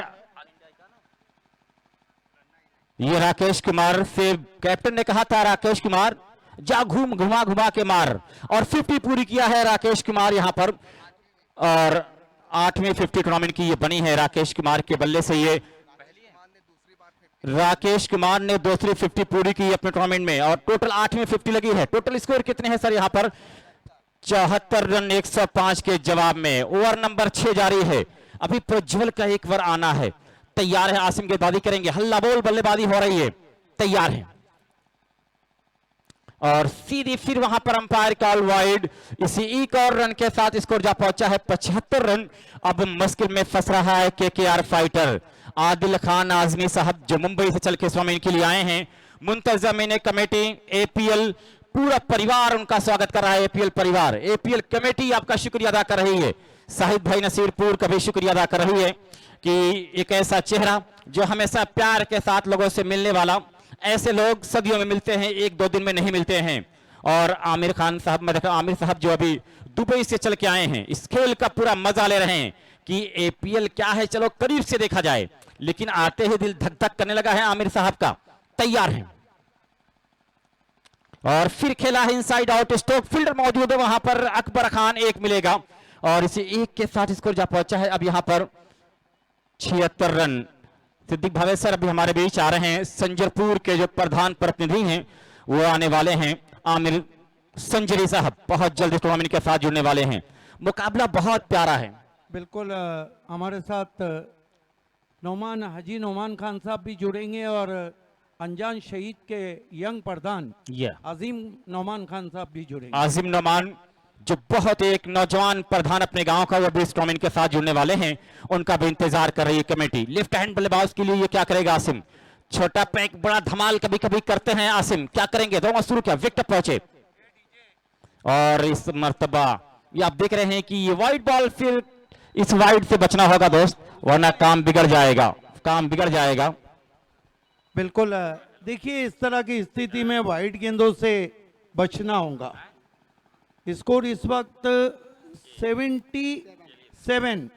ये राकेश कुमार से कैप्टन ने कहा था राकेश कुमार जा घुमा घुमा के मार, और 50 पूरी किया है राकेश कुमार यहां पर। और 8वीं 50 टूर्नामेंट की ये बनी है राकेश कुमार के बल्ले से। ये राकेश कुमार ने दूसरी 50 पूरी की अपने टूर्नामेंट में और टोटल 8वीं 50 लगी है। टोटल स्कोर कितने हैं सर यहां पर? 74 रन 105 के जवाब में। ओवर नंबर 6 जारी है, अभी प्रज्वल का एक ओवर आना है। तैयार है आसिम, गेंदबाजी करेंगे। हल्ला बोल बल्लेबाजी हो रही है, तैयार है और सीधी फिर वहां पर अंपायर कॉल वाइड। इसी एक और रन के साथ स्कोर जा पहुंचा है 75 रन। अब मुश्किल में फंस रहा है केकेआर फाइटर। आदिल खान आजमी साहब जो मुंबई से चल के स्वामी के लिए आए हैं, मुंतजमीन कमेटी, एपीएल पूरा परिवार उनका स्वागत कर रहा है। एपीएल परिवार, एपीएल कमेटी आपका शुक्रिया अदा कर रही है। साहिद भाई नसीरपुर का भी शुक्रिया अदा कर रही है कि एक ऐसा चेहरा जो हमेशा प्यार के साथ लोगों से मिलने वाला, ऐसे लोग सदियों में मिलते हैं, 1-2 दिन में नहीं मिलते हैं। और आमिर खान साहब, मैं देखा आमिर साहब जो अभी दुबई से चल के आए हैं, इस खेल का पूरा मजा ले रहे हैं कि एपीएल क्या है, चलो करीब से देखा जाए। लेकिन आते ही दिल धक धक करने लगा है आमिर साहब का। तैयार है और फिर खेला है इनसाइड आउट, स्टोक फील्डर मौजूद है वहां पर, अकबर खान एक मिलेगा और इसी एक के साथ स्कोर जा पहुंचा है अब यहां पर 76 रन। सिद्दीक भावेसर अभी हमारे बीच आ रहे हैं, संजरपुर के जो प्रधान प्रतिनिधि हैं वो आने वाले हैं, आमिर संजरी साहब बहुत जल्द इस टूर्नामेंट के साथ जुड़ने वाले हैं। मुकाबला बहुत प्यारा है। बिल्कुल हमारे साथ नौमान हाजी नौमान खान साहब भी जुड़ेंगे और अनजान शहीद के यंग प्रधान आजिम नौमान खान साहब भी जुड़ेंगे। आजिम नौमान जो बहुत एक नौजवान प्रधान अपने गांव का, वो भी इस टूर्नामेंट के साथ जुड़ने वाले हैं, उनका भी इंतजार कर रही है कमेटी। लेफ्ट हैंड बल्लेबाज के लिए ये क्या करेगा आसिम, छोटा पैक बड़ा धमाल कभी कभी करते हैं आसिम, क्या करेंगे, दो शुरू किया, विकेट पहुंचे और इस मर्तबा ये आप देख रहे हैं कि ये वाइड बॉल, फिर इस वाइड से बचना होगा दोस्त, वरना काम बिगड़ जाएगा, काम बिगड़ जाएगा। बिल्कुल देखिए इस तरह की स्थिति में वाइड गेंदों से बचना होगा। स्कोर इस वक्त 77,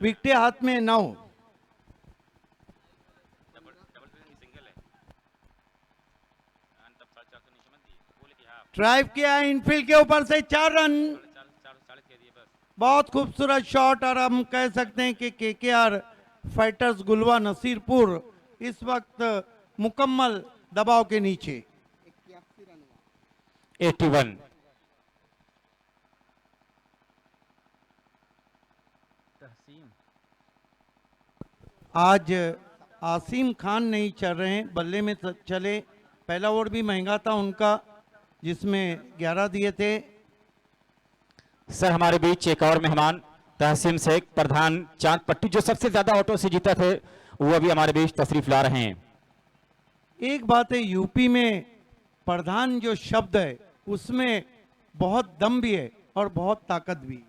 विकेट हाथ में 9। ड्राइव किया इनफील्ड के ऊपर से 4 रन, बहुत खूबसूरत शॉट। और हम कह सकते हैं कि केकेआर फाइटर्स गुलवा नसीरपुर इस वक्त मुकम्मल दबाव के नीचे। 81 आज आसिम खान नहीं चल रहे हैं, बल्ले में चले। पहला ओवर भी महंगा था उनका जिसमें 11 दिए थे। सर हमारे बीच एक और मेहमान तहसीम शेख प्रधान चांद पट्टी, जो सबसे ज्यादा ऑटो से जीता थे, वो अभी हमारे बीच तशरीफ ला रहे हैं। एक बात है, यूपी में प्रधान जो शब्द है उसमें बहुत दम भी है और बहुत ताकत भी।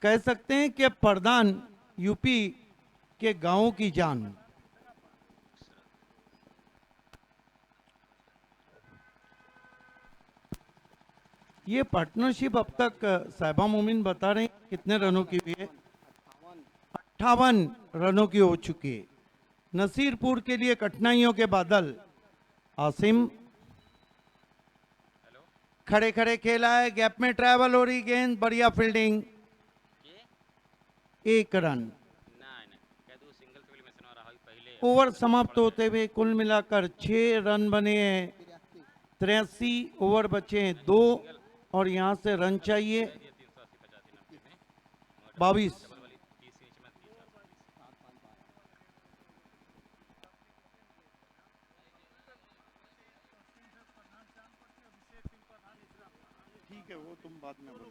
कह सकते हैं कि प्रधान यूपी के गांवों की जान। ये पार्टनरशिप अब तक साहिबा मोमिन बता रहे हैं कितने रनों की हुई है, 58 रनों की हो चुकी है। नसीरपुर के लिए कठिनाइयों के बादल। आसिम खड़े खड़े खेला है, गैप में ट्रैवल हो रही गेंद, बढ़िया फील्डिंग, 1 रन। ओवर समाप्त होते हुए कुल मिलाकर 6 रन बने हैं, 83 ओवर बचे हैं 2 और यहां से रन चाहिए 22। ठीक है वो तुम बाद में बोलो,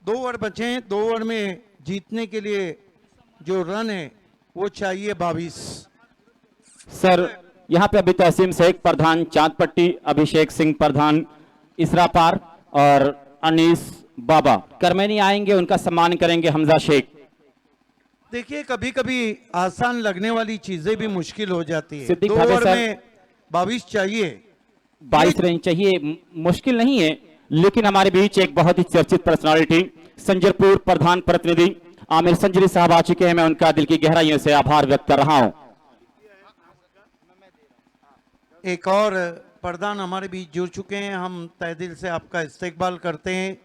दो ओवर बचे हैं, 2 ओवर में जीतने के लिए जो रन है वो चाहिए 22। सर यहाँ पे अभी तहसीम शेख प्रधान चांद पट्टी, अभिषेक सिंह प्रधान इसरापार और अनीस बाबा करमैनी आएंगे, उनका सम्मान करेंगे हमजा शेख। देखिए कभी कभी आसान लगने वाली चीजें भी मुश्किल हो जाती है। सिद्दीक 2 भावे ओवर सर, में 22 चाहिए, 22 रन चाहिए, मुश्किल नहीं है। लेकिन हमारे बीच एक बहुत ही चर्चित पर्सनालिटी संजरपुर प्रधान प्रतिनिधि आमिर संजरी साहब आ चुके हैं, मैं उनका दिल की गहराइयों से आभार व्यक्त कर रहा हूं। एक और प्रधान हमारे बीच जुड़ चुके हैं, हम तहे दिल से आपका इस्तेकबाल करते हैं।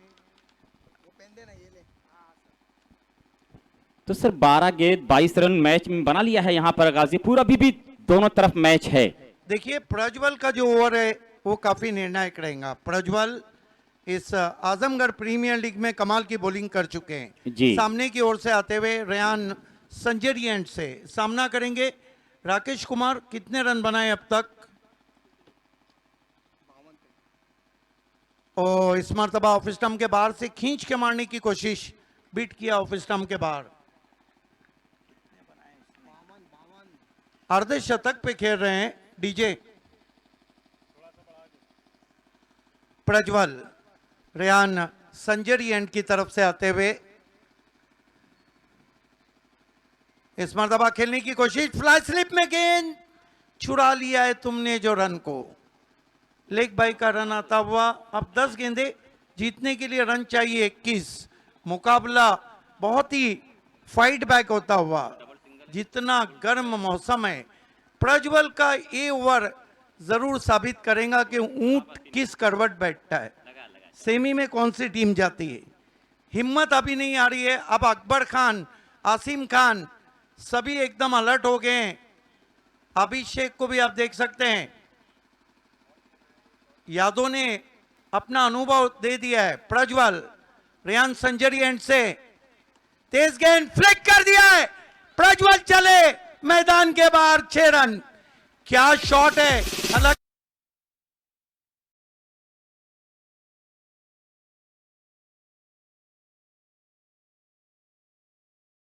तो सर 12 गेंद 22 रन मैच में बना लिया है यहाँ पर गाजीपुर, अभी भी दोनों तरफ मैच है। देखिए प्रज्वल का जो ओवर है वो काफी निर्णायक रहेगा। प्रज्वल इस आजमगढ़ प्रीमियर लीग में कमाल की बॉलिंग कर चुके हैं जी। सामने की ओर से आते हुए रेयान संजरी एंड से सामना करेंगे। राकेश कुमार कितने रन बनाए अब तक? और इस मरतबा ऑफ स्टंप के बाहर से खींच के मारने की कोशिश, बीट किया ऑफ स्टंप के बाहर। अर्ध शतक पे खेल रहे हैं डीजे प्रज्वल, रेयान संजरी एंड की तरफ से आते हुए इस मर्तबा खेलने की कोशिश, फ्लाई स्लिप में गेंद छुड़ा लिया है तुमने जो रन को। लेग बाई का रन आता हुआ। अब 10 गेंदे जीतने के लिए रन चाहिए 21। मुकाबला बहुत ही फाइट बैक होता हुआ। जितना गर्म मौसम है, प्रज्वल का ये ओवर जरूर साबित करेगा कि ऊंट किस करवट बैठता है। सेमी में कौन सी टीम जाती है, हिम्मत अभी नहीं आ रही है। अब अकबर खान, आसिम खान सभी एकदम अलर्ट हो गए हैं। अभिषेक को भी आप देख सकते हैं, यादव ने अपना अनुभव दे दिया है। प्रज्वल, रेयान संजरी एंड से तेज गेंद फ्लिक कर दिया है। प्रज्वल चले मैदान के बाहर, 6 रन। क्या शॉट है, अलग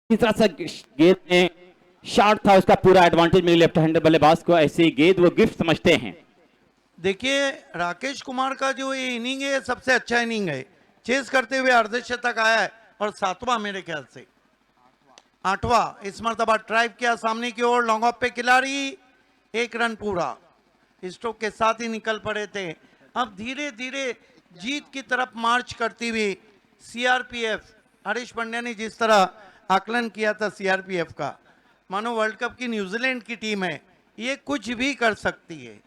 तीसरा सा गेंद में शॉट था, उसका पूरा एडवांटेज मिले लेफ्ट हैंडर बल्लेबाज को। ऐसी गेंद वो गिफ्ट समझते हैं। देखिए राकेश कुमार का जो ये इनिंग है सबसे अच्छा इनिंग है। चेस करते हुए अर्धशतक आया है और 7वां मेरे ख्याल से 8वां। इस मर्तबा ड्राइव किया सामने की ओर, लॉन्ग ऑफ पे खिलाड़ी, 1 रन पूरा स्ट्रोक के साथ ही निकल पड़े थे। अब धीरे धीरे जीत की तरफ मार्च करती हुई सीआरपीएफ, हरीश पांड्या ने जिस तरह आकलन किया था सीआरपीएफ का, मानो वर्ल्ड कप की न्यूजीलैंड की टीम है, ये कुछ भी कर सकती है।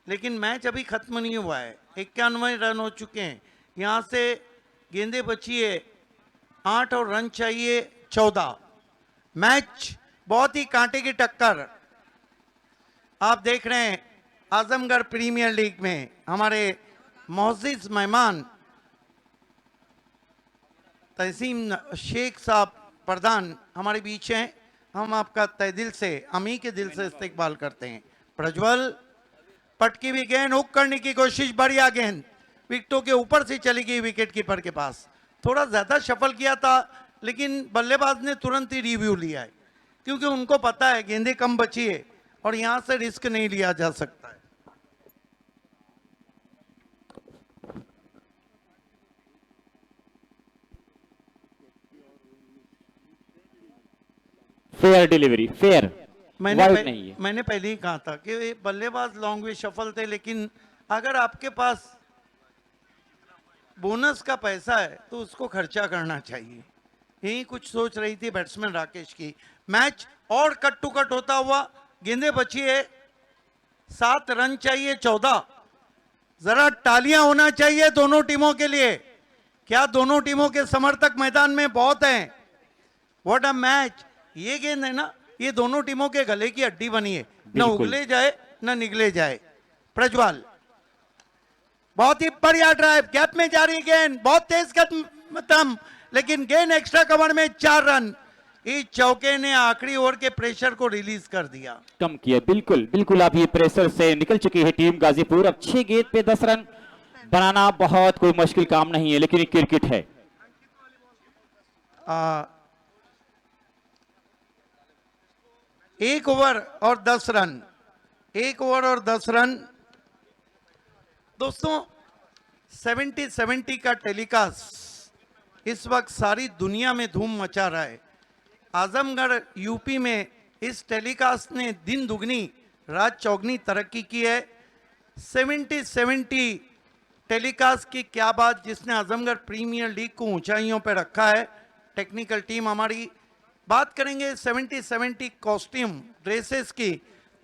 लेकिन मैच अभी खत्म नहीं हुआ है, 91 रन हो चुके हैं। यहाँ से गेंदे बची है 8 और रन चाहिए 14। मैच बहुत ही कांटे की टक्कर आप देख रहे हैं। आजमगढ़ प्रीमियर लीग में हमारे मोअज़्ज़िज़ मेहमान तहसीम शेख साहब प्रधान हमारे बीच हैं। हम आपका तहे दिल से, अमी के दिल से इस्तकबाल करते हैं। प्रज्वल, पटकी हुई गेंद, हुक करने की कोशिश, बढ़िया गेंद विकेटों के ऊपर से चली गई विकेट कीपर के पास। थोड़ा ज्यादा शफल किया था लेकिन बल्लेबाज ने तुरंत ही रिव्यू लिया है, क्योंकि उनको पता है गेंदें कम बची है और यहां से रिस्क नहीं लिया जा सकता है। फेयर डिलीवरी, फेयर, वाइड नहीं है। मैंने पहले ही कहा था कि बल्लेबाज लॉन्ग वे शफल थे, लेकिन अगर आपके पास बोनस का पैसा है तो उसको खर्चा करना चाहिए। यही कुछ सोच रही थी बैट्समैन राकेश की। मैच और कट टू कट होता हुआ, गेंदें बची है 7 रन चाहिए 14। जरा तालियां होना चाहिए दोनों टीमों के लिए। क्या दोनों टीमों के समर्थक मैदान में बहुत हैं। What a match. ये गेंद है ना, ये दोनों टीमों के गले की हड्डी बनी है, न उगले जाए न निगले जाए। प्रज्वल, बहुत ही बढ़िया ड्राइव, गैप में जा रही गेंद, बहुत तेज कदम, लेकिन गेंद एक्स्ट्रा कवर में 4 रन। इस चौके ने आखिरी ओवर के प्रेशर को रिलीज कर दिया, कम किया। बिल्कुल बिल्कुल, आप ये प्रेशर से निकल चुकी है टीम गाजीपुर। अब 6 गेंद पे 10 रन बनाना बहुत कोई मुश्किल काम नहीं है, लेकिन ये क्रिकेट है। 1 ओवर और 10 रन, 1 ओवर और 10 रन। दोस्तों 70-70 का टेलीकास्ट इस वक्त सारी दुनिया में धूम मचा रहा है। आजमगढ़ यूपी में इस टेलीकास्ट ने दिन दुगनी रात चौगनी तरक्की की है। 70-70 टेलीकास्ट की क्या बात, जिसने आजमगढ़ प्रीमियर लीग को ऊंचाइयों पर रखा है। टेक्निकल टीम हमारी। बात करेंगे 70-70 कॉस्ट्यूम ड्रेसेस की,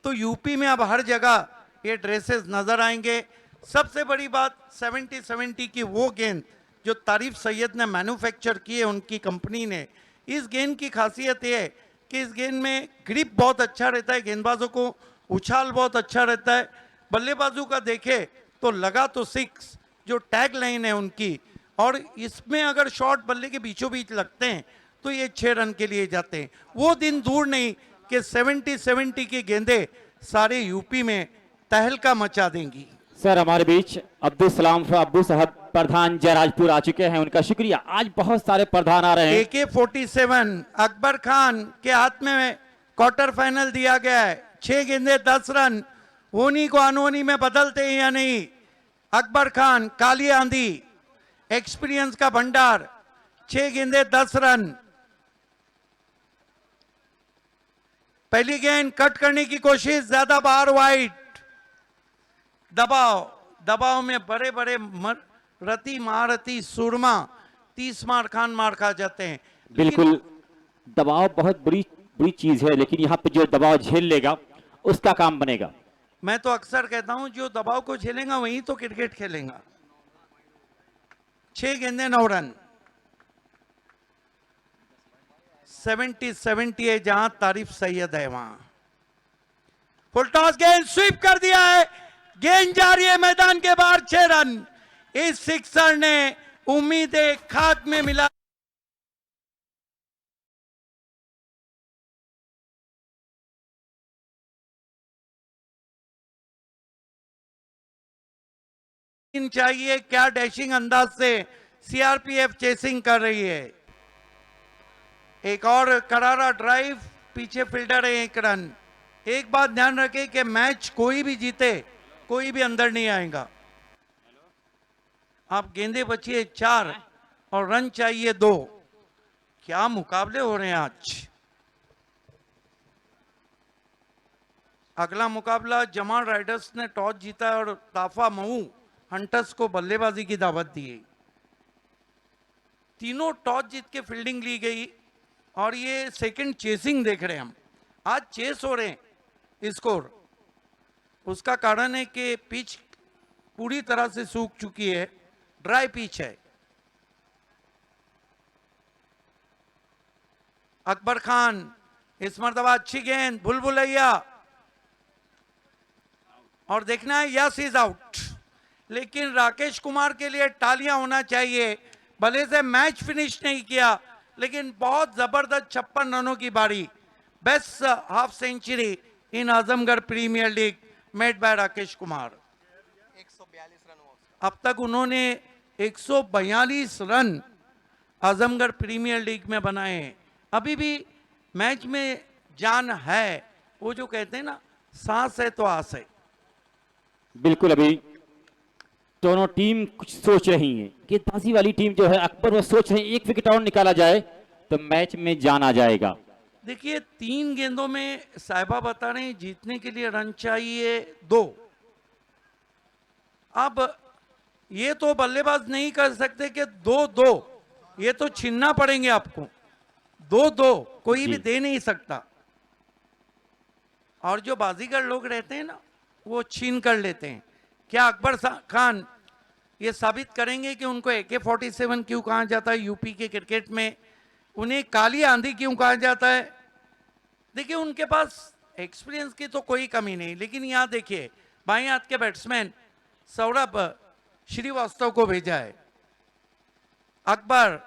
तो यूपी में अब हर जगह ये ड्रेसेस नजर आएंगे। सबसे बड़ी बात 70-70 की वो गेंद जो तारिफ सैयद ने मैन्युफैक्चर की है उनकी कंपनी ने। इस गेंद की खासियत ये है कि इस गेंद में ग्रिप बहुत अच्छा रहता है, गेंदबाजों को उछाल बहुत अच्छा रहता है। बल्लेबाजों का देखे तो लगा तो 6 जो टैग लाइन है उनकी, और इसमें अगर शॉट बल्ले के बीचों बीच लगते हैं तो ये 6 रन के लिए जाते हैं। वो दिन दूर नहीं कि 70-70 की गेंदें सारे यूपी में तहलका मचा देंगी। सर हमारे बीच अब्दुल सलाम अब्बू साहब प्रधान जयराजपुर आ चुके हैं, उनका शुक्रिया। आज बहुत सारे प्रधान आ रहे हैं। AK-47 अकबर खान के हाथ में क्वार्टर फाइनल दिया गया है। 6 गेंदे 10 रन, होनी को अनहोनी में बदलते हैं या नहीं। अकबर खान, काली आंधी, एक्सपीरियंस का भंडार, 6 गेंदे 10 रन। पहली गेंद कट करने की कोशिश, ज्यादा बाहर वाइड, दबाव, दबाव में बड़े बड़े रति महारथी सुरमा 30 मार खान मार खा जाते हैं। बिल्कुल, दबाव बहुत बुरी बुरी चीज है, लेकिन यहाँ पे जो दबाव झेल लेगा उसका काम बनेगा। मैं तो अक्सर कहता हूं जो दबाव को झेलेगा वही तो क्रिकेट खेलेगा। 6 गेंदें 9 रन, 70 है जहां तारीफ सैयद है वहां। फुल टॉस गेंद स्वीप कर दिया है, गेंद जा रही है मैदान के बाहर, 6 रन। इस सिक्सर ने उम्मीदें खाक में मिला। चाहिए क्या डैशिंग अंदाज से सीआरपीएफ चेसिंग कर रही है। एक और करारा ड्राइव, पीछे फील्डर है 1 रन। एक बात ध्यान रखें कि मैच कोई भी जीते कोई भी अंदर नहीं आएगा। आप गेंदे बची है 4 और रन चाहिए 2। क्या मुकाबले हो रहे हैं आज। अगला मुकाबला जमाल राइडर्स ने टॉस जीता है और ताफा मऊ हंटर्स को बल्लेबाजी की दावत दी है। तीनों टॉस जीत के फील्डिंग ली गई और ये सेकंड चेसिंग देख रहे हैं हम। आज चेस हो रहे हैं स्कोर। उसका कारण है कि पिच पूरी तरह से सूख चुकी है, ड्राई पिच है। अकबर खान इस मर्तबा अच्छी गेंद, भुलभुलैया, और देखना है यस इज आउट। लेकिन राकेश कुमार के लिए तालियां होना चाहिए, भले से मैच फिनिश नहीं किया लेकिन बहुत जबरदस्त 56 रनों की बारी, best half century in Azamgarh premier league made by Rakesh Kumar. 142 run हुआ। अब तक उन्होंने 142 रन आजमगढ़ प्रीमियर लीग में बनाए हैं। अभी भी मैच में जान है, वो जो कहते हैं ना सांस है तो आस है। बिल्कुल, अभी दोनों टीम कुछ सोच रही है। गेंदबाजी वाली टीम जो है अकबर, वो सोच रहे हैं 1 विकेट और निकाला जाए तो मैच में जान आ जाएगा। देखिए 3 गेंदों में साहिबा बता रहे हैं जीतने के लिए रन चाहिए 2। अब ये तो बल्लेबाज नहीं कर सकते कि 2-2, ये तो छीनना पड़ेंगे आपको। 2-2 कोई भी दे नहीं सकता। और जो बाजीगर लोग रहते हैं ना वो छीन कर लेते हैं। क्या अकबर खान ये साबित करेंगे कि उनको AK-47 क्यों कहा जाता है यूपी के क्रिकेट में, उन्हें काली आंधी क्यों कहा जाता है। देखिए उनके पास एक्सपीरियंस की तो कोई कमी नहीं, लेकिन यहाँ देखिए बाएं हाथ के बैट्समैन सौरभ श्रीवास्तव को भेजा है। अकबर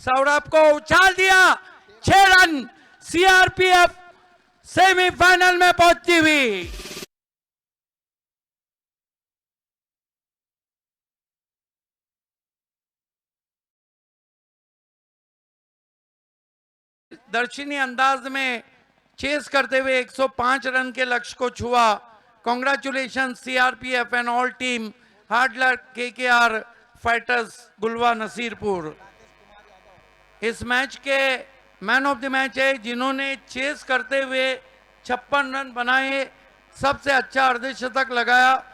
सौरभ को उछाल दिया, 6 रन, सीआरपीएफ सेमीफाइनल में पहुंची हुई। दर्शनीय अंदाज में चेस करते हुए 105 रन के लक्ष्य को छुआ। Congratulation CRPF and all team, hard luck KKR fighters Gulwa Nasirpur. इस मैच के मैन ऑफ द मैच है जिन्होंने चेस करते हुए 56 रन बनाए, सबसे अच्छा अर्धशतक लगाया